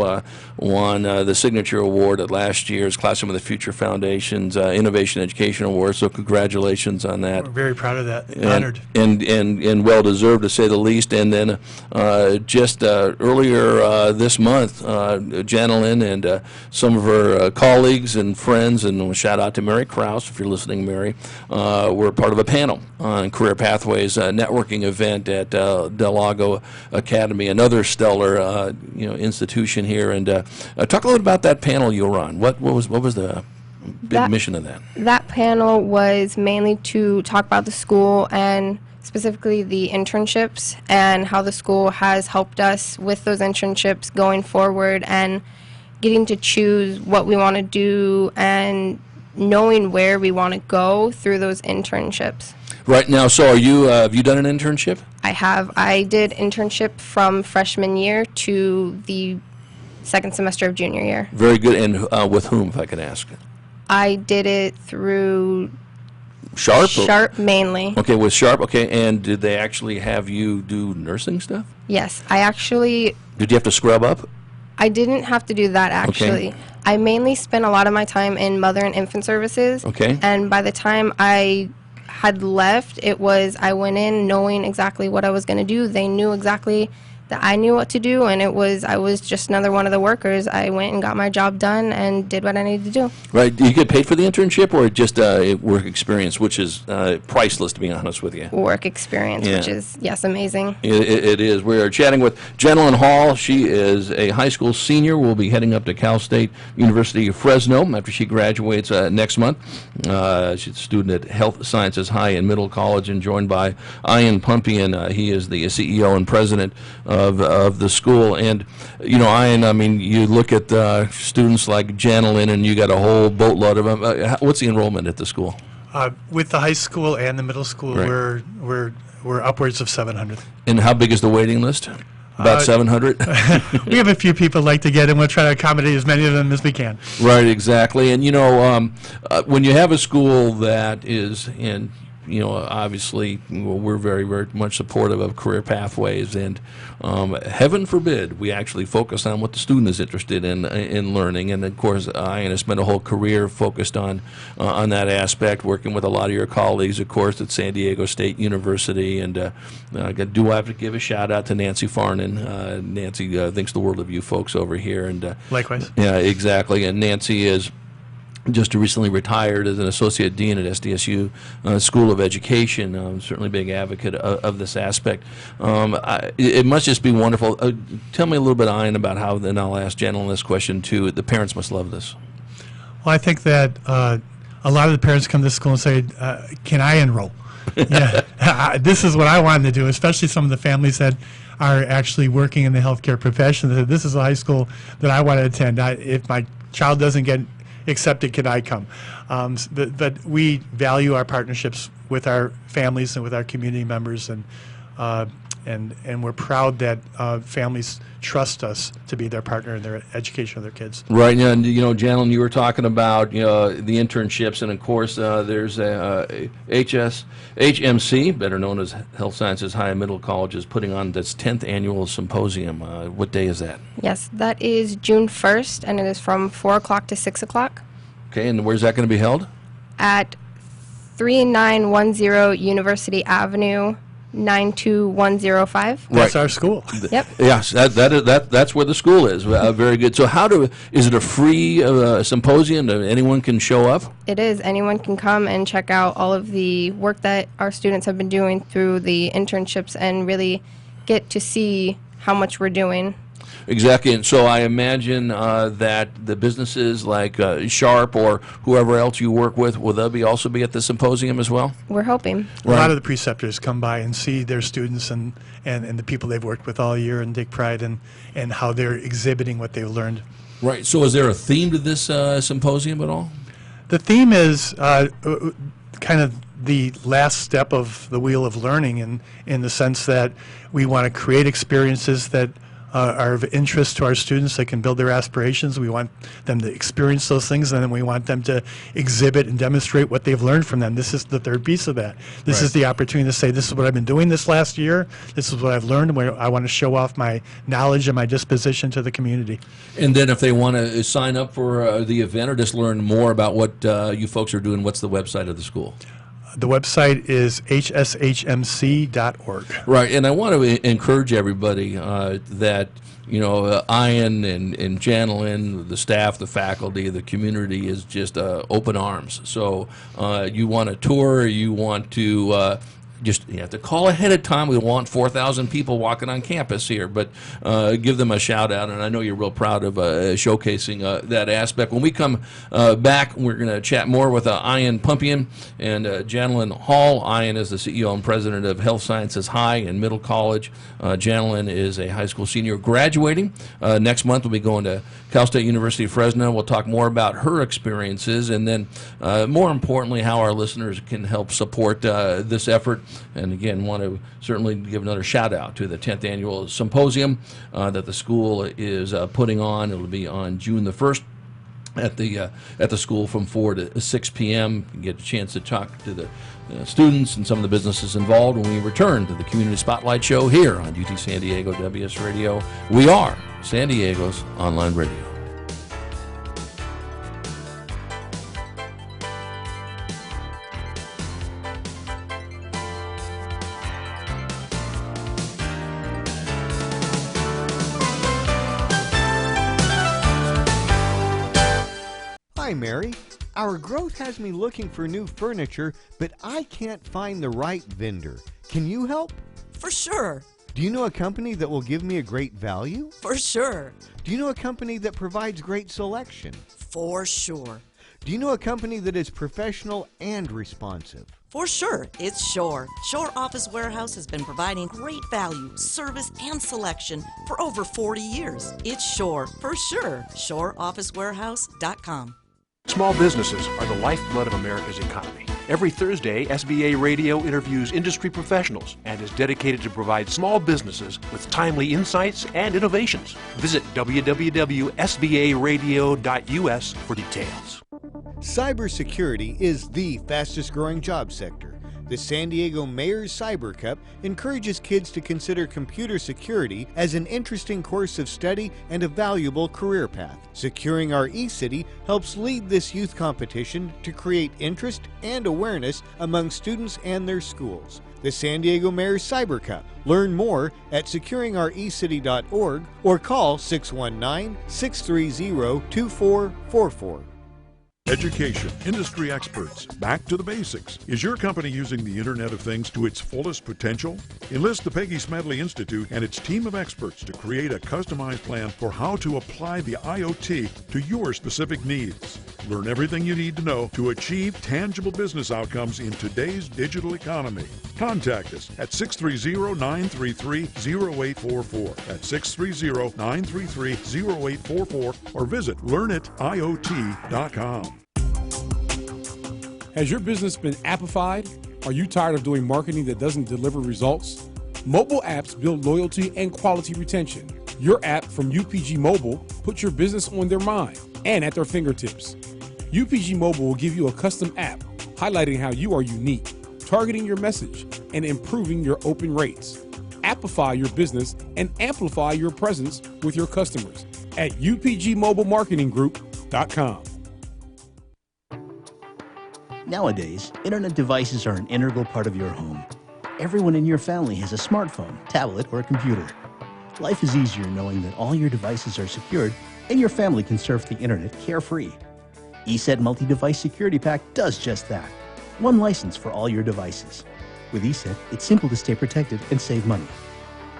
[SPEAKER 3] won the Signature Award at last year's Classroom of the Future Foundation's Innovation Education Award, so congratulations on that.
[SPEAKER 8] We're very proud of that. Honored.
[SPEAKER 3] And well-deserved, to say the least. And then just earlier this month, Janelyn and some of her colleagues and friends, and a shout out to Mary Krause, if you're listening, Mary, were part of a panel on Career Pathways networking event at Del Lago Academy, another stellar institution here. And talk a little about that panel you were on. What was the big mission of that?
[SPEAKER 5] That panel was mainly to talk about the school and specifically the internships and how the school has helped us with those internships going forward and getting to choose what we want to do and knowing where we want to go through those internships.
[SPEAKER 3] Right now, so have you done an internship?
[SPEAKER 5] I have. I did internship from freshman year to the second semester of junior year.
[SPEAKER 3] Very good. And with whom, if I could ask?
[SPEAKER 5] I did it through
[SPEAKER 3] Sharp?
[SPEAKER 5] Sharp mainly.
[SPEAKER 3] Okay, with Sharp. Okay, and did they actually have you do nursing stuff?
[SPEAKER 5] Yes, I actually...
[SPEAKER 3] Did you have to scrub up?
[SPEAKER 5] I didn't have to do that, actually.
[SPEAKER 3] Okay.
[SPEAKER 5] I mainly spent a lot of my time in mother and infant services.
[SPEAKER 3] Okay.
[SPEAKER 5] And by the time I had left, I went in knowing exactly what I was going to do. They knew exactly that I knew what to do, and I was just another one of the workers. I went and got my job done and did what I needed to do.
[SPEAKER 3] Right. Do you get paid for the internship or just work experience, which is priceless, to be honest with you?
[SPEAKER 5] Work experience, which is, yes, amazing.
[SPEAKER 3] It is. We are chatting with Jenalyn Hall. She is a high school senior. Will be heading up to Cal State University of Fresno after she graduates next month. She's a student at Health Sciences High and Middle College, and joined by Ian Pumpian. He is the CEO and president of the school. And, Ian, I mean, you look at students like Janelyn, and you got a whole boatload of them. What's the enrollment at the school?
[SPEAKER 8] With the high school and the middle school,
[SPEAKER 3] Right.
[SPEAKER 8] we're upwards of 700.
[SPEAKER 3] And how big is the waiting list? About 700?
[SPEAKER 8] We have a few people like to get in. We'll try to accommodate as many of them as we can.
[SPEAKER 3] Right, exactly. And, when you have a school that is in, obviously, we're very, very much supportive of career pathways, and heaven forbid we actually focus on what the student is interested in learning. And of course, Ian has spent a whole career focused on that aspect, working with a lot of your colleagues, of course, at San Diego State University. And do I have to give a shout out to Nancy Farnan? Nancy thinks the world of you folks over here. And
[SPEAKER 8] likewise.
[SPEAKER 3] Yeah, exactly. And Nancy is just recently retired as an associate dean at SDSU School of Education. Certainly a big advocate of this aspect. It must just be wonderful. Tell me a little bit, Ian, about how, and I'll ask Janelyn this question too, the parents must love this.
[SPEAKER 8] Well, I think that a lot of the parents come to school and say, can I enroll? Yeah, this is what I wanted to do, especially some of the families that are actually working in the healthcare profession. This is a high school that I want to attend. If my child doesn't get accepted, can I come? But we value our partnerships with our families and with our community members, and we're proud that families trust us to be their partner in their education of their kids.
[SPEAKER 3] Right, and Janelyn, you were talking about the internships, and of course there's HMC, better known as Health Sciences High and Middle College, is putting on this 10th annual symposium. What day is that?
[SPEAKER 5] Yes, that is June 1st, and it is from 4 o'clock to 6 o'clock.
[SPEAKER 3] Okay, and where's that going to be held?
[SPEAKER 5] At 3910 University Avenue, 92105.
[SPEAKER 8] That's our school.
[SPEAKER 5] Yep.
[SPEAKER 3] Yes, that's where the school is. Very good. So is it a free symposium that anyone can show up?
[SPEAKER 5] It is. Anyone can come and check out all of the work that our students have been doing through the internships and really get to see how much we're doing.
[SPEAKER 3] Exactly, and so I imagine that the businesses like Sharp or whoever else you work with, will they also be at the symposium as well?
[SPEAKER 5] We're hoping.
[SPEAKER 8] A lot of the preceptors come by and see their students and the people they've worked with all year and take pride in how they're exhibiting what they've learned.
[SPEAKER 3] Right, so is there a theme to this symposium at all?
[SPEAKER 8] The theme is kind of the last step of the wheel of learning in the sense that we want to create experiences that are of interest to our students. They can build their aspirations. We want them to experience those things, and then we want them to exhibit and demonstrate what they've learned from them. This is the third piece of that. This is the opportunity to say, this is what I've been doing this last year. This is what I've learned, and I want to show off my knowledge and my disposition to the community.
[SPEAKER 3] And then if they want to sign up for the event or just learn more about what you folks are doing, what's the website of the school?
[SPEAKER 8] The website is hshmc.org.
[SPEAKER 3] Right, and I want to encourage everybody that, Ian and Janelyn, the staff, the faculty, the community is just open arms. So you want a tour, you want to you have to call ahead of time. We want 4,000 people walking on campus here, but give them a shout out, and I know you're real proud of showcasing that aspect. When we come back, we're going to chat more with Ian Pumpian and Janelyn Hall. Ian is the CEO and president of Health Sciences High and Middle College. Janelyn is a high school senior graduating. Next month we'll be going to Cal State University of Fresno. We'll talk more about her experiences, and then more importantly, how our listeners can help support this effort. And again, want to certainly give another shout out to the 10th annual symposium that the school is putting on. It'll be on June the 1st at the school from 4 to 6 p.m. You get a chance to talk to the students and some of the businesses involved when we return to the Community Spotlight Show here on UT San Diego WS Radio. We are San Diego's online radio.
[SPEAKER 4] Hi, Mary. Our growth has me looking for new furniture, but I can't find the right vendor. Can you help?
[SPEAKER 7] For sure.
[SPEAKER 4] Do you know a company that will give me a great value?
[SPEAKER 7] For sure.
[SPEAKER 4] Do you know a company that provides great selection?
[SPEAKER 7] For sure.
[SPEAKER 4] Do you know a company that is professional and responsive?
[SPEAKER 7] For sure, it's Shore. Shore Office Warehouse has been providing great value, service, and selection for over 40 years. It's Shore, for sure. ShoreOfficeWarehouse.com.
[SPEAKER 19] Small businesses are the lifeblood of America's economy. Every Thursday, SBA Radio interviews industry professionals and is dedicated to provide small businesses with timely insights and innovations. Visit www.sbaradio.us for details.
[SPEAKER 4] Cybersecurity is the fastest growing job sector. The San Diego Mayor's Cyber Cup encourages kids to consider computer security as an interesting course of study and a valuable career path. Securing Our eCity helps lead this youth competition to create interest and awareness among students and their schools. The San Diego Mayor's Cyber Cup. Learn more at securingourecity.org or call 619-630-2444.
[SPEAKER 16] Education, industry experts, back to the basics. Is your company using the Internet of Things to its fullest potential? Enlist the Peggy Smedley Institute and its team of experts to create a customized plan for how to apply the IoT to your specific needs. Learn everything you need to know to achieve tangible business outcomes in today's digital economy. Contact us at 630-933-0844. That's 630-933-0844 or visit learnitit.com.
[SPEAKER 20] Has your business been appified? Are you tired of doing marketing that doesn't deliver results? Mobile apps build loyalty and quality retention. Your app from UPG Mobile puts your business on their mind and at their fingertips. UPG Mobile will give you a custom app highlighting how you are unique, targeting your message, and improving your open rates. Appify your business and amplify your presence with your customers at upgmobilemarketinggroup.com.
[SPEAKER 1] Nowadays, internet devices are an integral part of your home. Everyone in your family has a smartphone, tablet, or a computer. Life is easier knowing that all your devices are secured and your family can surf the internet carefree. ESET Multi-Device Security Pack does just that. One license for all your devices. With ESET, it's simple to stay protected and save money.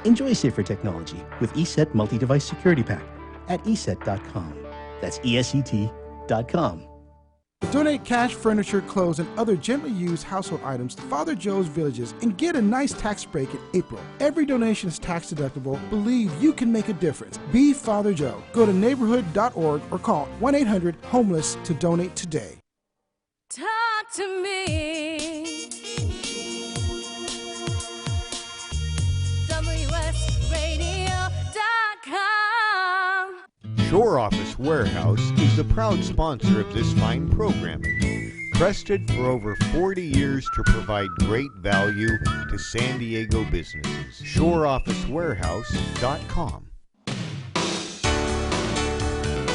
[SPEAKER 1] Enjoy safer technology with ESET Multi-Device Security Pack at ESET.com. That's ESET.com.
[SPEAKER 10] Donate cash, furniture, clothes, and other gently used household items to Father Joe's Villages and get a nice tax break in April. Every donation is tax deductible. Believe you can make a difference. Be Father Joe. Go to neighborhood.org or call 1-800-HOMELESS to donate today.
[SPEAKER 9] Talk to me. WSRadio.com.
[SPEAKER 4] Shore Office Warehouse is the proud sponsor of this fine programming. Trusted for over 40 years to provide great value to San Diego businesses. ShoreOfficeWarehouse.com.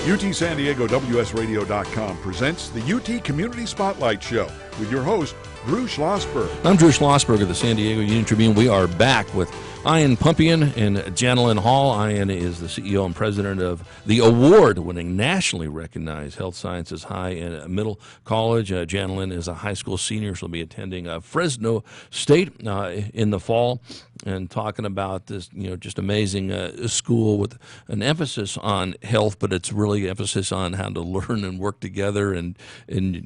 [SPEAKER 16] UT San Diego WSRadio.com presents the UT Community Spotlight Show with your host, Drew Schlossberg.
[SPEAKER 3] I'm Drew Schlossberg of the San Diego Union Tribune. We are back with Ian Pumpian and Janelyn Hall. Ian is the CEO and president of the award-winning, nationally recognized Health Sciences High and Middle College. Janelyn is a high school senior. She'll be attending Fresno State in the fall and talking about this, just amazing school with an emphasis on health, but it's really emphasis on how to learn and work together. And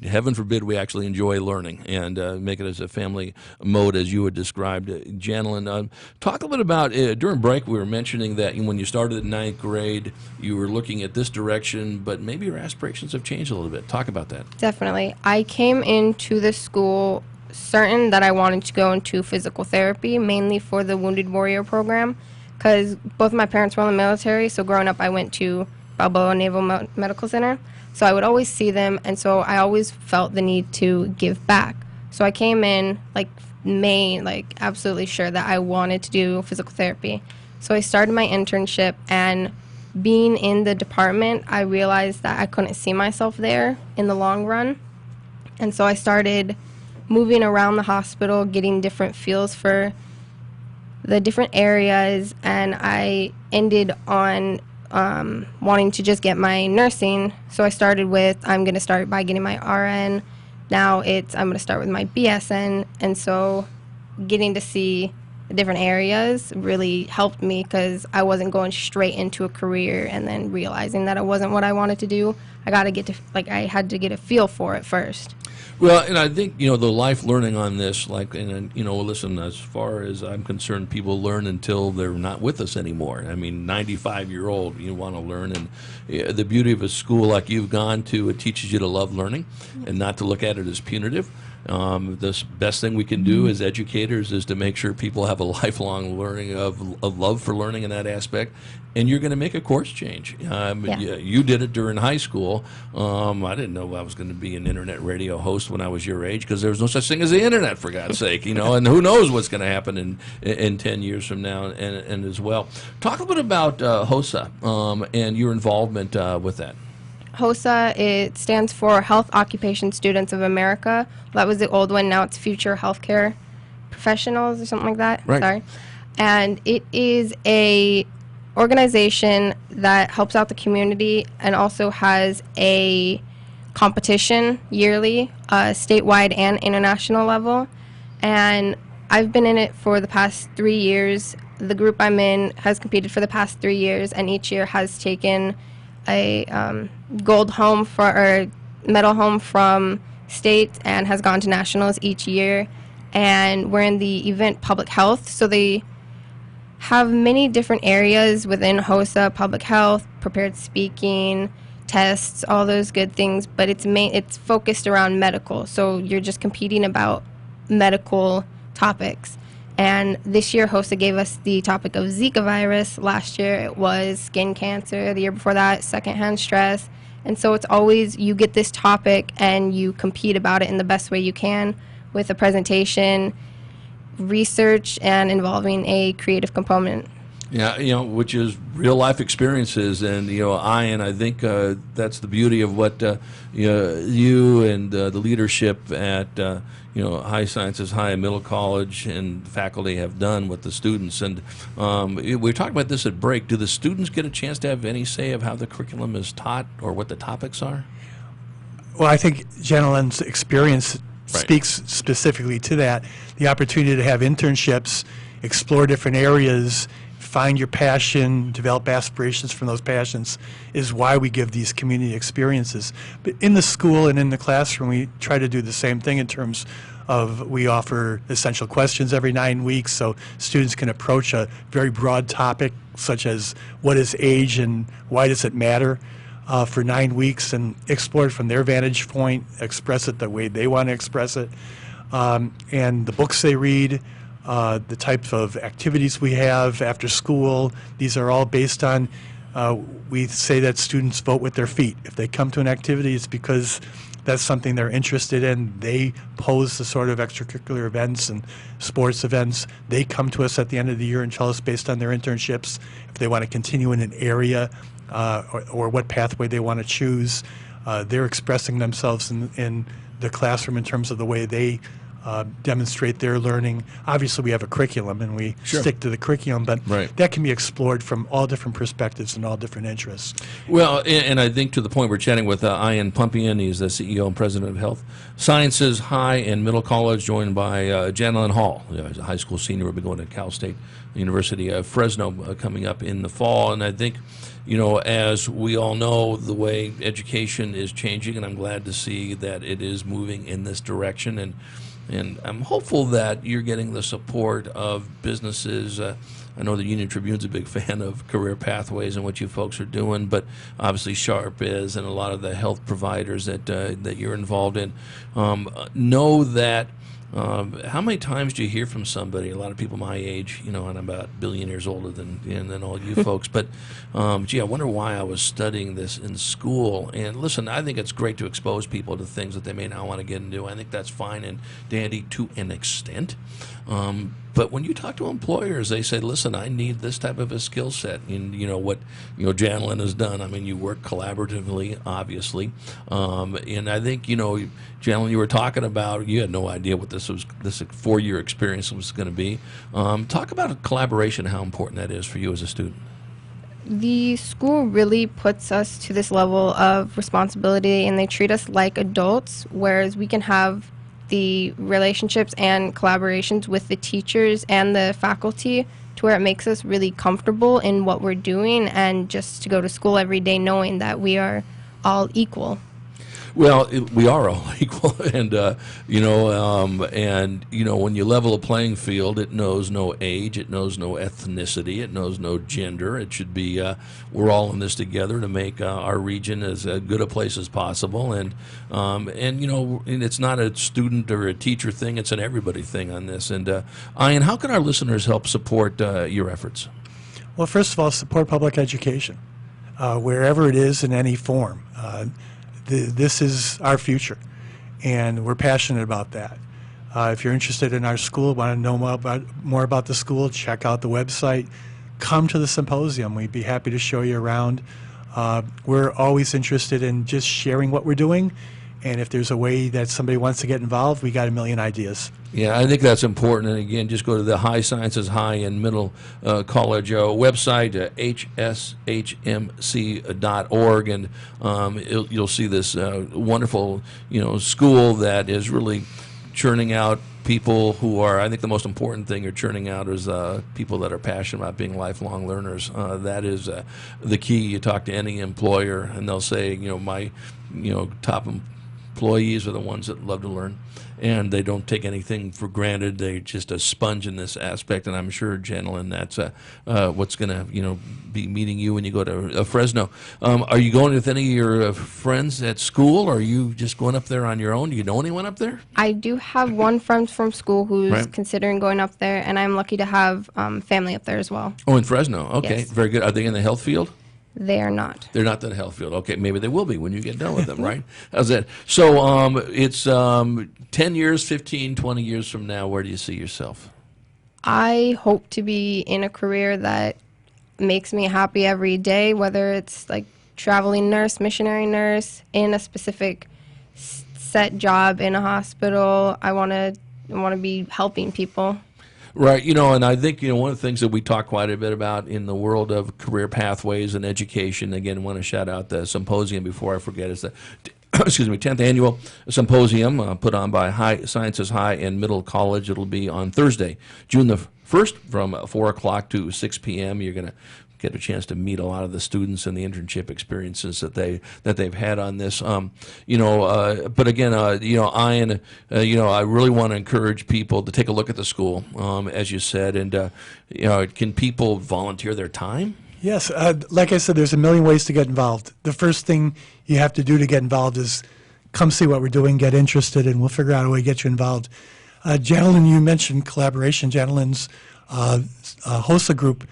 [SPEAKER 3] heaven forbid we actually enjoy learning and make it as a family mode, as you had described. Janelyn, talk a little bit about, during break we were mentioning that when you started in ninth grade, you were looking at this direction, but maybe your aspirations have changed a little bit. Talk about that.
[SPEAKER 5] Definitely. I came into the school certain that I wanted to go into physical therapy, mainly for the Wounded Warrior program, because both my parents were in the military, so growing up I went to Balboa Naval Medical Center, so I would always see them, and so I always felt the need to give back. So I came in absolutely sure that I wanted to do physical therapy. So I started my internship, and being in the department, I realized that I couldn't see myself there in the long run, and so I started moving around the hospital, getting different feels for the different areas, and I ended on wanting to just get my nursing. So I started with, I'm going to start by getting my RN. Now I'm going to start with my BSN. And so getting to see the different areas really helped me, because I wasn't going straight into a career and then realizing that it wasn't what I wanted to do. I had to get a feel for it first.
[SPEAKER 3] Well, and I think, the life learning on this, listen, as far as I'm concerned, people learn until they're not with us anymore. I mean, 95-year-old, you want to learn. And the beauty of a school like you've gone to, it teaches you to love learning and not to look at it as punitive. The best thing we can do as educators is to make sure people have a lifelong learning of love for learning in that aspect. And you're going to make a course change. You did it during high school. I didn't know I was going to be an internet radio host when I was your age, because there was no such thing as the internet, for God's sake. And who knows what's going to happen in 10 years from now and as well. Talk a little bit about HOSA and your involvement with that.
[SPEAKER 5] HOSA, it stands for Health Occupation Students of America. That was the old one. Now it's Future Healthcare Professionals or something like that.
[SPEAKER 3] Right.
[SPEAKER 5] Sorry. And it is a organization that helps out the community and also has a competition yearly, statewide and international level. And I've been in it for the past 3 years. The group I'm in has competed for the past 3 years, and each year has taken a gold home or medal home from state and has gone to nationals each year. And we're in the event public health, so they have many different areas within HOSA: public health, prepared speaking, tests, all those good things, but it's focused around medical, so you're just competing about medical topics. And this year, HOSA gave us the topic of Zika virus. Last year, it was skin cancer. The year before that, secondhand stress. And so it's always, you get this topic and you compete about it in the best way you can with a presentation, research, and involving a creative component.
[SPEAKER 3] Yeah, which is real life experiences, and I think that's the beauty of what you and the leadership at High Sciences High and Middle College and faculty have done with the students. And we were talking about this at break. Do the students get a chance to have any say of how the curriculum is taught or what the topics are?
[SPEAKER 8] Well, I think Jenilyn's experience speaks specifically to that. The opportunity to have internships, explore different areas, find your passion, develop aspirations from those passions is why we give these community experiences. But in the school and in the classroom, we try to do the same thing in terms of we offer essential questions every 9 weeks so students can approach a very broad topic such as what is age and why does it matter for 9 weeks, and explore it from their vantage point, express it the way they want to express it. And the books they read, the types of activities we have after school, these are all based on, we say that students vote with their feet. If they come to an activity, it's because that's something they're interested in. They pose the sort of extracurricular events and sports events. They come to us at the end of the year and tell us based on their internships if they want to continue in an area or what pathway they want to choose. They're expressing themselves in the classroom in terms of the way they demonstrate their learning. Obviously, we have a curriculum, and we stick to the curriculum, but that can be explored from all different perspectives and all different interests.
[SPEAKER 3] Well, and I think to the point we're chatting with Ian Pumpian. He's the CEO and president of Health Sciences High and Middle College, joined by Janelyn Hall, a high school senior, will be going to Cal State University of Fresno coming up in the fall. And I think, as we all know, the way education is changing, and I'm glad to see that it is moving in this direction. And I'm hopeful that you're getting the support of businesses. I know the Union Tribune's a big fan of career pathways and what you folks are doing, but obviously Sharp is, and a lot of the health providers that you're involved in. Know that how many times do you hear from somebody, a lot of people my age, and I'm about a billion years older than all you folks, but gee, I wonder why I was studying this in school. And listen, I think it's great to expose people to things that they may not want to get into. I think that's fine and dandy to an extent. But when you talk to employers, they say, listen, I need this type of a skill set. And what Janelyn has done, I mean, you work collaboratively, obviously. And I think, Janelyn, you were talking about, you had no idea what this 4-year experience was going to be. Talk about collaboration, how important that is for you as a student.
[SPEAKER 5] The school really puts us to this level of responsibility, and they treat us like adults, whereas we can have the relationships and collaborations with the teachers and the faculty to where it makes us really comfortable in what we're doing, and just to go to school every day knowing that we are all equal.
[SPEAKER 3] Well, we are all equal, and when you level a playing field, it knows no age, it knows no ethnicity, it knows no gender. It should be we're all in this together to make our region as good a place as possible, and it's not a student or a teacher thing; it's an everybody thing on this. And Ian, how can our listeners help support your efforts?
[SPEAKER 8] Well, first of all, support public education wherever it is in any form. This is our future, and we're passionate about that. If you're interested in our school, want to know more about the school, check out the website. Come to the symposium. We'd be happy to show you around. We're always interested in just sharing what we're doing, and if there's a way that somebody wants to get involved, we got a million ideas.
[SPEAKER 3] Yeah, I think that's important. And again, just go to the High Sciences High and Middle College website, hshmc.org, and you'll see this wonderful, school that is really churning out people who are, I think the most important thing you're churning out is people that are passionate about being lifelong learners. That is the key. You talk to any employer, and they'll say, my top employees are the ones that love to learn, and they don't take anything for granted. They're just a sponge in this aspect, and I'm sure, Janelyn, that's what's going to be meeting you when you go to Fresno. Are you going with any of your friends at school, or are you just going up there on your own? Do you know anyone up there?
[SPEAKER 5] I do have one friend from school who's considering going up there, and I'm lucky to have family up there as well.
[SPEAKER 3] Oh, in Fresno. Okay,
[SPEAKER 5] yes.
[SPEAKER 3] Very good. Are they in the health field?
[SPEAKER 5] They are not.
[SPEAKER 3] They're not in the health field. Okay, maybe they will be when you get done with them, right? How's that? So it's 10 years, 15, 20 years from now, where do you see yourself?
[SPEAKER 5] I hope to be in a career that makes me happy every day, whether it's like traveling nurse, missionary nurse, in a specific set job in a hospital. I want to be helping people.
[SPEAKER 3] Right, and I think, one of the things that we talk quite a bit about in the world of career pathways and education, again, I want to shout out the symposium before I forget, is the 10th annual symposium put on by High Sciences High and Middle College. It'll be on Thursday, June the 1st from 4 o'clock to 6 p.m. You're going to get a chance to meet a lot of the students and the internship experiences that they've had on this. But again, Ian, I really want to encourage people to take a look at the school, as you said, and can people volunteer their time?
[SPEAKER 8] Yes, like I said, there's a million ways to get involved. The first thing you have to do to get involved is come see what we're doing, get interested, and we'll figure out a way to get you involved. Janelyn, you mentioned collaboration. Janelyn's HOSA group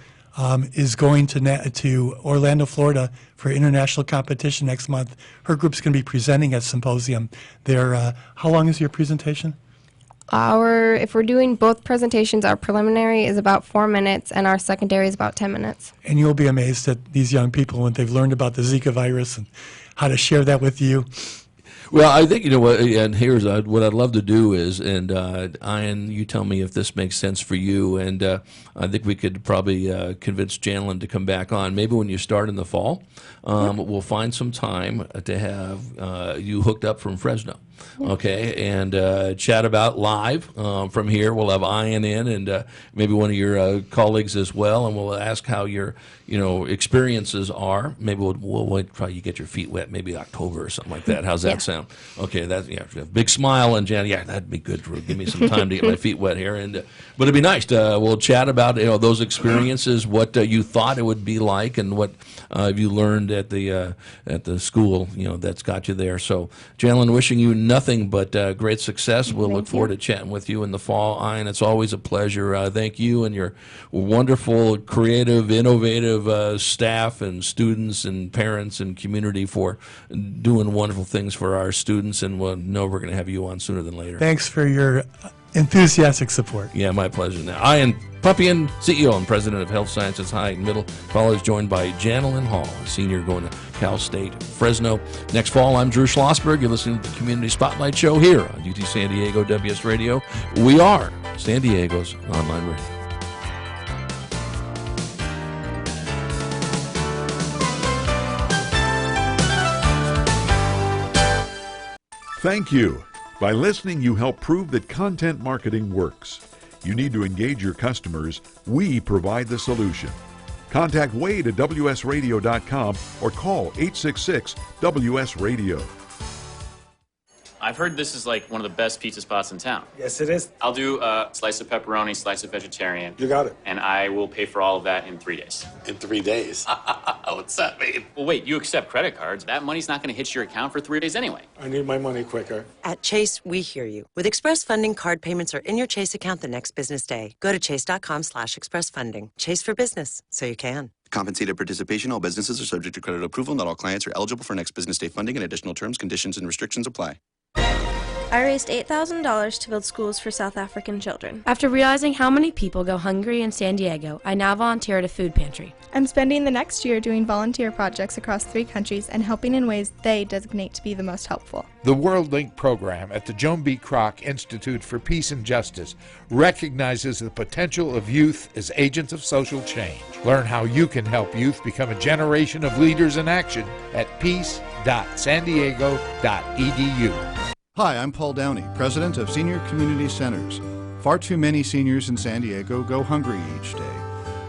[SPEAKER 8] is going to Orlando, Florida for international competition next month. Her group's going to be presenting at Symposium there. How long is your presentation?
[SPEAKER 5] If we're doing both presentations, our preliminary is about 4 minutes and our secondary is about 10 minutes.
[SPEAKER 8] And you'll be amazed at these young people when they've learned about the Zika virus and how to share that with you.
[SPEAKER 3] Well, I think, and here's what I'd love to do is, and Ian, you tell me if this makes sense for you, and I think we could probably convince Janelyn to come back on. Maybe when you start in the fall, we'll find some time to have you hooked up from Fresno, okay, and chat about live from here. We'll have Ian in, and maybe one of your colleagues as well, and we'll ask how your experiences are. Maybe we'll wait till you get your feet wet, maybe October or something like that. How's that sound? Okay, that's big smile, and Jan, that'd be good. Give me some time to get my feet wet here, and but it'd be nice to we'll chat about those experiences, what you thought it would be like, and what you learned at the school that's got you there. So, Janelyn, wishing you nothing but great success. We'll look forward to chatting with you in the fall. Ian, it's always a pleasure. Thank you and your wonderful, creative, innovative staff and students and parents and community for doing wonderful things for our students, and we'll know we're going to have you on sooner than later.
[SPEAKER 8] Thanks for your enthusiastic support.
[SPEAKER 3] Yeah, my pleasure. Now, Ian Puppian, CEO and President of Health Sciences High and Middle College, joined by Janelyn Hall, Senior, going to Cal State Fresno. Next fall, I'm Drew Schlossberg. You're listening to the Community Spotlight Show here on UT San Diego WS Radio. We are San Diego's online radio.
[SPEAKER 16] Thank you. By listening, you help prove that content marketing works. You need to engage your customers. We provide the solution. Contact Wade at WSRadio.com or call 866-WS-RADIO.
[SPEAKER 17] I've heard this is like one of the best pizza spots in town.
[SPEAKER 18] Yes, it is.
[SPEAKER 17] I'll do a slice of pepperoni, slice of vegetarian.
[SPEAKER 18] You got it.
[SPEAKER 17] And I will pay for all of that in 3 days.
[SPEAKER 18] In 3 days? What's that mean?
[SPEAKER 17] Well, wait, you accept credit cards. That money's not going to hit your account for 3 days anyway.
[SPEAKER 18] I need my money quicker.
[SPEAKER 21] At Chase, we hear you. With Express Funding, card payments are in your Chase account the next business day. Go to chase.com/expressfunding. Chase for business, so you can.
[SPEAKER 24] Compensated participation. All businesses are subject to credit approval. Not all clients are eligible for next business day funding, and additional terms, conditions, and restrictions apply.
[SPEAKER 25] I raised $8,000 to build schools for South African children. After realizing how many people go hungry in San Diego, I now volunteer at a food pantry.
[SPEAKER 26] I'm spending the next year doing volunteer projects across 3 countries and helping in ways they designate to be the most helpful.
[SPEAKER 27] The World Link program at the Joan B. Kroc Institute for Peace and Justice recognizes the potential of youth as agents of social change. Learn how you can help youth become a generation of leaders in action at peace.sandiego.edu.
[SPEAKER 28] Hi, I'm Paul Downey, president of Senior Community Centers. Far too many seniors in San Diego go hungry each day.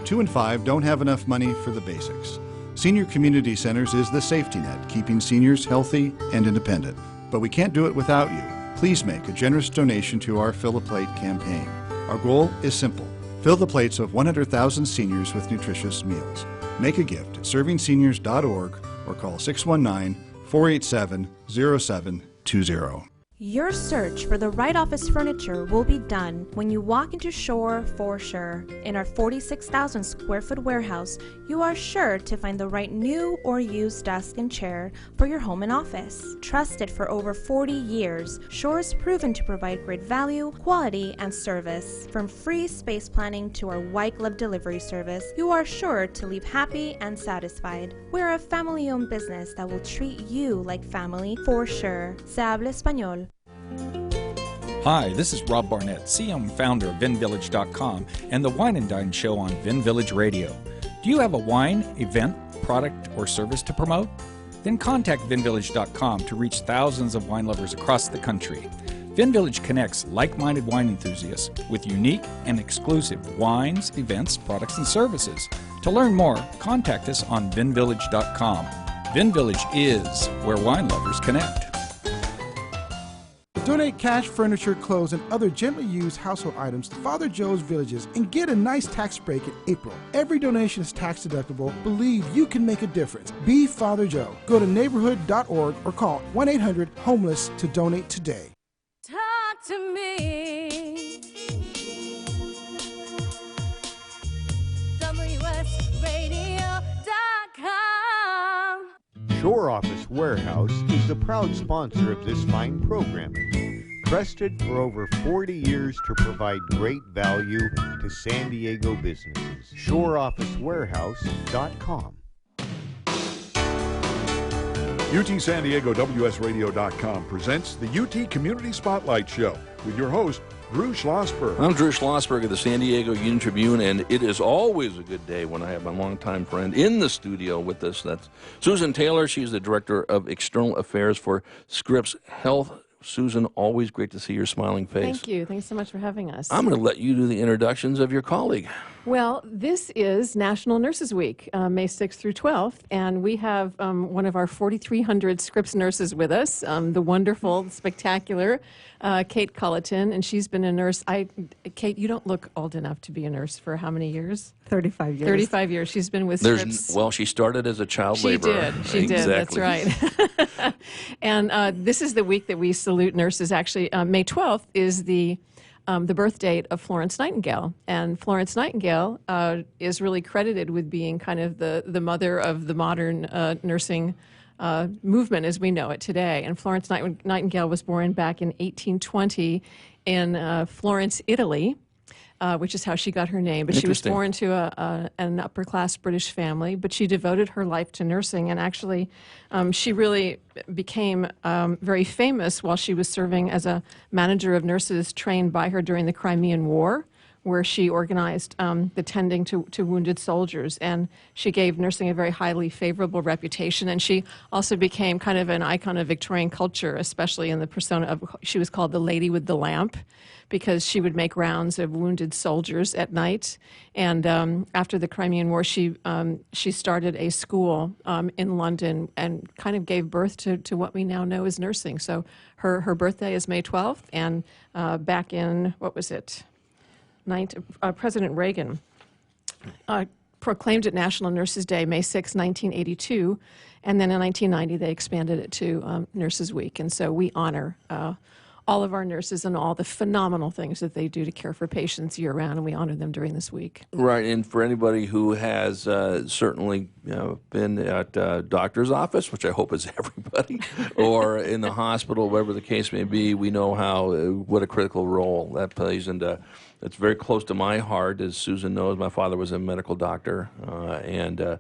[SPEAKER 28] 2 in 5 don't have enough money for the basics. Senior Community Centers is the safety net, keeping seniors healthy and independent. But we can't do it without you. Please make a generous donation to our Fill a Plate campaign. Our goal is simple. Fill the plates of 100,000 seniors with nutritious meals. Make a gift at servingseniors.org or call 619-487-0720.
[SPEAKER 29] Your search for the right office furniture will be done when you walk into Shore for sure. In our 46,000 square foot warehouse, you are sure to find the right new or used desk and chair for your home and office. Trusted for over 40 years, Shore is proven to provide great value, quality, and service. From free space planning to our white glove delivery service, you are sure to leave happy and satisfied. We're a family-owned business that will treat you like family for sure. Se habla español.
[SPEAKER 6] Hi, this is Rob Barnett, CEO and founder of VinVillage.com and the Wine and Dine Show on Vin Village Radio. Do you have a wine, event, product, or service to promote? Then contact VinVillage.com to reach thousands of wine lovers across the country. VinVillage connects like-minded wine enthusiasts with unique and exclusive wines, events, products, and services. To learn more, contact us on VinVillage.com. VinVillage is where wine lovers connect.
[SPEAKER 10] Donate cash, furniture, clothes, and other gently used household items to Father Joe's Villages and get a nice tax break in April. Every donation is tax deductible. Believe you can make a difference. Be Father Joe. Go to neighborhood.org or call 1-800-HOMELESS to donate today.
[SPEAKER 9] Talk to me. WSRadio.com.
[SPEAKER 4] Shore Office Warehouse is the proud sponsor of this fine programming. Trusted for over 40 years to provide great value to San Diego businesses. ShoreOfficeWarehouse.com.
[SPEAKER 16] UT San Diego WSRadio.com presents the UT Community Spotlight Show with your host, Drew Schlossberg.
[SPEAKER 3] I'm Drew Schlossberg of the San Diego Union Tribune, and it is always a good day when I have my longtime friend in the studio with us. That's Susan Taylor. She's the Director of External Affairs for Scripps Health. Susan, always great to see your smiling face.
[SPEAKER 30] Thank you. Thanks so much for having us.
[SPEAKER 3] I'm going to let you do the introductions of your colleague.
[SPEAKER 30] Well, this is National Nurses Week, May 6th through 12th, and we have one of our 4,300 Scripps nurses with us, the wonderful, spectacular Kate Culleton, and she's been a nurse. Kate, you don't look old enough to be a nurse for how many years?
[SPEAKER 31] 35 years.
[SPEAKER 30] 35 years. She's been with Scripps.
[SPEAKER 3] Well, she started as a child laborer.
[SPEAKER 30] She did. That's right. And this is the week that we salute nurses. Actually, May 12th is the birth date of Florence Nightingale. And Florence Nightingale is really credited with being kind of the mother of the modern nursing movement as we know it today. And Florence Nightingale was born back in 1820 in Florence, Italy. Which is how she got her name. But she was born to an upper-class British family, but she devoted her life to nursing, and actually she really became very famous while she was serving as a manager of nurses trained by her during the Crimean War, where she organized the tending to wounded soldiers, and she gave nursing a very highly favorable reputation. And she also became kind of an icon of Victorian culture, especially in the persona of, she was called the Lady with the Lamp, because she would make rounds of wounded soldiers at night. And after the Crimean War, she started a school in London and kind of gave birth to what we now know as nursing. So her birthday is May 12th, and back in, what was it, President Reagan proclaimed it National Nurses Day, May 6, 1982, and then in 1990 they expanded it to Nurses Week. And so we honor all of our nurses and all the phenomenal things that they do to care for patients year-round, and we honor them during this week.
[SPEAKER 3] Right, and for anybody who has certainly been at a doctor's office, which I hope is everybody, or in the hospital, whatever the case may be, we know what a critical role that plays, and it's very close to my heart. As Susan knows, my father was a medical doctor, and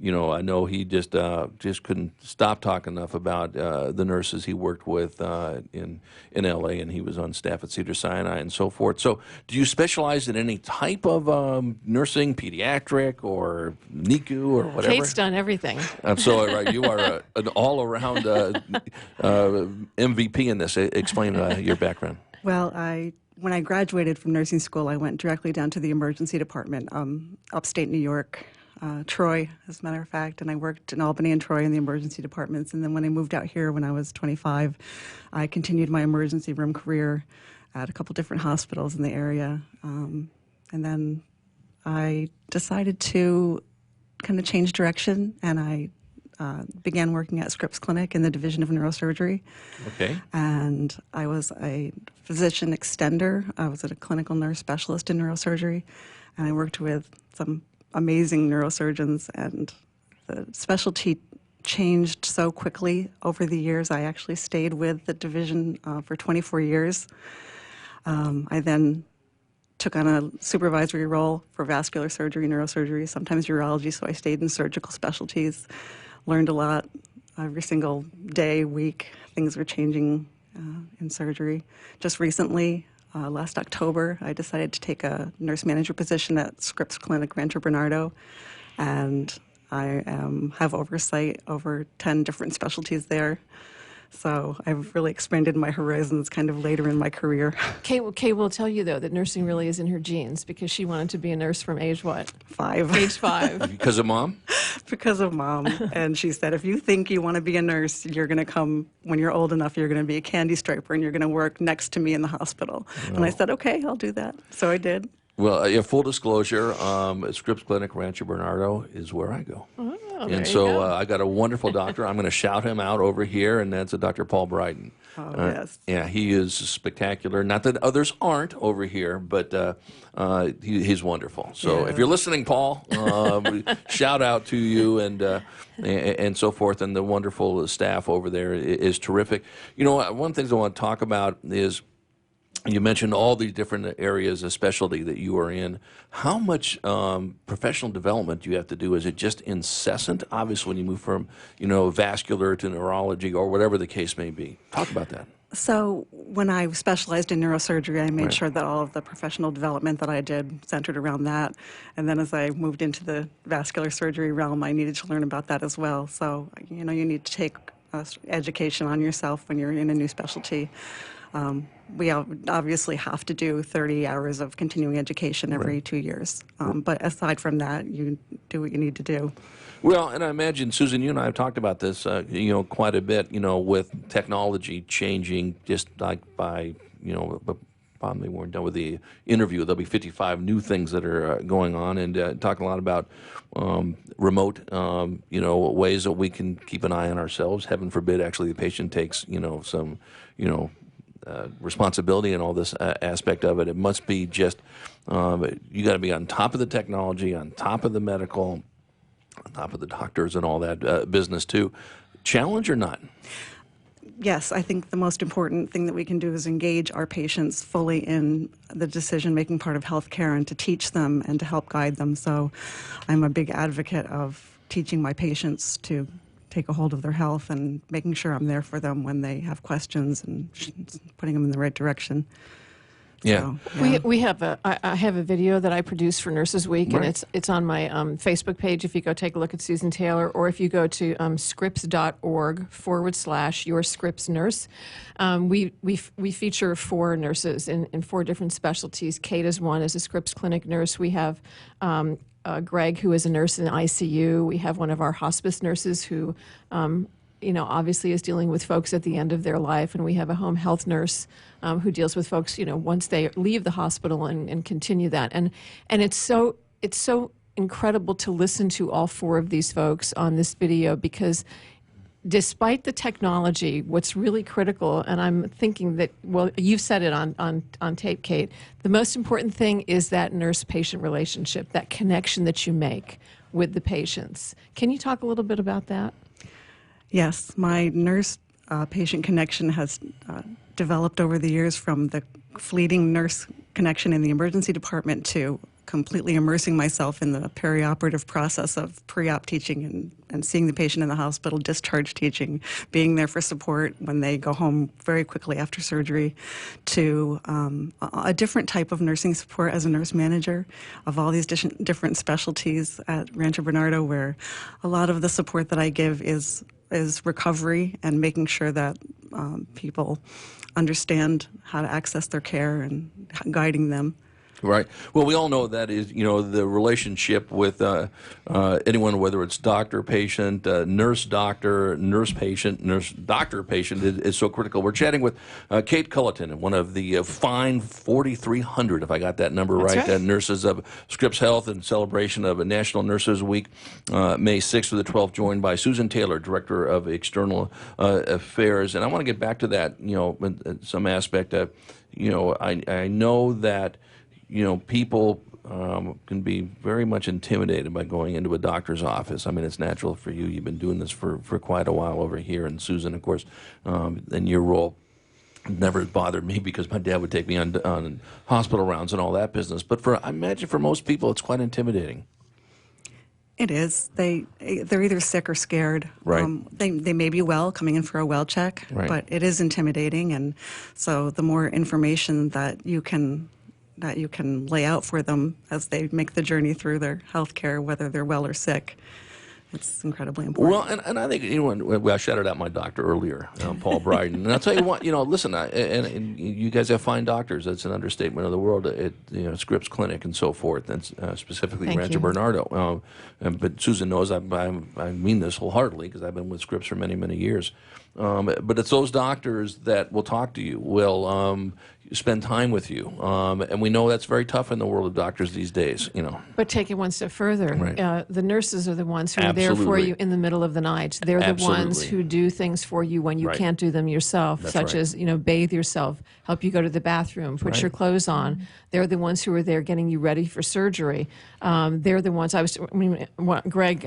[SPEAKER 3] I know he just couldn't stop talking enough about the nurses he worked with in L.A., and he was on staff at Cedars-Sinai and so forth. So do you specialize in any type of nursing, pediatric or NICU or whatever?
[SPEAKER 30] Kate's done everything.
[SPEAKER 3] So right, you are an all-around MVP in this. Explain your background.
[SPEAKER 2] Well, when I graduated from nursing school, I went directly down to the emergency department, upstate New York. Troy, as a matter of fact, and I worked in Albany and Troy in the emergency departments. And then when I moved out here when I was 25, I continued my emergency room career at a couple different hospitals in the area. And then I decided to kind of change direction, and I began working at Scripps Clinic in the Division of Neurosurgery.
[SPEAKER 3] Okay.
[SPEAKER 2] And I was a physician extender. I was a clinical nurse specialist in neurosurgery, and I worked with some amazing neurosurgeons, and the specialty changed so quickly over the years. I actually stayed with the division for 24 years. I then took on a supervisory role for vascular surgery, neurosurgery, sometimes urology, so I stayed in surgical specialties, learned a lot every single day, week. Things were changing in surgery. Just recently, last October, I decided to take a nurse manager position at Scripps Clinic Rancho Bernardo, and I have oversight over 10 different specialties there. So I've really expanded my horizons kind of later in my career.
[SPEAKER 30] Kate will tell you, though, that nursing really is in her genes, because she wanted to be a nurse from age what?
[SPEAKER 2] 5.
[SPEAKER 30] Age 5.
[SPEAKER 3] Because of Mom?
[SPEAKER 2] Because of Mom. And she said, if you think you want to be a nurse, you're going to come, when you're old enough, you're going to be a candy striper, and you're going to work next to me in the hospital. Oh. And I said, okay, I'll do that. So I did.
[SPEAKER 3] Well, full disclosure, Scripps Clinic Rancho Bernardo is where I go.
[SPEAKER 30] Oh,
[SPEAKER 3] and so I got a wonderful doctor. I'm going to shout him out over here, and that's Dr. Paul Bryden.
[SPEAKER 2] Oh, yes.
[SPEAKER 3] Yeah, he is spectacular. Not that others aren't over here, but he's wonderful. So if you're listening, Paul, shout out to you and so forth, and the wonderful staff over there is terrific. You know, one of the things I want to talk about is, you mentioned all these different areas of specialty that you are in. How much professional development do you have to do? Is it just incessant? Obviously, when you move from, vascular to neurology or whatever the case may be. Talk about that.
[SPEAKER 2] So when I specialized in neurosurgery, I made sure that all of the professional development that I did centered around that. And then as I moved into the vascular surgery realm, I needed to learn about that as well. So, you need to take education on yourself when you're in a new specialty. We obviously have to do 30 hours of continuing education every 2 years. But aside from that, you do what you need to do.
[SPEAKER 3] Well, and I imagine, Susan, you and I have talked about this, quite a bit, with technology changing just like by, probably when we're done with the interview, there'll be 55 new things that are going on, and talking a lot about remote, ways that we can keep an eye on ourselves. Heaven forbid, actually, the patient takes, some, responsibility and all this aspect of it. It must be just, you got to be on top of the technology, on top of the medical, on top of the doctors and all that business too. Challenge or not?
[SPEAKER 2] Yes, I think the most important thing that we can do is engage our patients fully in the decision-making part of healthcare, and to teach them and to help guide them. So I'm a big advocate of teaching my patients to take a hold of their health and making sure I'm there for them when they have questions and putting them in the right direction.
[SPEAKER 3] Yeah.
[SPEAKER 2] So,
[SPEAKER 30] We have I have a video that I produced for Nurses Week,
[SPEAKER 3] Right.
[SPEAKER 30] and it's on my Facebook page. If you go take a look at Susan Taylor, or if you go to scripps.org/Your Scripps Nurse, we feature 4 nurses in 4 different specialties. Kate is one, as a Scripps Clinic nurse. We have Greg, who is a nurse in ICU. We have one of our hospice nurses who, obviously is dealing with folks at the end of their life, and we have a home health nurse who deals with folks, once they leave the hospital and continue that. And it's so incredible to listen to all 4 of these folks on this video, because despite the technology, what's really critical, and I'm thinking that, well, you've said it on tape, Kate, the most important thing is that nurse-patient relationship, that connection that you make with the patients. Can you talk a little bit about that?
[SPEAKER 2] yes, my nurse-patient connection has developed over the years from the fleeting nurse connection in the emergency department to completely immersing myself in the perioperative process of pre-op teaching and seeing the patient in the hospital, discharge teaching, being there for support when they go home very quickly after surgery, to a different type of nursing support as a nurse manager of all these different specialties at Rancho Bernardo, where a lot of the support that I give is recovery and making sure that people understand how to access their care and guiding them.
[SPEAKER 3] Right. Well, we all know that is, the relationship with anyone, whether it's doctor-patient, nurse-doctor, nurse-patient, nurse-doctor-patient, is so critical. We're chatting with Kate Culleton, one of the fine 4,300, if I got that number right, nurses of Scripps Health, in celebration of a National Nurses Week, May 6th through the 12th, joined by Susan Taylor, Director of External Affairs. And I want to get back to that, in some aspect. I know that people can be very much intimidated by going into a doctor's office. I mean, it's natural for you. You've been doing this for quite a while over here. And Susan, of course, in your role, never bothered me because my dad would take me on hospital rounds and all that business. But I imagine for most people, it's quite intimidating.
[SPEAKER 2] It is. They're either sick or scared.
[SPEAKER 3] Right.
[SPEAKER 2] They may be well, coming in for a well check,
[SPEAKER 3] right.
[SPEAKER 2] But it is intimidating. And so the more information that you can lay out for them as they make the journey through their health care, whether they're well or sick, it's incredibly important.
[SPEAKER 3] Well, and I think, I shouted out my doctor earlier, Paul Bryden. And I'll tell you what, listen, and you guys have fine doctors. That's an understatement of the world at Scripps Clinic and so forth, and specifically Rancho Bernardo. But Susan knows I mean this wholeheartedly because I've been with Scripps for many, many years. But it's those doctors that will talk to you, will spend time with you. And we know that's very tough in the world of doctors these days,
[SPEAKER 30] But take it one step further.
[SPEAKER 3] Right.
[SPEAKER 30] The nurses are the ones who are there for you in the middle of the night. They're the ones who do things for you when you can't do them yourself, such as, bathe yourself, help you go to the bathroom, put your clothes on. They're the ones who are there getting you ready for surgery. They're the ones, Greg,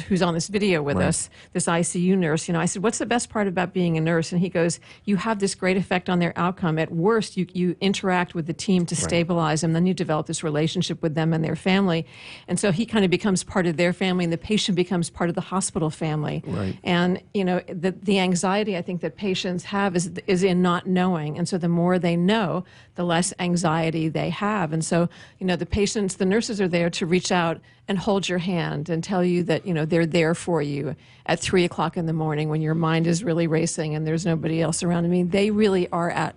[SPEAKER 30] who's on this video with us, this ICU nurse, I said, what's the best part about being a nurse? And he goes, you have this great effect on their outcome. At worst, you interact with the team to stabilize them. Then you develop this relationship with them and their family. And so he kind of becomes part of their family, and the patient becomes part of the hospital family.
[SPEAKER 3] Right.
[SPEAKER 30] And, the anxiety I think that patients have is in not knowing. And so the more they know, the less anxiety they have. And so, the nurses are there to reach out and hold your hand and tell you that, they're there for you at 3 o'clock in the morning when your mind is really racing and there's nobody else around. I mean,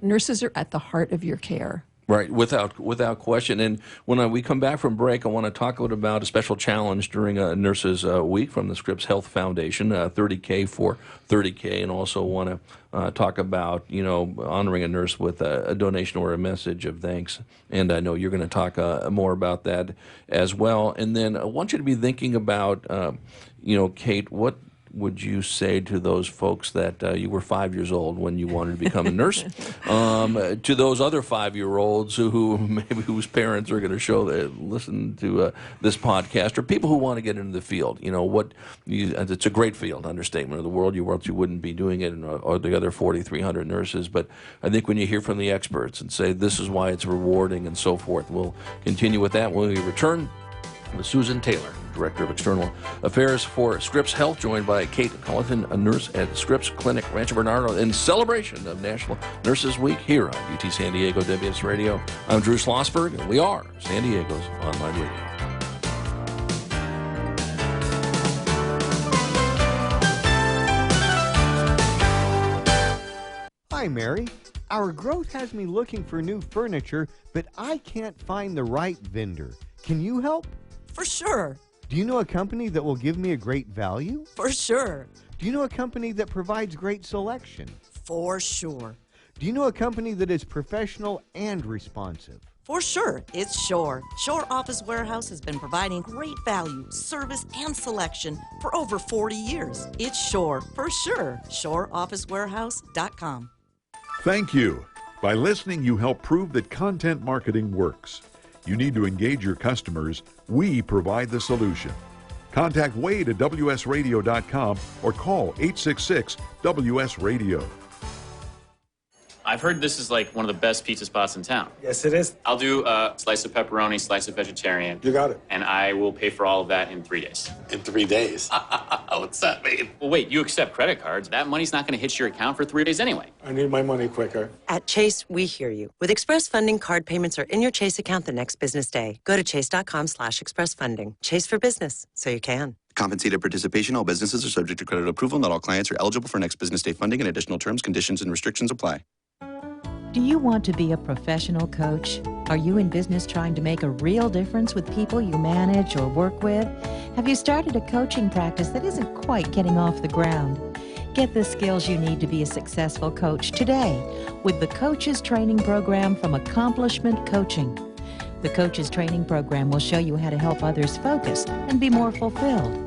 [SPEAKER 30] nurses are at the heart of your care.
[SPEAKER 3] Right, without question. And when we come back from break, I want to talk a little about a special challenge during Nurses Week from the Scripps Health Foundation, 30K for 30K, and also want to talk about, honoring a nurse with a donation or a message of thanks. And I know you're going to talk more about that as well. And then I want you to be thinking about, Kate, what would you say to those folks that you were 5 years old when you wanted to become a nurse? To those other 5-year-olds whose parents are going to listen to this podcast, or people who want to get into the field. It's a great field, understatement of the world. You wouldn't be doing it, or the other 4,300 nurses. But I think when you hear from the experts and say this is why it's rewarding and so forth, we'll continue with that when we return. with Susan Taylor, Director of External Affairs for Scripps Health, joined by Kate Culleton, a nurse at Scripps Clinic, Rancho Bernardo, in celebration of National Nurses Week here on UT San Diego WS Radio. I'm Drew Schlossberg, and we are San Diego's online radio.
[SPEAKER 4] Hi, Mary. Our growth has me looking for new furniture, but I can't find the right vendor. Can you help?
[SPEAKER 7] For sure.
[SPEAKER 4] Do you know a company that will give me a great value?
[SPEAKER 7] For sure.
[SPEAKER 4] Do you know a company that provides great selection?
[SPEAKER 7] For sure.
[SPEAKER 4] Do you know a company that is professional and responsive?
[SPEAKER 7] For sure. It's Shore. Shore Office Warehouse has been providing great value, service, and selection for over 40 years. It's Shore. For sure. ShoreOfficeWarehouse.com.
[SPEAKER 16] Thank you. By listening, you help prove that content marketing works. You need to engage your customers. We provide the solution. Contact Wade at WSRadio.com or call 866-WS-RADIO.
[SPEAKER 17] I've heard this is like one of the best pizza spots in town.
[SPEAKER 18] Yes, it is.
[SPEAKER 17] I'll do a slice of pepperoni, slice of vegetarian.
[SPEAKER 18] You got it.
[SPEAKER 17] And I will pay for all of that in 3 days.
[SPEAKER 18] In 3 days? What's that mean?
[SPEAKER 17] Well, wait, you accept credit cards. That money's not going to hit your account for 3 days anyway.
[SPEAKER 18] I need my money quicker.
[SPEAKER 21] At Chase, we hear you. With Express Funding, card payments are in your Chase account the next business day. Go to chase.com/expressfunding. Chase for business, so you can.
[SPEAKER 24] Compensated participation. All businesses are subject to credit approval. Not all clients are eligible for next business day funding, and additional terms, conditions, and restrictions apply.
[SPEAKER 11] Do you want to be a professional coach? Are you in business trying to make a real difference with people you manage or work with? Have you started a coaching practice that isn't quite getting off the ground? Get the skills you need to be a successful coach today with the Coaches Training Program from Accomplishment Coaching. The Coaches Training Program will show you how to help others focus and be more fulfilled.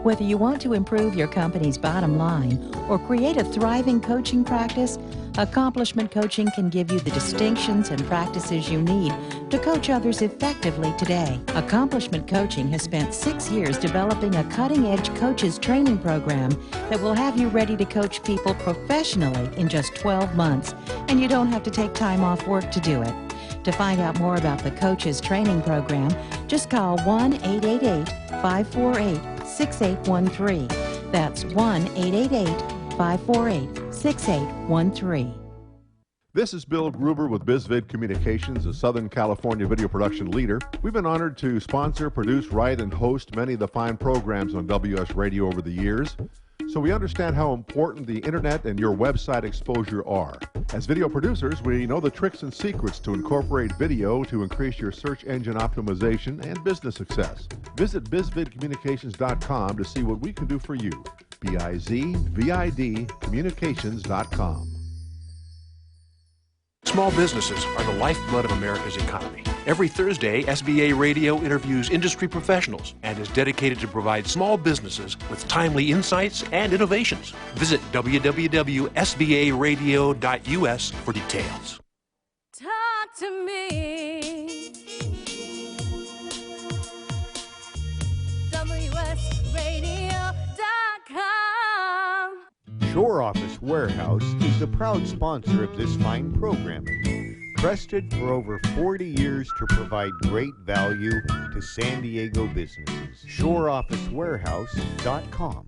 [SPEAKER 11] Whether you want to improve your company's bottom line or create a thriving coaching practice, Accomplishment Coaching can give you the distinctions and practices you need to coach others effectively today. Accomplishment Coaching has spent 6 years developing a cutting-edge coaches training program that will have you ready to coach people professionally in just 12 months, and you don't have to take time off work to do it. To find out more about the Coaches Training Program, just call 1-888-548-6813. That's 1-888-548-6813.
[SPEAKER 12] This is Bill Gruber with BizVid Communications, a Southern California video production leader. We've been honored to sponsor, produce, write, and host many of the fine programs on WS Radio over the years. So we understand how important the internet and your website exposure are. As video producers, we know the tricks and secrets to incorporate video to increase your search engine optimization and business success. Visit bizvidcommunications.com to see what we can do for you. BIZVID communications.com.
[SPEAKER 13] Small businesses are the lifeblood of America's economy. Every Thursday, SBA Radio interviews industry professionals and is dedicated to provide small businesses with timely insights and innovations. Visit www.sbaradio.us for details.
[SPEAKER 9] Talk to me. WSRadio.com.
[SPEAKER 4] Shore Office Warehouse is the proud sponsor of this fine programming. Trusted for over 40 years to provide great value to San Diego businesses. ShoreOfficeWarehouse.com.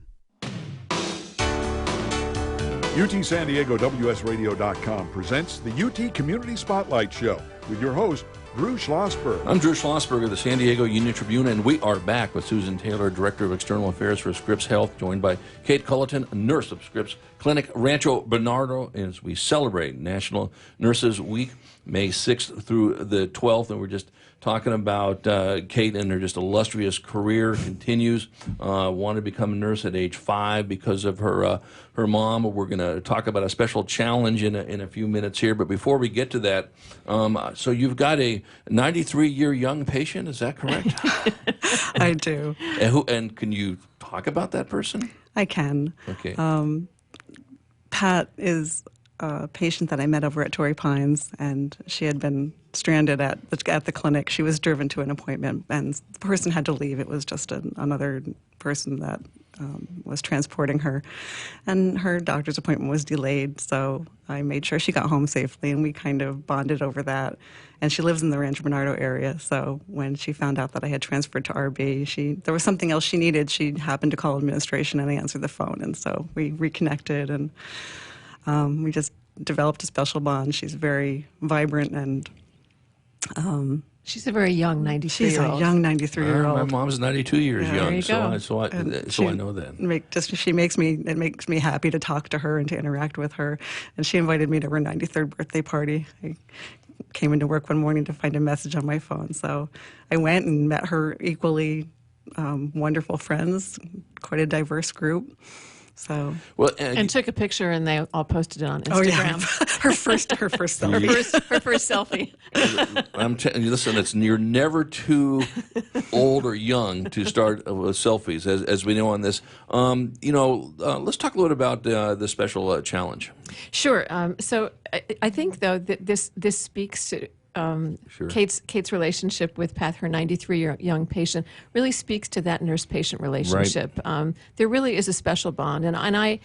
[SPEAKER 16] UT San Diego WSRadio.com presents the UT Community Spotlight Show with your host, Drew Schlossberg.
[SPEAKER 3] I'm Drew Schlossberg of the San Diego Union Tribune, and we are back with Susan Taylor, Director of External Affairs for Scripps Health, joined by Kate Culleton, a nurse of Scripps Clinic, Rancho Bernardo, as we celebrate National Nurses Week, May 6th through the 12th, and we're just talking about Kate and her just illustrious career continues. Wanted to become a nurse at age 5 because of her mom. We're going to talk about a special challenge in a few minutes here. But before we get to that, so you've got a 93-year young patient, is that correct?
[SPEAKER 2] I do.
[SPEAKER 3] And can you talk about that person?
[SPEAKER 2] I can.
[SPEAKER 3] Okay.
[SPEAKER 2] Pat is a patient that I met over at Torrey Pines, and she had been stranded at the clinic. She was driven to an appointment, and the person had to leave. It was just another person that was transporting her. And her doctor's appointment was delayed, so I made sure she got home safely, and we kind of bonded over that. And she lives in the Rancho Bernardo area, so when she found out that I had transferred to RB, there was something else she needed. She happened to call administration, and I answered the phone, and so we reconnected, and we just developed a special bond. She's very vibrant, and
[SPEAKER 30] she's a very young 93-year-old.
[SPEAKER 2] She's a young 93-year-old.
[SPEAKER 3] My mom's 92 years
[SPEAKER 30] There
[SPEAKER 3] young,
[SPEAKER 30] you go.
[SPEAKER 3] so I know that.
[SPEAKER 2] It makes me happy to talk to her and to interact with her. And she invited me to her 93rd birthday party. I came into work one morning to find a message on my phone, so I went and met her equally wonderful friends, quite a diverse group. So
[SPEAKER 30] and took a picture, and they all posted it on Instagram.
[SPEAKER 2] Oh yeah, her first selfie.
[SPEAKER 30] her first selfie.
[SPEAKER 3] I'm telling you, listen, you're never too old or young to start with selfies, as we know on this. Let's talk a little about the special challenge.
[SPEAKER 30] Sure. So I think, though, that this speaks to
[SPEAKER 3] Sure.
[SPEAKER 30] Kate's relationship with Pat, her 93-year young patient, really speaks to that nurse-patient relationship.
[SPEAKER 3] Right.
[SPEAKER 30] There really is a special bond, and I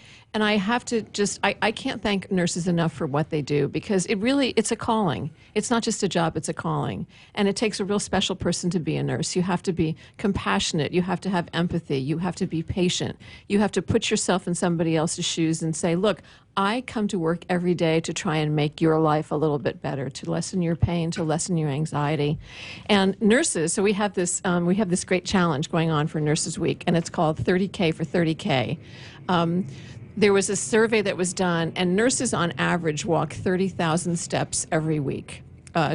[SPEAKER 30] have to I can't thank nurses enough for what they do, because it's a calling. It's not just a job, it's a calling, and it takes a real special person to be a nurse. You have to be compassionate, you have to have empathy, you have to be patient, you have to put yourself in somebody else's shoes and say, look, I come to work every day to try and make your life a little bit better, to lessen your pain, to lessen your anxiety. And nurses, so we have this great challenge going on for Nurses Week, and it's called 30K for 30K. There was a survey that was done, and nurses on average walk 30,000 steps every week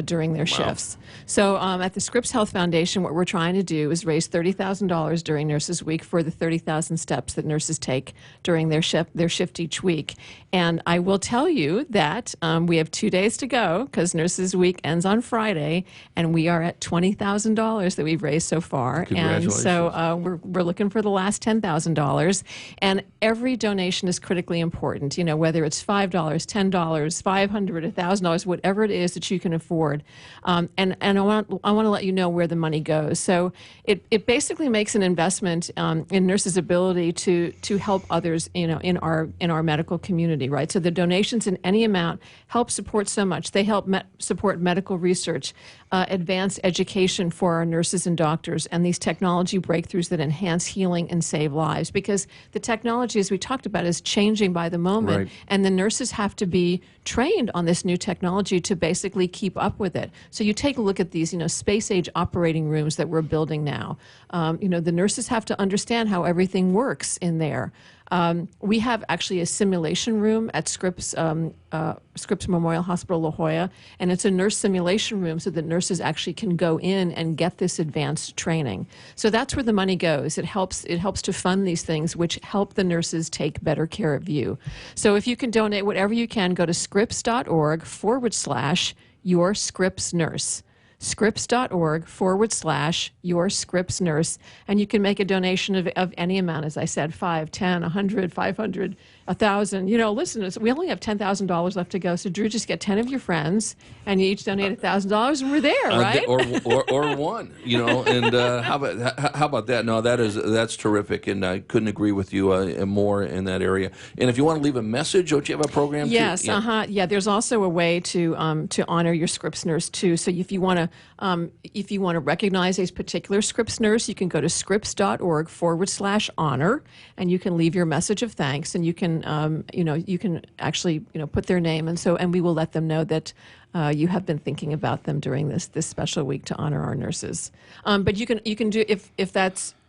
[SPEAKER 30] during their shifts. So at the Scripps Health Foundation, what we're trying to do is raise $30,000 during Nurses Week for the 30,000 steps that nurses take during their shift each week. And I will tell you that we have 2 days to go, because Nurses Week ends on Friday, and we are at $20,000 that we've raised so far.
[SPEAKER 3] Congratulations.
[SPEAKER 30] And so we're looking for the last $10,000. And every donation is critically important, whether it's $5, $10, $500, $1,000, whatever it is that you can afford. And I want to let you know where the money goes. So it basically makes an investment in nurses' ability to help others, in our medical community, right? So the donations in any amount help support so much. They help support medical research, advanced education for our nurses and doctors, and these technology breakthroughs that enhance healing and save lives. Because the technology, as we talked about, is changing by the moment,
[SPEAKER 3] right.
[SPEAKER 30] And the nurses have to be trained on this new technology to basically keep up with it. So you take a look at these, space-age operating rooms that we're building now. The nurses have to understand how everything works in there. We have actually a simulation room at Scripps Memorial Hospital La Jolla, and it's a nurse simulation room so that nurses actually can go in and get this advanced training. So that's where the money goes. It helps to fund these things, which help the nurses take better care of you. So if you can donate whatever you can, go to scripps.org/Your Scripps Nurse. Scripps.org/Your Scripps Nurse, and you can make a donation of any amount, as I said, 5, 10, 100, 500, 1,000. Listen, we only have $10,000 left to go, so Drew, just get 10 of your friends, and you each donate $1,000, and we're there, right?
[SPEAKER 3] Or one, and how about that? No, that's terrific, and I couldn't agree with you more in that area. And if you want to leave a message, don't you have a program?
[SPEAKER 30] Yes,
[SPEAKER 3] too?
[SPEAKER 30] Yeah, there's also a way to honor your Scripps nurse too. So if you want to recognize a particular Scripps nurse, you can go to scripps.org/honor, and you can leave your message of thanks, and you can actually put their name, and we will let them know that you have been thinking about them during this special week to honor our nurses. But you can do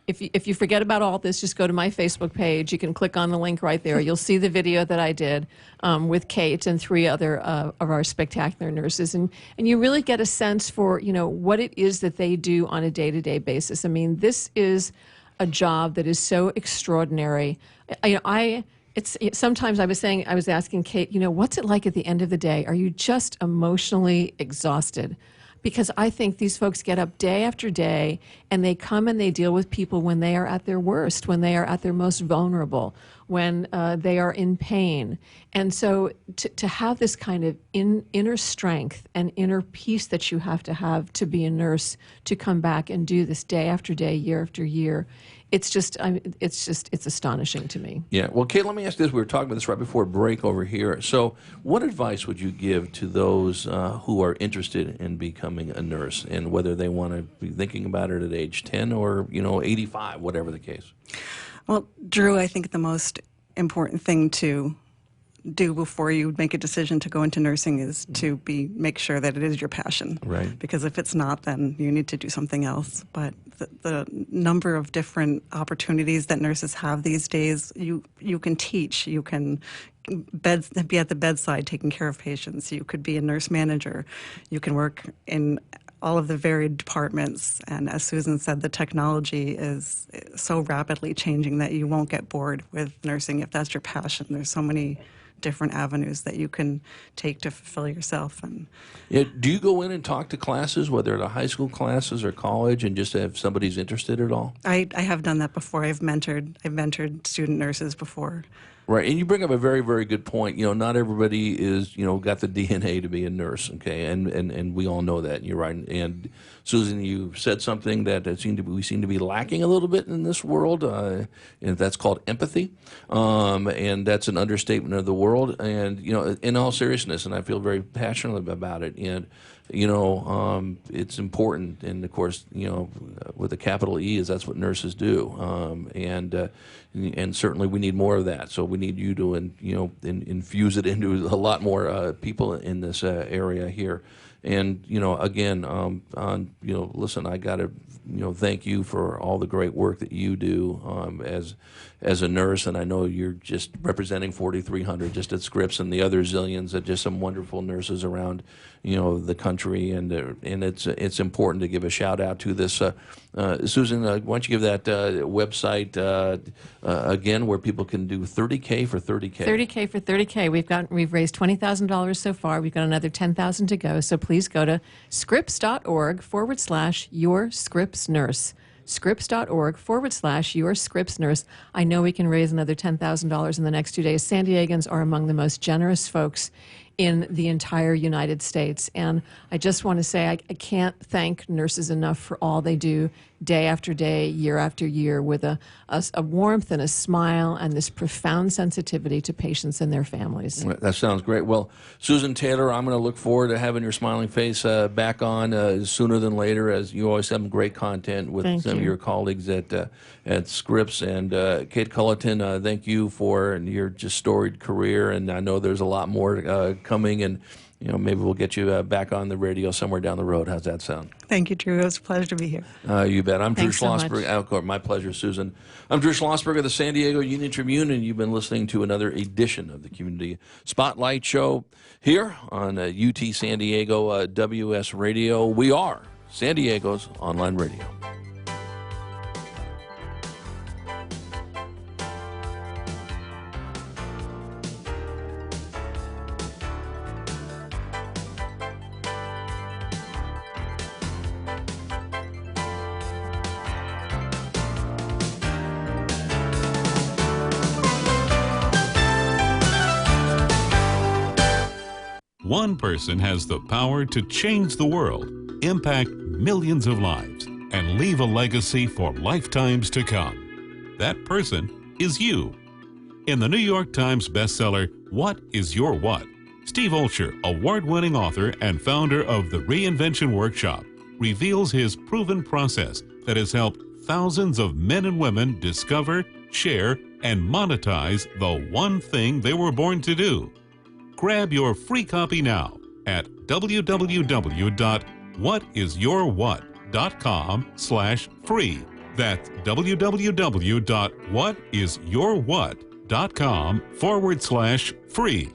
[SPEAKER 30] if you forget about all this, just go to my Facebook page. You can click on the link right there. You'll see the video that I did with Kate and 3 other of our spectacular nurses, and you really get a sense for what it is that they do on a day-to-day basis. I mean, this is a job that is so extraordinary. Sometimes I was asking Kate, what's it like at the end of the day? Are you just emotionally exhausted? Because I think these folks get up day after day, and they come and they deal with people when they are at their worst, when they are at their most vulnerable, when they are in pain. And so to have this kind of inner strength and inner peace that you have to be a nurse to come back and do this day after day, year after year, it's astonishing to me.
[SPEAKER 3] Yeah. Well, Kate, let me ask this. We were talking about this right before break over here. So what advice would you give to those who are interested in becoming a nurse, and whether they want to be thinking about it at age 10 or, 85, whatever the case?
[SPEAKER 2] Well, Drew, I think the most important thing to do before you make a decision to go into nursing is to make sure that it is your passion.
[SPEAKER 3] Right.
[SPEAKER 2] Because if it's not, then you need to do something else. But the number of different opportunities that nurses have these days, you can teach, you can be at the bedside taking care of patients, you could be a nurse manager, you can work in all of the varied departments. And as Susan said, the technology is so rapidly changing that you won't get bored with nursing if that's your passion. There's so many different avenues that you can take to fulfill yourself. And
[SPEAKER 3] do you go in and talk to classes, whether they're high school classes or college, and just if somebody's interested at all?
[SPEAKER 2] I have done that before. I've mentored student nurses before.
[SPEAKER 3] Right, and you bring up a very, very good point. Not everybody is, got the DNA to be a nurse, okay, and we all know that. You're right. And Susan, you said something that we seem to be lacking a little bit in this world, and that's called empathy, and that's an understatement of the world. And in all seriousness, and I feel very passionate about it. And it's important, and of course, with a capital E, that's what nurses do, and certainly we need more of that. So we need you to, infuse it into a lot more people in this area here. And again, listen, I got to thank you for all the great work that you do as a nurse, and I know you're just representing 4,300 just at Scripps and the other zillions of just some wonderful nurses around the country, and it's important to give a shout out to this. Susan, why don't you give that website again, where people can do 30K for 30K?
[SPEAKER 30] 30K for 30K. We've raised $20,000 so far. We've got another 10,000 to go. So please go to scripps.org/your Scripps nurse. Scripps.org/your Scripps nurse. I know we can raise another $10,000 in the next 2 days. San Diegans are among the most generous folks in the entire United States. And I just want to say I can't thank nurses enough for all they do day after day, year after year, with a warmth and a smile and this profound sensitivity to patients and their families.
[SPEAKER 3] That sounds great. Well, Susan Taylor, I'm going to look forward to having your smiling face back on sooner than later, as you always have great content with some of your colleagues at Scripps. And Kate Culleton, thank you for your just storied career, and I know there's a lot more coming, and maybe we'll get you back on the radio somewhere down the road. How's that sound?
[SPEAKER 2] Thank you, Drew. It was a pleasure to be here.
[SPEAKER 3] You bet. I'm
[SPEAKER 30] Thanks
[SPEAKER 3] Drew
[SPEAKER 30] so
[SPEAKER 3] Schlossberg. My pleasure, Susan. I'm Drew Schlossberg of the San Diego Union Tribune, and you've been listening to another edition of the Community Spotlight Show here on UT San Diego WS Radio. We are San Diego's online radio.
[SPEAKER 1] One person has the power to change the world, impact millions of lives, and leave a legacy for lifetimes to come. That person is you. In the New York Times bestseller, What is Your What?, Steve Olsher, award-winning author and founder of the Reinvention Workshop, reveals his proven process that has helped thousands of men and women discover, share, and monetize the one thing they were born to do. Grab your free copy now at www.whatisyourwhat.com/free. That's www.whatisyourwhat.com/free.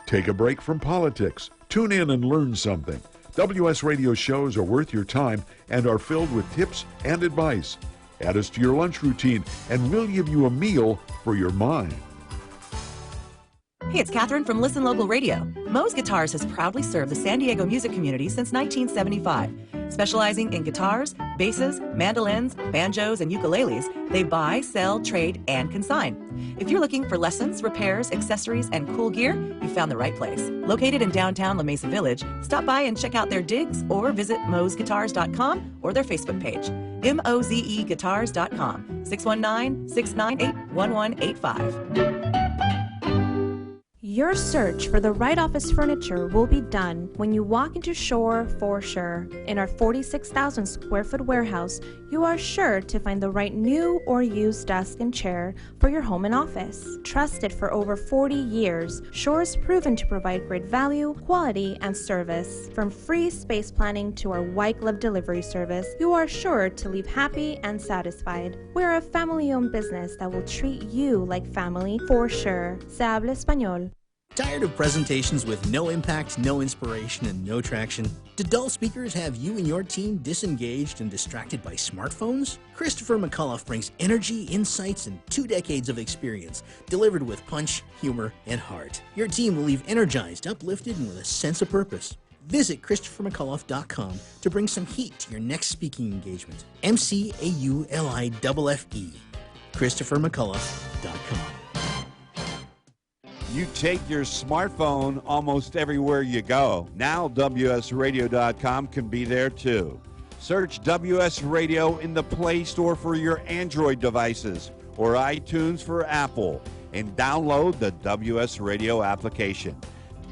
[SPEAKER 16] Take a break from politics. Tune in and learn something. WS Radio shows are worth your time and are filled with tips and advice. Add us to your lunch routine, and we'll give you a meal for your mind.
[SPEAKER 5] Hey, it's Catherine from Listen Local Radio. Moe's Guitars has proudly served the San Diego music community since 1975, specializing in guitars, Basses, mandolins, banjos, and ukuleles, they buy, sell, trade, and consign. If you're looking for lessons, repairs, accessories, and cool gear, you found the right place. Located in downtown La Mesa Village, stop by and check out their digs or visit mozeguitars.com or their Facebook page. mozeguitars.com, 619-698-1185.
[SPEAKER 29] Your search for the right office furniture will be done when you walk into Shore for sure. In our 46,000 square foot warehouse, you are sure to find the right new or used desk and chair for your home and office. Trusted for over 40 years, Shore is proven to provide great value, quality, and service. From free space planning to our white glove delivery service, you are sure to leave happy and satisfied. We're a family-owned business that will treat you like family for sure. Se habla español.
[SPEAKER 8] Tired of presentations with no impact, no inspiration, and no traction? Do dull speakers have you and your team disengaged and distracted by smartphones? Christopher McAuliffe brings energy, insights, and 2 decades of experience, delivered with punch, humor, and heart. Your team will leave energized, uplifted, and with a sense of purpose. Visit ChristopherMcAuliffe.com to bring some heat to your next speaking engagement. McAuliffe, ChristopherMcAuliffe.com.
[SPEAKER 14] You take your smartphone almost everywhere you go. Now WSRadio.com can be there too. Search WS Radio in the Play Store for your Android devices or iTunes for Apple and download the WS Radio application.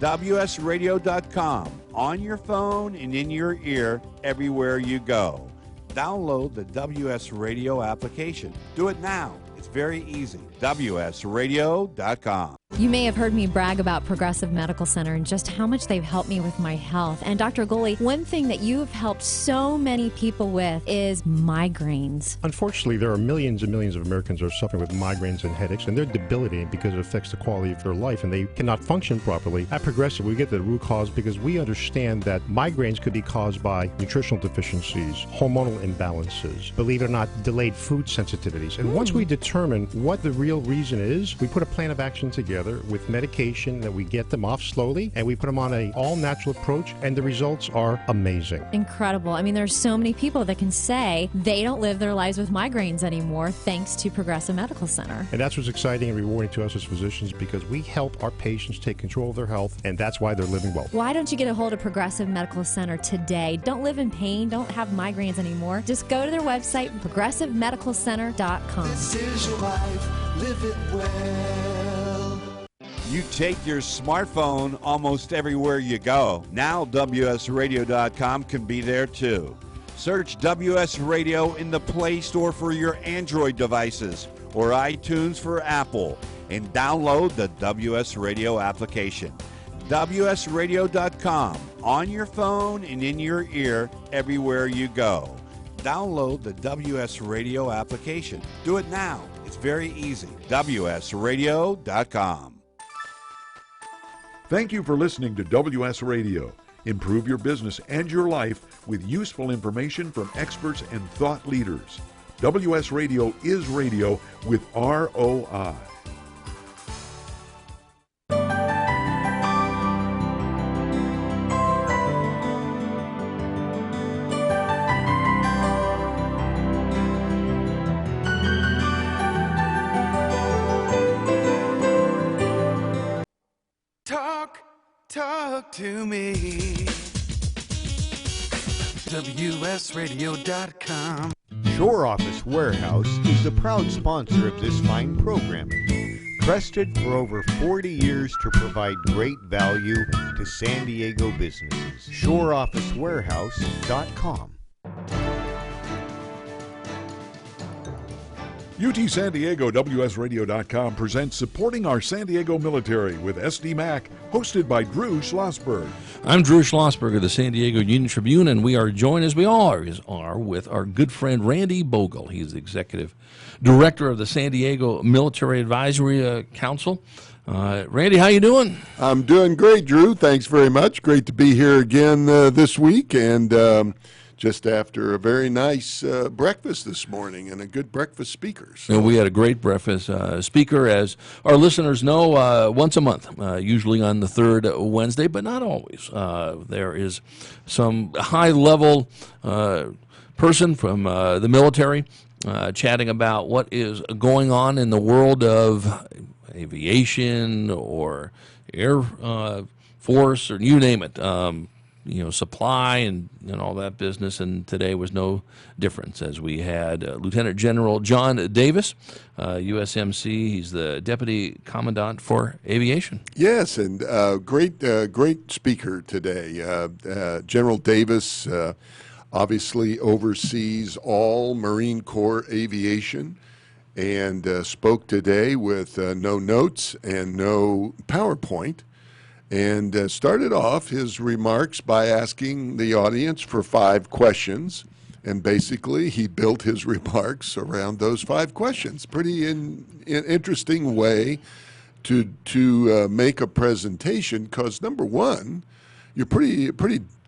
[SPEAKER 14] WSRadio.com, on your phone and in your ear everywhere you go. Download the WS Radio application. Do it now. It's very easy. WSRadio.com.
[SPEAKER 15] You may have heard me brag about Progressive Medical Center and just how much they've helped me with my health. And Dr. Goley, one thing that you have helped so many people with is migraines.
[SPEAKER 19] Unfortunately, there are millions and millions of Americans who are suffering with migraines and headaches, and they're debilitating because it affects the quality of their life, and they cannot function properly. At Progressive, we get the root cause because we understand that migraines could be caused by nutritional deficiencies, hormonal imbalances, believe it or not, delayed food sensitivities. And once we determine what the real reason is, we put a plan of action together with medication that we get them off slowly, and we put them on an all-natural approach, and the results are amazing.
[SPEAKER 15] Incredible. I mean, there's so many people that can say they don't live their lives with migraines anymore thanks to Progressive Medical Center.
[SPEAKER 19] And that's what's exciting and rewarding to us as physicians, because we help our patients take control of their health, and that's why they're living well.
[SPEAKER 15] Why don't you get a hold of Progressive Medical Center today? Don't live in pain. Don't have migraines anymore. Just go to their website, progressivemedicalcenter.com.
[SPEAKER 20] This is your life. Live it well.
[SPEAKER 14] You take your smartphone almost everywhere you go. Now WSRadio.com can be there too. Search WS Radio in the Play Store for your Android devices or iTunes for Apple and download the WS Radio application. WSRadio.com, on your phone and in your ear everywhere you go. Download the WS Radio application. Do it now. It's very easy. WSRadio.com.
[SPEAKER 16] Thank you for listening to WS Radio. Improve your business and your life with useful information from experts and thought leaders. WS Radio is radio with ROI.
[SPEAKER 20] Talk to me. WSRadio.com.
[SPEAKER 4] Shore Office Warehouse is the proud sponsor of this fine programming. Trusted for over 40 years to provide great value to San Diego businesses. ShoreOfficeWarehouse.com.
[SPEAKER 16] UT San Diego WSRadio.com presents Supporting Our San Diego Military with SD Mac, hosted by Drew Schlossberg.
[SPEAKER 3] I'm Drew Schlossberg of the San Diego Union Tribune, and we are joined, as we always are, with our good friend Randy Bogle. He's the Executive Director of the San Diego Military Advisory Council. Randy, how you doing?
[SPEAKER 22] I'm doing great, Drew. Thanks very much. Great to be here again this week, and just after a very nice breakfast this morning and a good breakfast speaker.
[SPEAKER 3] So. We had a great breakfast speaker, as our listeners know, once a month, usually on the third Wednesday, but not always. There is some high-level person from the military, chatting about what is going on in the world of aviation or air force, or you name it. Supply and all that business, and today was no difference as we had Lieutenant General John Davis, USMC. He's the Deputy Commandant for Aviation.
[SPEAKER 22] Yes, and great speaker today. General Davis obviously oversees all Marine Corps aviation, and spoke today with no notes and no PowerPoint. And started off his remarks by asking the audience for 5 questions. And basically, he built his remarks around those 5 questions. Pretty interesting way to make a presentation, because number one, you're pretty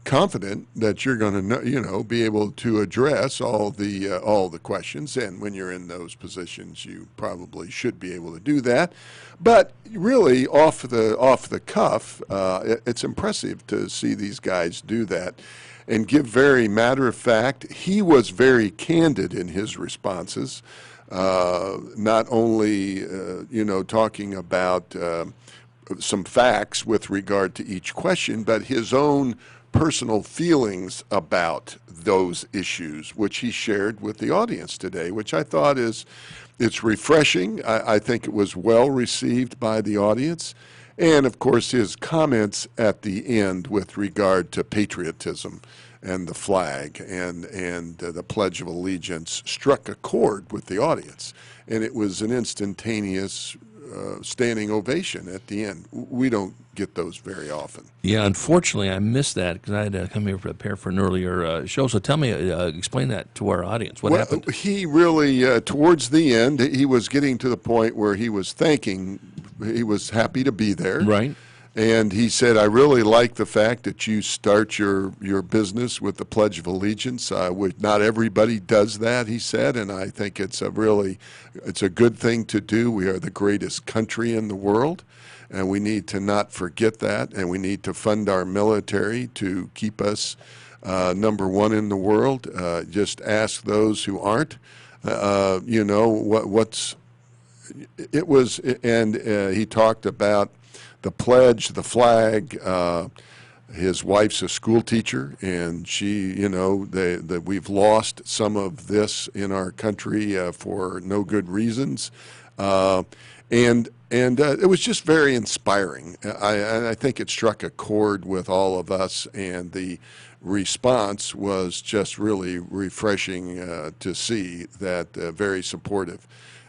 [SPEAKER 22] confident that you're going to be able to address all the questions, and when you're in those positions, you probably should be able to do that. But really, off the cuff, it's impressive to see these guys do that and give very matter of fact. He was very candid in his responses, not only talking about some facts with regard to each question, but his own personal feelings about those issues, which he shared with the audience today, which I thought it's refreshing. I think it was well received by the audience. And of course, his comments at the end with regard to patriotism and the flag and the Pledge of Allegiance struck a chord with the audience. And it was an instantaneous standing ovation at the end. We don't get those very often.
[SPEAKER 3] Yeah, unfortunately, I missed that because I had to come here to prepare for an earlier show. So tell me, explain that to our audience. What happened?
[SPEAKER 22] He really, towards the end, he was getting to the point where he was he was happy to be there.
[SPEAKER 3] Right.
[SPEAKER 22] And he said, I really like the fact that you start your business with the Pledge of Allegiance. Not everybody does that, he said, and I think it's a good thing to do. We are the greatest country in the world, and we need to not forget that, and we need to fund our military to keep us number one in the world. Just ask those who aren't. He talked about the pledge, the flag. His wife's a school teacher, and she, that we've lost some of this in our country for no good reasons, and it was just very inspiring. I think it struck a chord with all of us, and the response was just really refreshing to see that, very supportive.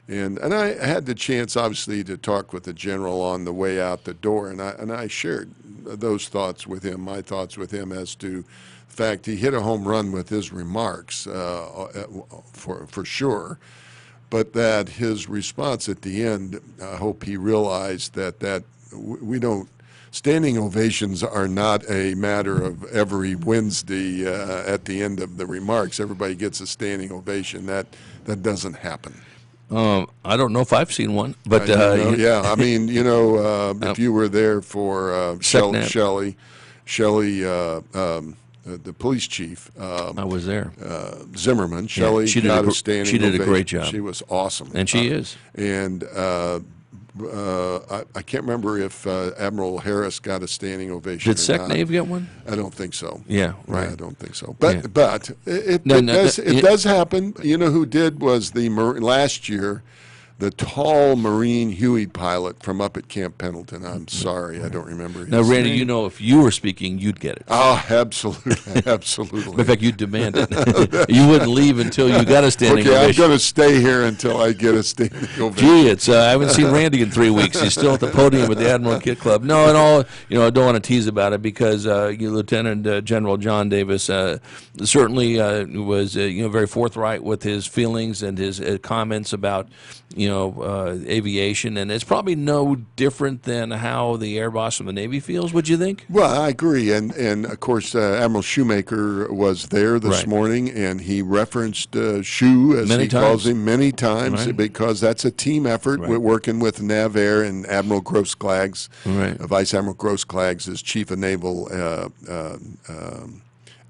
[SPEAKER 22] And I had the chance, obviously, to talk with the general on the way out the door, and I shared those thoughts with him, my thoughts with him as to the fact he hit a home run with his remarks, for sure, but that his response at the end, I hope he realized that we don't. Standing ovations are not a matter of every Wednesday at the end of the remarks. Everybody gets a standing ovation. That doesn't happen.
[SPEAKER 3] I don't know if I've seen one, but
[SPEAKER 22] yeah, I mean, if you were there for Shelley, the police chief,
[SPEAKER 3] I was there.
[SPEAKER 22] Zimmerman, Shelley got a standing ovation.
[SPEAKER 3] She did a great job.
[SPEAKER 22] She was awesome,
[SPEAKER 3] and she is.
[SPEAKER 22] And I can't remember if Admiral Harris got a standing ovation.
[SPEAKER 3] Did SecNav get one?
[SPEAKER 22] I don't think so.
[SPEAKER 3] Yeah, right.
[SPEAKER 22] I don't think so. But it does happen. You know who did was last year, the tall Marine Huey pilot from up at Camp Pendleton. I'm sorry, I don't remember his
[SPEAKER 3] name. Now, Randy,
[SPEAKER 22] name.
[SPEAKER 3] If you were speaking, you'd get it.
[SPEAKER 22] Oh, absolutely, absolutely.
[SPEAKER 3] In fact, you'd demand it. You wouldn't leave until you got a standing ovation.
[SPEAKER 22] Okay, I'm going to stay here until I get a standing ovation.
[SPEAKER 3] Gee, I haven't seen Randy in 3 weeks. He's still at the podium at the Admiral Kit Club. No, and all, I don't want to tease about it because Lieutenant General John Davis certainly was, very forthright with his feelings and his comments about, aviation, and it's probably no different than how the Air Boss from the Navy feels. Would you think?
[SPEAKER 22] Well, I agree, and of course Admiral Shoemaker was there this morning, and he referenced Shoe as he calls him many times because that's a team effort. We're working with NavAir and Admiral Gross-Claggs. Vice Admiral Gross-Claggs is Chief of Naval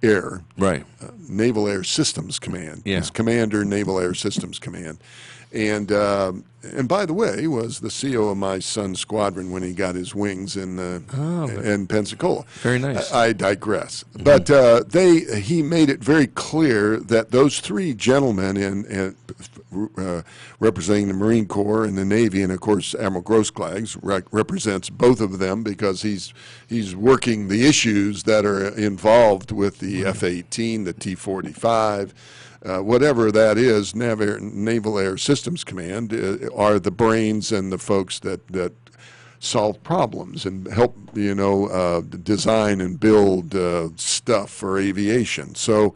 [SPEAKER 22] Air,
[SPEAKER 3] right?
[SPEAKER 22] Naval Air Systems Command.
[SPEAKER 3] Yeah.
[SPEAKER 22] He's Commander, Naval Air Systems Command. And by the way, he was the CO of my son's squadron when he got his wings in Pensacola.
[SPEAKER 3] Very nice.
[SPEAKER 22] I digress. But he made it very clear that those three gentlemen representing the Marine Corps and the Navy, and of course Admiral Grossklag represents both of them because he's working the issues that are involved with the F-18, the T-45. Whatever that is, Naval Air Systems Command are the brains and the folks that solve problems and help, design and build stuff for aviation. So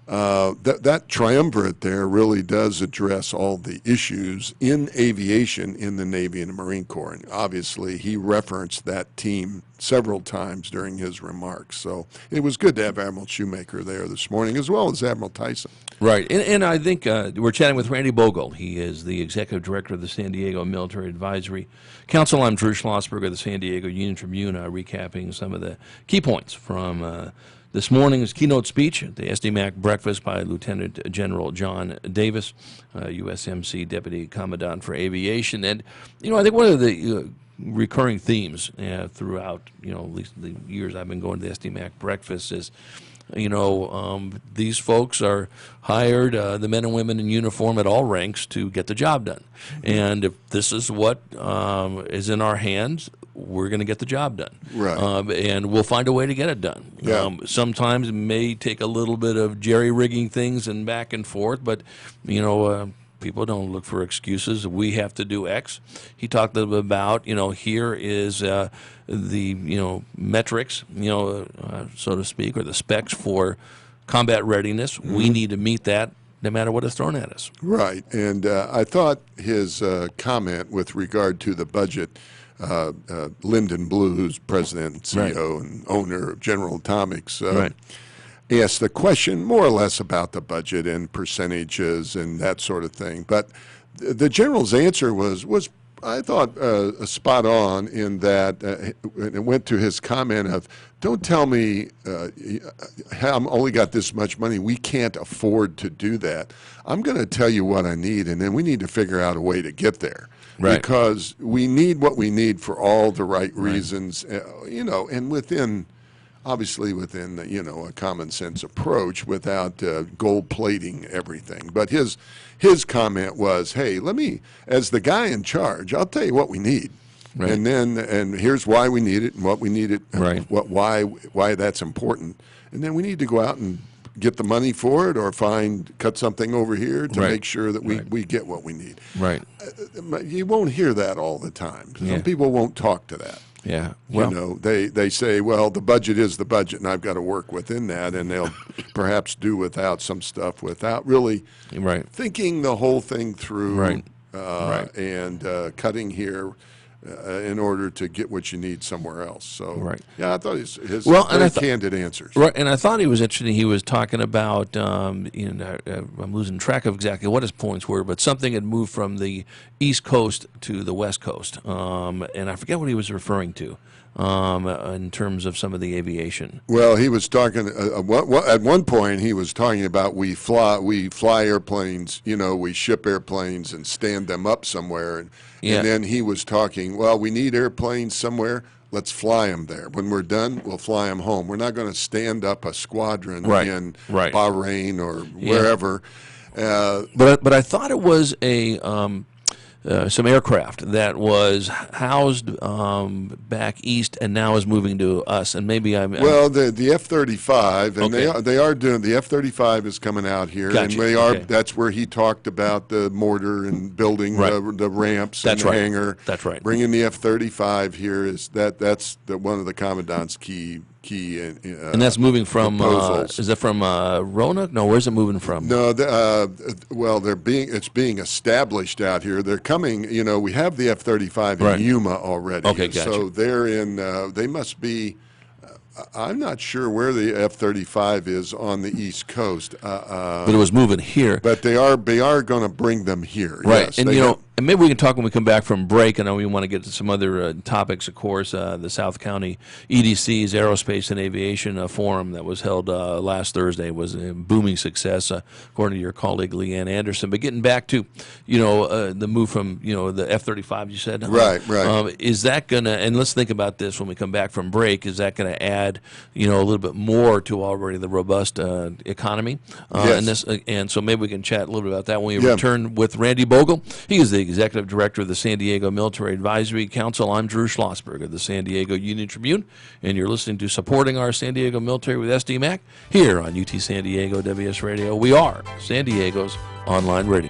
[SPEAKER 22] that triumvirate there really does address all the issues in aviation in the Navy and the Marine Corps. And obviously, he referenced that team several times during his remarks. So it was good to have Admiral Shoemaker there this morning, as well as Admiral Tyson.
[SPEAKER 3] Right, and I think we're chatting with Randy Bogle. He is the Executive Director of the San Diego Military Advisory Council. I'm Drew Schlossberg of the San Diego Union Tribune, recapping some of the key points from this morning's keynote speech at the SDMAC breakfast by Lieutenant General John Davis, USMC Deputy Commandant for Aviation. And, I think one of the recurring themes throughout, at least the years I've been going to the SDMAC breakfast is, these folks are hired, the men and women in uniform at all ranks, to get the job done. And if this is what is in our hands, we're going to get the job done.
[SPEAKER 22] Right.
[SPEAKER 3] And we'll find a way to get it done.
[SPEAKER 22] Yeah.
[SPEAKER 3] Sometimes it may take a little bit of jerry-rigging things and back and forth, but, people don't look for excuses. We have to do X. He talked a little bit about, here is the, metrics, so to speak, or the specs for combat readiness.
[SPEAKER 22] Mm-hmm.
[SPEAKER 3] We need to meet that no matter what is thrown at us.
[SPEAKER 22] Right. And I thought his comment with regard to the budget, Lyndon Blue, who's president and CEO and owner of General Atomics, asked the question more or less about the budget and percentages and that sort of thing. But the general's answer was I thought, spot on in that it went to his comment of, don't tell me I'm only got this much money. We can't afford to do that. I'm going to tell you what I need, and then we need to figure out a way to get there.
[SPEAKER 3] Right.
[SPEAKER 22] Because we need what we need for all the right reasons, and within a common sense approach without gold plating everything. But his comment was, hey, as the guy in charge, I'll tell you what we need.
[SPEAKER 3] Right.
[SPEAKER 22] And here's why we need it and what we need it,
[SPEAKER 3] right.
[SPEAKER 22] why that's important. And then we need to go out and get the money for it or cut something over here to make sure that we get what we need.
[SPEAKER 3] Right.
[SPEAKER 22] You won't hear that all the time.
[SPEAKER 3] Yeah.
[SPEAKER 22] Some people won't talk to that.
[SPEAKER 3] Yeah.
[SPEAKER 22] Well, they say, well, the budget is the budget, and I've got to work within that, and they'll perhaps do without some stuff without really thinking the whole thing through and cutting here in order to get what you need somewhere else. So, yeah, I thought his very candid answers.
[SPEAKER 3] Right, and I thought he was interesting. He was talking about, I'm losing track of exactly what his points were, but something had moved from the East Coast to the West Coast, and I forget what he was referring to in terms of some of the aviation.
[SPEAKER 22] Well, he was talking, at one point he was talking about we fly airplanes, we ship airplanes and stand them up somewhere, and then he was talking, well, we need airplanes somewhere, let's fly them there. When we're done, we'll fly them home. We're not going to stand up a squadron in Bahrain or wherever.
[SPEAKER 3] But I thought it was some aircraft that was housed back east and now is moving to us, and maybe
[SPEAKER 22] the F-35, and they are doing the F-35 is coming out here, and they are. That's where he talked about the mortar and building the ramps and the hangar.
[SPEAKER 3] That's right.
[SPEAKER 22] Bringing the F-35 here that's one of the commandant's key.
[SPEAKER 3] And that's moving from. Is it from Roanoke? No, where's it moving from?
[SPEAKER 22] No, it's being established out here. They're coming. We have the F-35 in Yuma already.
[SPEAKER 3] Okay, gotcha.
[SPEAKER 22] So they're in. They must be. I'm not sure where the F-35 is on the East Coast.
[SPEAKER 3] But it was moving here.
[SPEAKER 22] But they are going to bring them here.
[SPEAKER 3] Right,
[SPEAKER 22] yes,
[SPEAKER 3] And maybe we can talk when we come back from break. I know we want to get to some other topics, of course. The South County EDC's Aerospace and Aviation Forum that was held last Thursday was a booming success, according to your colleague Leanne Anderson. But getting back to, the move from, the F-35, you said?
[SPEAKER 22] Right.
[SPEAKER 3] Is that going to, and let's think about this when we come back from break, is that going to add, a little bit more to already the robust economy?
[SPEAKER 22] Yes.
[SPEAKER 3] And so maybe we can chat a little bit about that when we return with Randy Bogle. He is the Executive Director of the San Diego Military Advisory Council. I'm Drew Schlossberg of the San Diego Union Tribune, and you're listening to Supporting Our San Diego Military with SD Mac here on UT San Diego WS Radio. We are San Diego's online radio.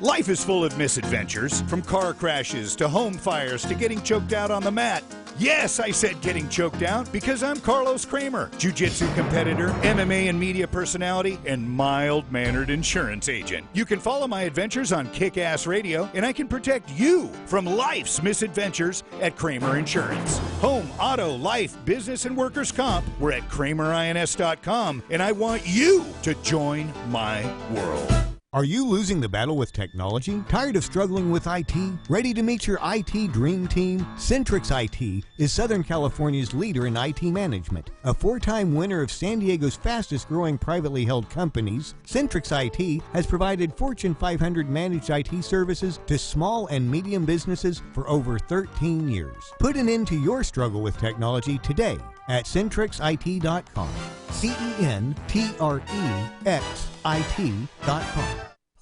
[SPEAKER 6] Life is full of misadventures, from car crashes to home fires to getting choked out on the mat. Yes, I said getting choked out because I'm Carlos Kramer, jiu-jitsu competitor, MMA and media personality, and mild-mannered insurance agent. You can follow my adventures on Kick-Ass Radio, and I can protect you from life's misadventures at Kramer Insurance. Home, auto, life, business, and workers' comp. We're at KramerINS.com, and I want you to join my world.
[SPEAKER 4] Are you losing the battle with technology? Tired of struggling with IT? Ready to meet your IT dream team? Centrix IT is Southern California's leader in IT management. A 4-time winner of San Diego's fastest growing privately held companies, Centrix IT has provided Fortune 500 managed IT services to small and medium businesses for over 13 years. Put an end to your struggle with technology today at CentrixIT.com. CentrixIT.com.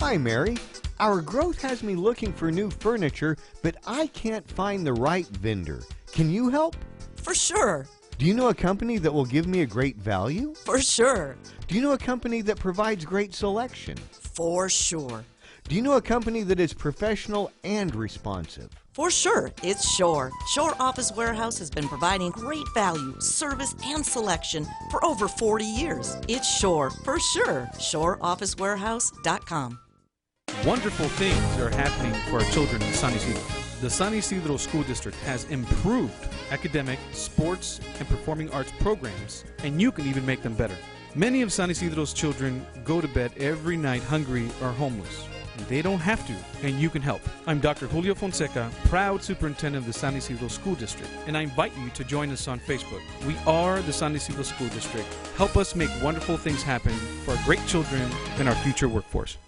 [SPEAKER 4] Hi, Mary. Our growth has me looking for new furniture, but I can't find the right vendor. Can you help?
[SPEAKER 7] For sure.
[SPEAKER 4] Do you know a company that will give me a great value?
[SPEAKER 7] For sure.
[SPEAKER 4] Do you know a company that provides great selection?
[SPEAKER 7] For sure.
[SPEAKER 4] Do you know a company that is professional and responsive?
[SPEAKER 7] For sure, it's Shore. Shore Office Warehouse has been providing great value, service, and selection for over 40 years. It's Shore, for sure. ShoreOfficeWarehouse.com.
[SPEAKER 10] Wonderful things are happening for our children in San Isidro. The San Isidro School District has improved academic, sports, and performing arts programs, and you can even make them better. Many of San Isidro's children go to bed every night hungry or homeless. They don't have to, and you can help. I'm Dr. Julio Fonseca, proud superintendent of the San Isidro School District, and I invite you to join us on Facebook. We are the San Isidro School District. Help us make wonderful things happen for our great children and our future workforce.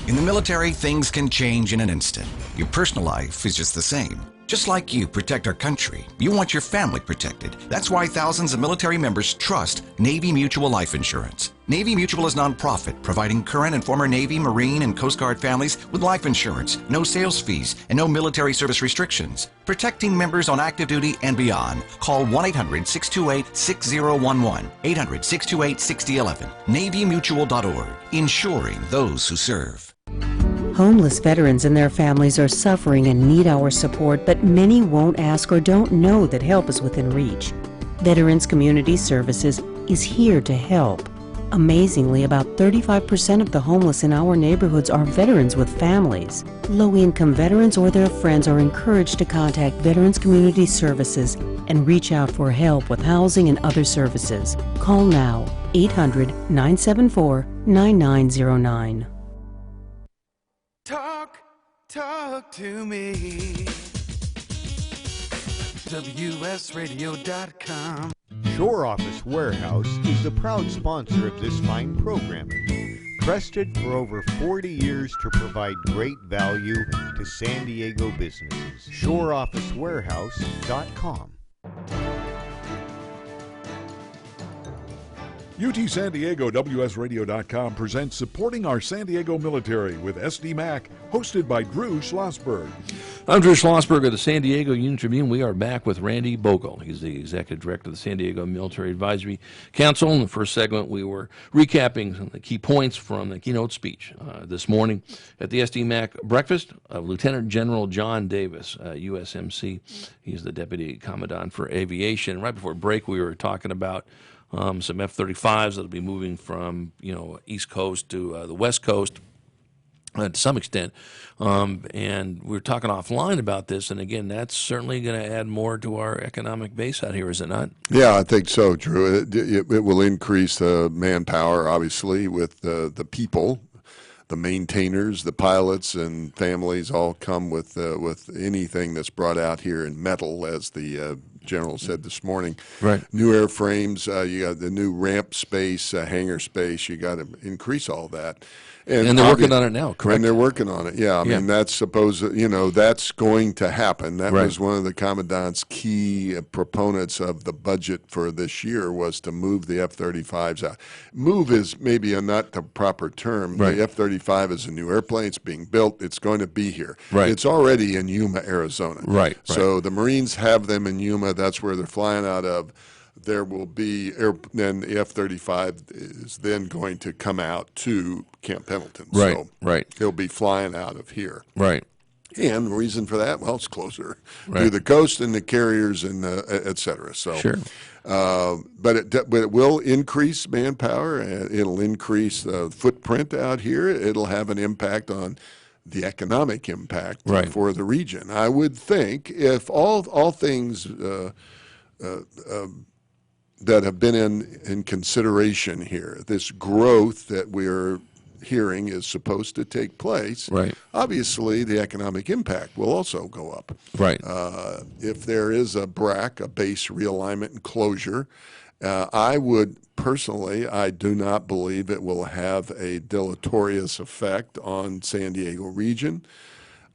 [SPEAKER 17] In the military, things can change in an instant. Your personal life is just the same. Just like you protect our country, you want your family protected. That's why thousands of military members trust Navy Mutual Life Insurance. Navy Mutual is nonprofit, providing current and former Navy, Marine, and Coast Guard families with life insurance, no sales fees, and no military service restrictions. Protecting members on active duty and beyond. Call 1-800-628-6011, 800-628-6011, NavyMutual.org, insuring those who serve.
[SPEAKER 18] Homeless veterans and their families are suffering and need our support, but many won't ask or don't know that help is within reach. Veterans Community Services is here to help. Amazingly, about 35% of the homeless in our neighborhoods are veterans with families. Low-income veterans or their friends are encouraged to contact Veterans Community Services and reach out for help with housing and other services. Call now, 800-974-9909.
[SPEAKER 20] Talk to me. WSRadio.com.
[SPEAKER 4] Shore Office Warehouse is the proud sponsor of this fine programming. Trusted for over 40 years to provide great value to San Diego businesses. ShoreOfficeWarehouse.com.
[SPEAKER 16] UT San Diego WSRadio.com presents Supporting Our San Diego Military with SD Mac, hosted by Drew Schlossberg.
[SPEAKER 3] I'm Drew Schlossberg of the San Diego Union Tribune. We are back with Randy Bogle. He's the Executive Director of the San Diego Military Advisory Council. In the first segment, we were recapping some of the key points from the keynote speech this morning at the SDMAC breakfast of Lieutenant General John Davis, USMC. He's the Deputy Commandant for Aviation. Right before break, we were talking about some F-35s that'll be moving from East Coast to the West Coast. To some extent, and we were talking offline about this, and again, that's certainly going to add more to our economic base out here, is it not?
[SPEAKER 22] Yeah, I think so, Drew. It will increase the manpower, obviously, with the people, the maintainers, the pilots, and families all come with anything that's brought out here in metal, as the General said this morning.
[SPEAKER 3] Right.
[SPEAKER 22] New airframes, you got the new ramp space, hangar space. You got to increase all that.
[SPEAKER 3] And they're working on it now, correct?
[SPEAKER 22] And they're working on it, yeah. I mean, that's that's going to happen. That was one of the Commandant's key proponents of the budget for this year, was to move the F-35s out. Move is maybe not the proper term.
[SPEAKER 3] Right.
[SPEAKER 22] The F-35 is a new airplane. It's being built. It's going to be here.
[SPEAKER 3] Right.
[SPEAKER 22] It's already in Yuma, Arizona.
[SPEAKER 3] Right.
[SPEAKER 22] So the Marines have them in Yuma. That's where they're flying out of. There will be, then the F-35 is then going to come out to Camp Pendleton.
[SPEAKER 3] Right,
[SPEAKER 22] so
[SPEAKER 3] right.
[SPEAKER 22] He'll be flying out of here.
[SPEAKER 3] Right.
[SPEAKER 22] And the reason for that, well, it's closer
[SPEAKER 3] Right.
[SPEAKER 22] to the coast and the carriers and et cetera. So,
[SPEAKER 3] Sure.
[SPEAKER 22] But it will increase manpower. It'll increase the footprint out here. It'll have an impact on the economic impact
[SPEAKER 3] Right.
[SPEAKER 22] for the region. I would think if all things that have been in consideration here, this growth that we're hearing is supposed to take place.
[SPEAKER 3] Right.
[SPEAKER 22] Obviously, the economic impact will also go up.
[SPEAKER 3] Right.
[SPEAKER 22] If there is a BRAC, a base realignment and closure, I would personally, I do not believe it will have a deleterious effect on San Diego region.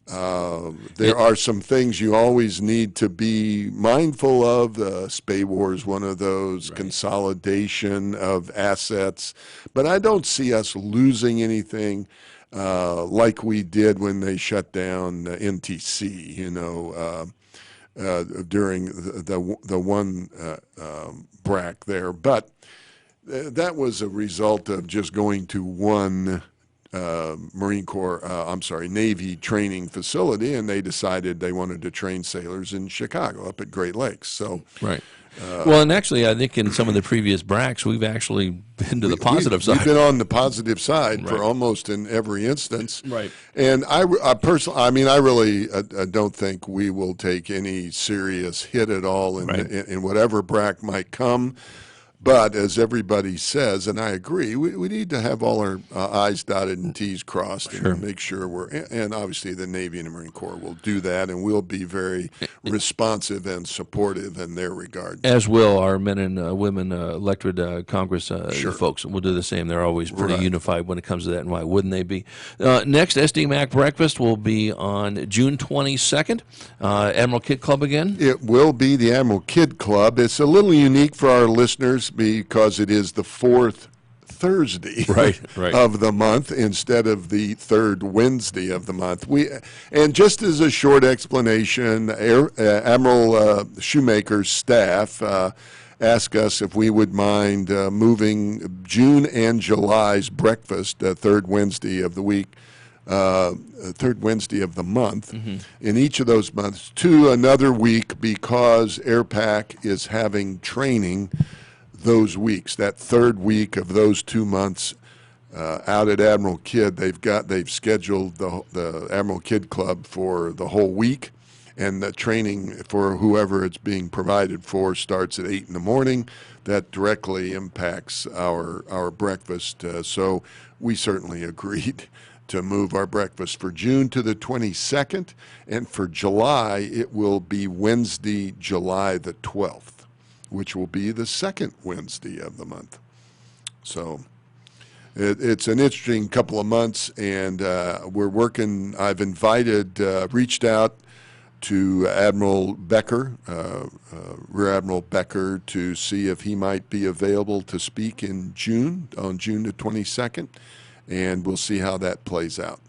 [SPEAKER 22] There are some things you always need to be mindful of. Spay War is one of those, consolidation of assets. But I don't see us losing anything like we did when they shut down NTC, during the one BRAC there. But that was a result of just going to one Navy training facility, and they decided they wanted to train sailors in Chicago up at Great Lakes. So,
[SPEAKER 3] right. Well, and actually, I think in some of the previous BRACs, we've actually been to the positive side.
[SPEAKER 22] We've been on the positive side
[SPEAKER 3] Right.
[SPEAKER 22] for almost in every instance.
[SPEAKER 3] Right.
[SPEAKER 22] And I personally, I really don't think we will take any serious hit at all in whatever BRAC might come. But as everybody says, and I agree, we need to have all our I's dotted and T's crossed and make sure and obviously the Navy and the Marine Corps will do that, and we'll be very responsive and supportive in their regard.
[SPEAKER 3] As will our men and women elected Congress folks. We'll do the same. They're always pretty unified when it comes to that, and why wouldn't they be? Next SDMAC breakfast will be on June 22nd. Admiral Kidd Club again?
[SPEAKER 22] It will be the Admiral Kidd Club. It's a little unique for our listeners because it is the fourth Thursday of the month instead of the third Wednesday of the month. And just as a short explanation, Admiral Shoemaker's staff asked us if we would mind moving June and July's breakfast, third Wednesday of the week, third Wednesday of the month, in each of those months, to another week, because AirPac is having training those weeks. That third week of those 2 months out at Admiral Kidd, they've scheduled the Admiral Kidd Club for the whole week, and the training for whoever it's being provided for starts at 8 in the morning. That directly impacts our breakfast. So we certainly agreed to move our breakfast for June to the 22nd, and for July it will be Wednesday, July the 12th. Which will be the second Wednesday of the month. So it's an interesting couple of months, and we're working. I've reached out to Admiral Becker, Rear Admiral Becker, to see if he might be available to speak in June, on June the 22nd, and we'll see how that plays out.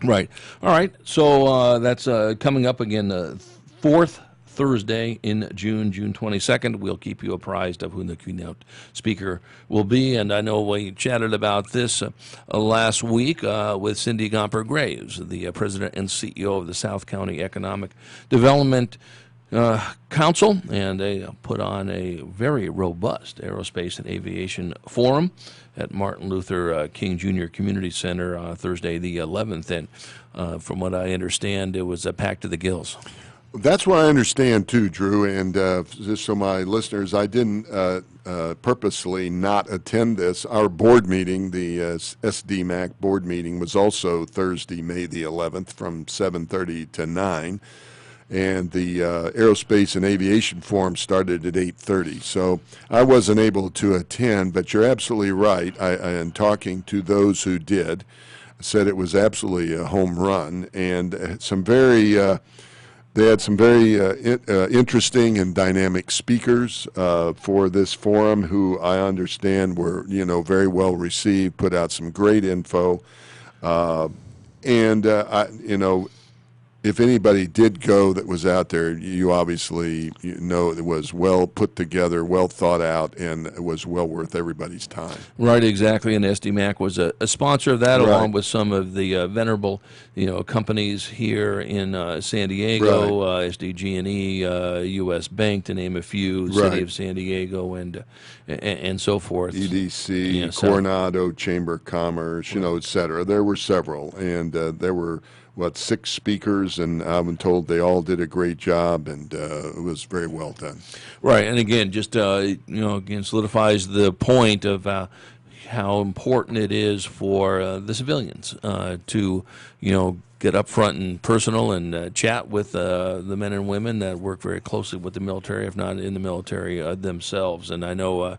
[SPEAKER 3] Right. All right. So that's coming up again, the fourth Thursday in June, June 22nd. We'll keep you apprised of who the keynote speaker will be. And I know we chatted about this last week with Cindy Gomper-Graves, the president and CEO of the South County Economic Development Council, and they put on a very robust aerospace and aviation forum at Martin Luther King Jr. Community Center Thursday the 11th. And from what I understand, it was packed to the gills.
[SPEAKER 22] That's what I understand too, Drew. And just so my listeners, I didn't purposely not attend this. Our board meeting, the SDMAC board meeting, was also Thursday, May the 11th, from 7:30 to 9. And the Aerospace and Aviation Forum started at 8:30. So I wasn't able to attend, but you're absolutely right. I am talking to those who did, said it was absolutely a home run, and some very they had some very interesting and dynamic speakers for this forum, who I understand were, very well received, put out some great info, and if anybody did go that was out there, you obviously it was well put together, well thought out, and it was well worth everybody's time.
[SPEAKER 3] Right, exactly. And SDMAC was a sponsor of that,
[SPEAKER 22] Right.
[SPEAKER 3] along with some of the venerable, companies here in San Diego, SDG&E, U.S. Bank, to name a few, City
[SPEAKER 22] Right.
[SPEAKER 3] of San Diego, and so forth.
[SPEAKER 22] EDC,
[SPEAKER 3] Yeah, so-
[SPEAKER 22] Coronado Chamber of Commerce, et cetera. There were several, and there were 6 speakers, and I'm told they all did a great job, and it was very well done.
[SPEAKER 3] Right, and again, just again solidifies the point of how important it is for the civilians to get up front and personal and chat with the men and women that work very closely with the military, if not in the military themselves. And I know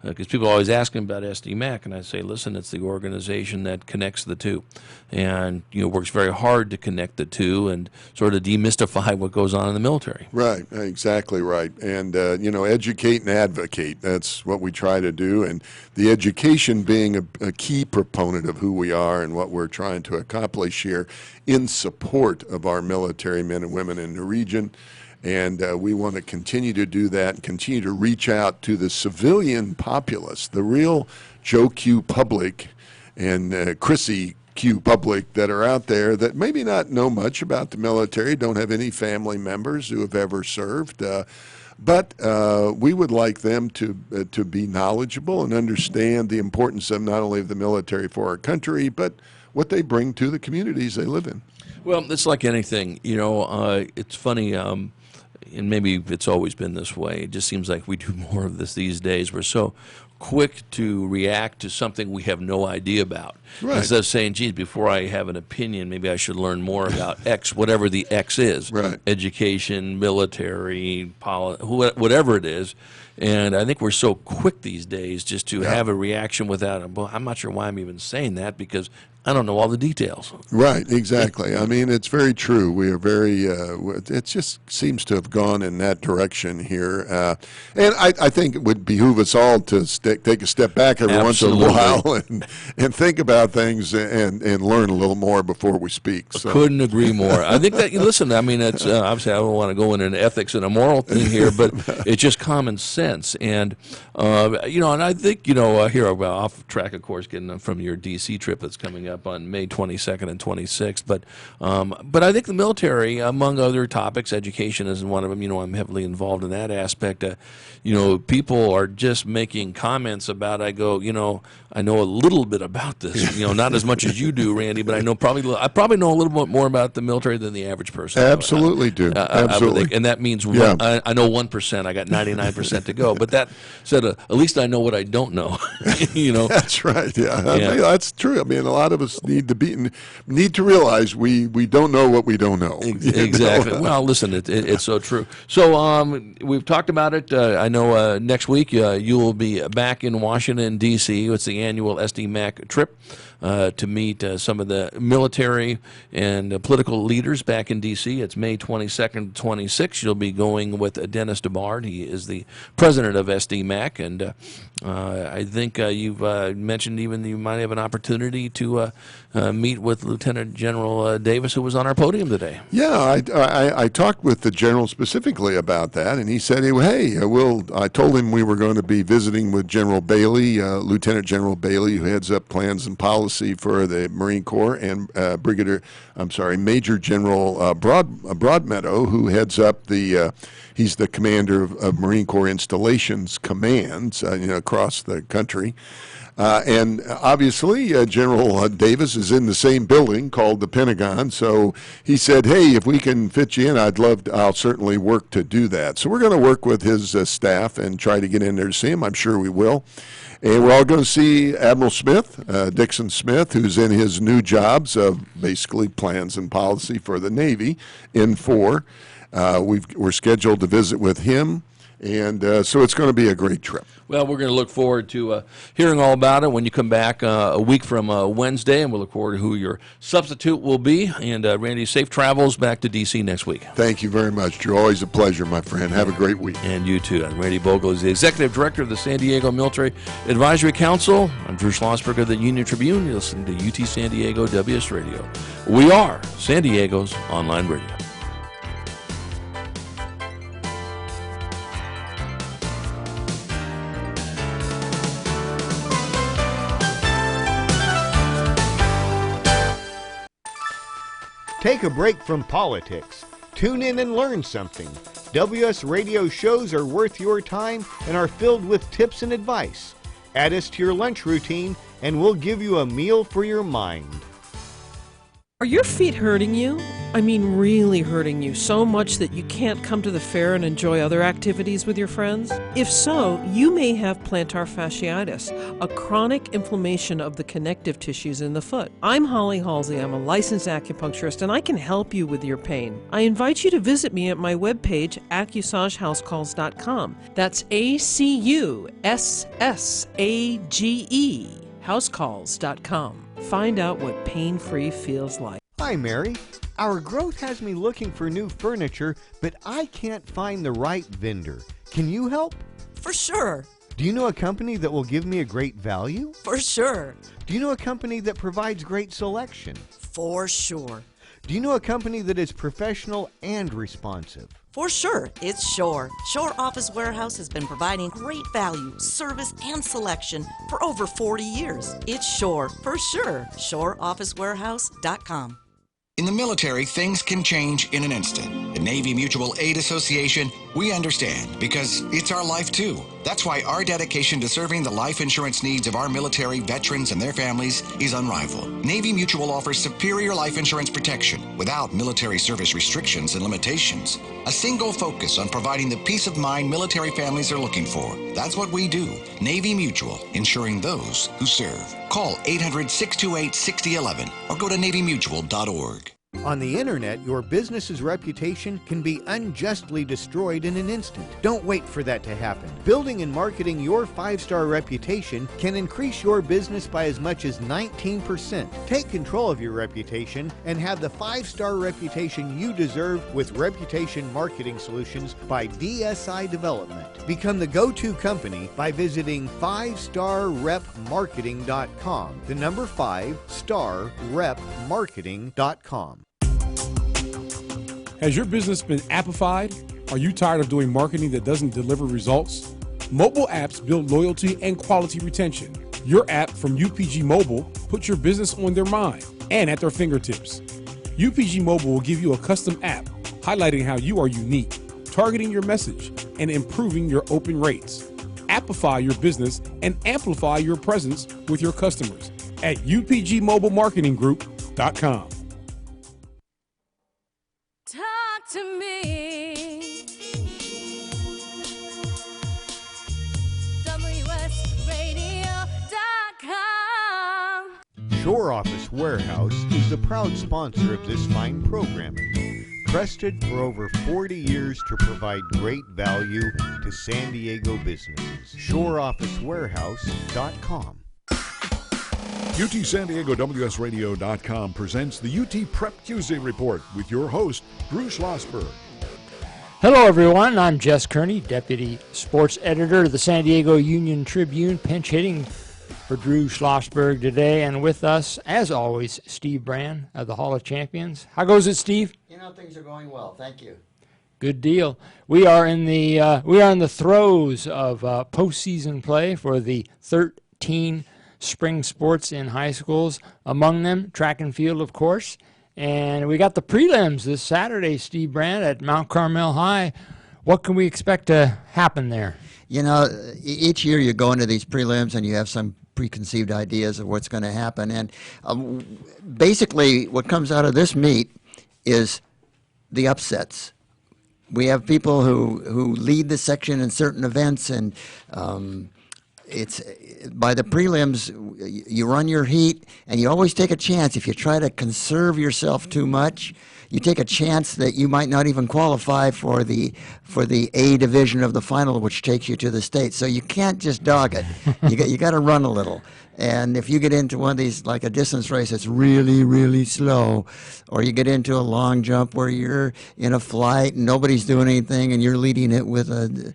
[SPEAKER 3] because people always ask me about SDMAC, and I say, listen, it's the organization that connects the two, and works very hard to connect the two and sort of demystify what goes on in the military.
[SPEAKER 22] Right, exactly right. And, educate and advocate. That's what we try to do. And the education being a key proponent of who we are and what we're trying to accomplish here in support of our military men and women in the region. And we want to continue to do that and continue to reach out to the civilian populace, the real Joe Q public and Chrissy Q public that are out there that maybe not know much about the military, don't have any family members who have ever served. But we would like them to be knowledgeable and understand the importance of not only of the military for our country, but what they bring to the communities they live in.
[SPEAKER 3] Well, it's like anything, it's funny, and maybe it's always been this way. It just seems like we do more of this these days. We're so quick to react to something we have no idea about.
[SPEAKER 22] Right.
[SPEAKER 3] Instead of saying, geez, before I have an opinion, maybe I should learn more about X, whatever the X is.
[SPEAKER 22] Right.
[SPEAKER 3] Education, military, whatever it is. And I think we're so quick these days just to have a reaction without, well, I'm not sure why I'm even saying that, because I don't know all the details.
[SPEAKER 22] Right, exactly. I mean, it's very true. We are very, it just seems to have gone in that direction here. And I think it would behoove us all to take a step back every once in a while and think about things and learn a little more before we speak. So.
[SPEAKER 3] Couldn't agree more. I think that, listen, I mean, it's obviously I don't want to go into an ethics and a moral thing here, but it's just common sense. And, and I think, here, off track, of course, getting from your D.C. trip that's coming up on May 22nd and 26th. But I think the military, among other topics, education isn't one of them. I'm heavily involved in that aspect. People are just making comments about, I know a little bit about this, not as much as you do, Randy, but I probably know a little bit more about the military than the average person.
[SPEAKER 22] Absolutely do. Absolutely.
[SPEAKER 3] And that means I know 1%. I got 99% to go. But that said, at least I know what I don't know.
[SPEAKER 22] That's right. Yeah. I mean, that's true. I mean, a lot of us need to realize we don't know what we don't know.
[SPEAKER 3] Exactly. Well, listen, it's so true. So we've talked about it. I know next week you will be back in Washington, D.C. It's the annual SDMAC trip to meet some of the military and political leaders back in D.C. It's May 22nd to 26th. You'll be going with Dennis DeBard. He is the president of SDMAC, and I think you've mentioned even you might have an opportunity to meet with Lieutenant General Davis, who was on our podium today.
[SPEAKER 22] Yeah, I talked with the general specifically about that, and he said, hey, I told him we were going to be visiting with General Bailey, Lieutenant General Bailey, who heads up plans and policy for the Marine Corps, and Major General Broadmeadow, who heads up he's the commander of Marine Corps Installations Commands, across the country. And obviously, General Davis is in the same building called the Pentagon. So he said, hey, if we can fit you in, I'll certainly work to do that. So we're going to work with his staff and try to get in there to see him. I'm sure we will. And we're all going to see Admiral Smith, Dixon Smith, who's in his new jobs of basically plans and policy for the Navy in 4. We're scheduled to visit with him. And so it's going to be a great trip.
[SPEAKER 3] Well, we're going to look forward to hearing all about it when you come back a week from Wednesday, and we'll look forward to who your substitute will be. And Randy, safe travels back to D.C. next week.
[SPEAKER 22] Thank you very much, Drew. Always a pleasure, my friend. Have a great week.
[SPEAKER 3] And you too. I'm Randy Bogle. He's the Executive Director of the San Diego Military Advisory Council. I'm Drew Schlossberg of the Union Tribune. You're listening to UT San Diego WS Radio. We are San Diego's online radio.
[SPEAKER 4] Take a break from politics. Tune in and learn something. WS Radio shows are worth your time and are filled with tips and advice. Add us to your lunch routine and we'll give you a meal for your mind.
[SPEAKER 11] Are your feet hurting you? I mean really hurting you so much that you can't come to the fair and enjoy other activities with your friends? If so, you may have plantar fasciitis, a chronic inflammation of the connective tissues in the foot. I'm Holly Halsey. I'm a licensed acupuncturist and I can help you with your pain. I invite you to visit me at my webpage, AccuSageHouseCalls.com. That's ACUSSAGE, housecalls.com. Find out what pain-free feels like.
[SPEAKER 4] Hi, Mary. Our growth has me looking for new furniture, but I can't find the right vendor. Can you help?
[SPEAKER 7] For sure.
[SPEAKER 4] Do you know a company that will give me a great value?
[SPEAKER 7] For sure.
[SPEAKER 4] Do you know a company that provides great selection?
[SPEAKER 7] For sure.
[SPEAKER 4] Do you know a company that is professional and responsive?
[SPEAKER 7] For sure, it's Shore. Shore Office Warehouse has been providing great value, service, and selection for over 40 years. It's Shore, for sure. ShoreOfficeWarehouse.com.
[SPEAKER 17] In the military, things can change in an instant. At Navy Mutual Aid Association, we understand because it's our life too. That's why our dedication to serving the life insurance needs of our military veterans and their families is unrivaled. Navy Mutual offers superior life insurance protection without military service restrictions and limitations. A single focus on providing the peace of mind military families are looking for. That's what we do. Navy Mutual, insuring those who serve. Call 800-628-6011 or go to NavyMutual.org.
[SPEAKER 4] On the internet, your business's reputation can be unjustly destroyed in an instant. Don't wait for that to happen. Building and marketing your 5-star reputation can increase your business by as much as 19%. Take control of your reputation and have the 5-star reputation you deserve with Reputation Marketing Solutions by DSI Development. Become the go-to company by visiting 5starrepmarketing.com. The number 5starrepmarketing.com.
[SPEAKER 12] Has your business been appified? Are you tired of doing marketing that doesn't deliver results? Mobile apps build loyalty and quality retention. Your app from UPG Mobile puts your business on their mind and at their fingertips. UPG Mobile will give you a custom app highlighting how you are unique, targeting your message, and improving your open rates. Appify your business and amplify your presence with your customers at upgmobilemarketinggroup.com.
[SPEAKER 9] Talk to me. WSRadio.com.
[SPEAKER 4] Shore Office Warehouse is the proud sponsor of this fine programming. Trusted for over 40 years to provide great value to San Diego businesses. ShoreOfficeWarehouse.com.
[SPEAKER 16] UT San Diego WSRadio.com presents the UT Prep Tuesday Report with your host, Drew Schlossberg.
[SPEAKER 13] Hello, everyone. I'm Jess Kearney, Deputy Sports Editor of the San Diego Union Tribune, pinch hitting for for Drew Schlossberg today, and with us, as always, Steve Brand of the Hall of Champions. How goes it, Steve?
[SPEAKER 1] You know, things are going well. Thank you.
[SPEAKER 13] Good deal. We are in the throes of postseason play for the 13 spring sports in high schools. Among them, track and field, of course. And we got the prelims this Saturday, Steve Brand, at Mount Carmel High. What can we expect to happen there?
[SPEAKER 1] You know, each year you go into these prelims and you have some preconceived ideas of what's going to happen. And basically what comes out of this meet is the upsets. We have people who lead the section in certain events, and it's by the prelims, you run your heat, and you always take a chance. If you try to conserve yourself too much, you take a chance that you might not even qualify for the A division of the final, which takes you to the state. So you can't just dog it. You got to run a little. And if you get into one of these, like a distance race that's really, really slow, or you get into a long jump where you're in a flight and nobody's doing anything and you're leading it with a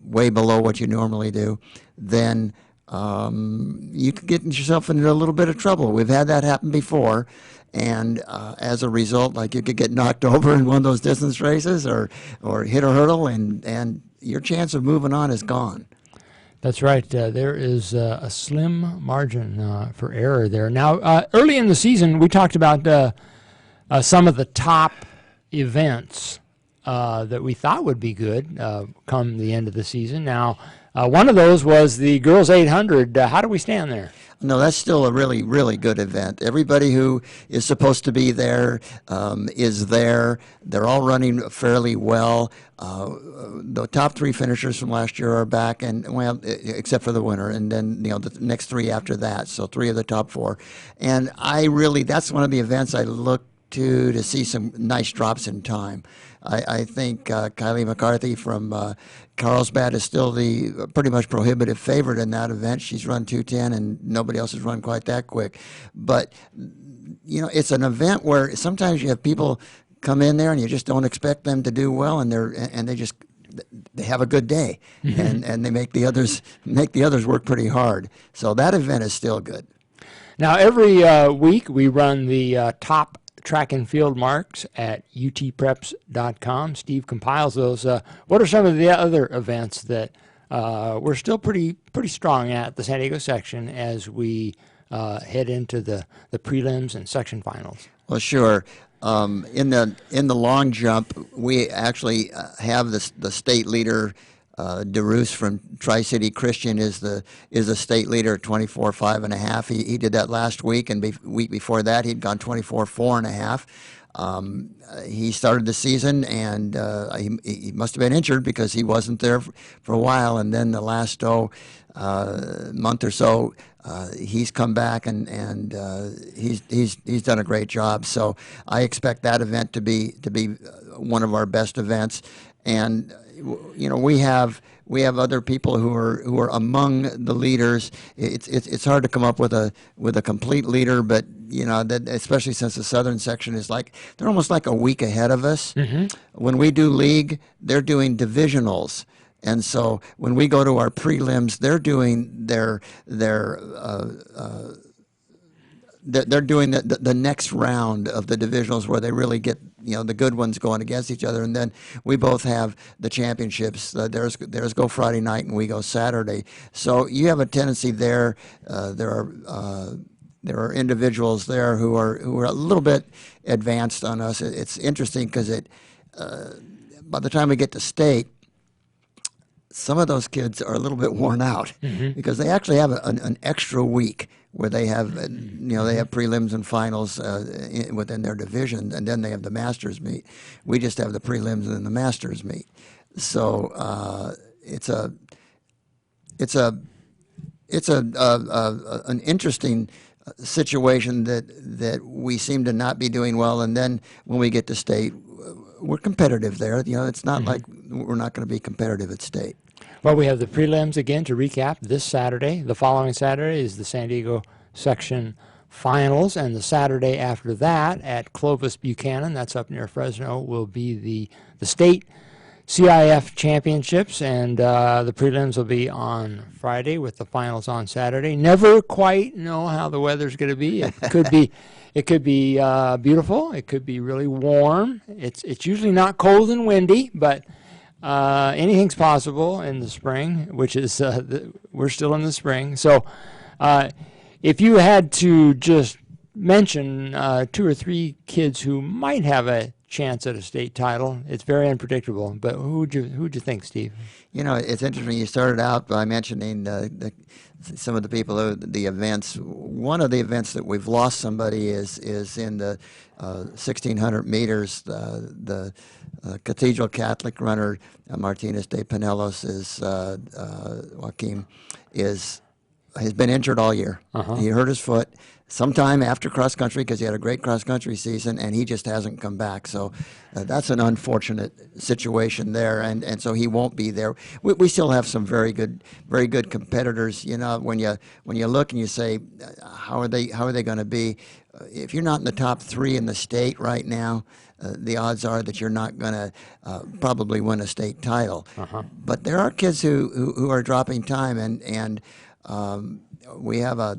[SPEAKER 1] way below what you normally do, then you can get yourself into a little bit of trouble. We've had that happen before. And as a result, like you could get knocked over in one of those distance races or hit a hurdle, and your chance of moving on is gone.
[SPEAKER 13] That's right. There is a slim margin for error there. Now, early in the season, we talked about some of the top events that we thought would be good come the end of the season. Now, one of those was the Girls 800. How do we stand there?
[SPEAKER 1] No, that's still a really, really good event. Everybody who is supposed to be there is there. They're all running fairly well. The top three finishers from last year are back, and well, except for the winner, and then the next three after that. So 3 of the top 4, and that's one of the events I look to see some nice drops in time. I think Kylie McCarthy from Carlsbad is still the pretty much prohibitive favorite in that event. She's run 2:10, and nobody else has run quite that quick. But it's an event where sometimes you have people come in there and you just don't expect them to do well, and they have a good day, and they make the others work pretty hard. So that event is still good.
[SPEAKER 13] Now every week we run the top track and field marks at utpreps.com. Steve compiles those. What are some of the other events that we're still pretty strong at the San Diego section as we head into the prelims and section finals?
[SPEAKER 1] Well, sure. In the long jump, we actually have the state leader. DeRoos from Tri-City Christian is the state leader at 24.5.5. He did that last week, and week before that he'd gone 24.4.5. He started the season, and he must have been injured because he wasn't there for a while. And then the last month or so, he's come back and he's done a great job. So I expect that event to be one of our best events. And we have other people who are among the leaders. It's hard to come up with a complete leader, but that especially since the southern section is they're almost like a week ahead of us. Mm-hmm. When we do league, they're doing divisionals. And so when we go to our prelims, they're doing they're doing the next round of the divisionals where they really get the good ones going against each other, and then we both have the championships. There's go Friday night and we go Saturday. So you have a tendency there. There are individuals there who are a little bit advanced on us. It's interesting because by the time we get to state, some of those kids are a little bit worn out because they actually have an extra week where they have they have prelims and finals within their division, and then they have the masters meet. We just have the prelims and then the masters meet. So it's an interesting situation that we seem to not be doing well, and then when we get to state, we're competitive there. It's not like we're not going to be competitive at state.
[SPEAKER 13] Well, we have the prelims again to recap this Saturday. The following Saturday is the San Diego section finals, and the Saturday after that at Clovis Buchanan, that's up near Fresno, will be the state CIF championships, and the prelims will be on Friday with the finals on Saturday. Never quite know how the weather's going to be. It could be, beautiful. It could be really warm. It's usually not cold and windy, but anything's possible in the spring, which is we're still in the spring. So, if you had to just mention 2 or 3 kids who might have a chance at a state title, it's very unpredictable. But who'd you think, Steve?
[SPEAKER 1] You know, it's interesting. You started out by mentioning some of the people, the events. One of the events that we've lost somebody is in the 1,600 meters. The Cathedral Catholic runner Martinez de Pinelos Joaquim has been injured all year. He hurt his foot sometime after cross country because he had a great cross country season, and he just hasn't come back. So that's an unfortunate situation there, and so he won't be there. We still have some very good competitors. You know, when you look and you say, how are they going to be? If you're not in the top 3 in the state right now, the odds are that you're not going to probably win a state title. But there are kids who are dropping time, and we have a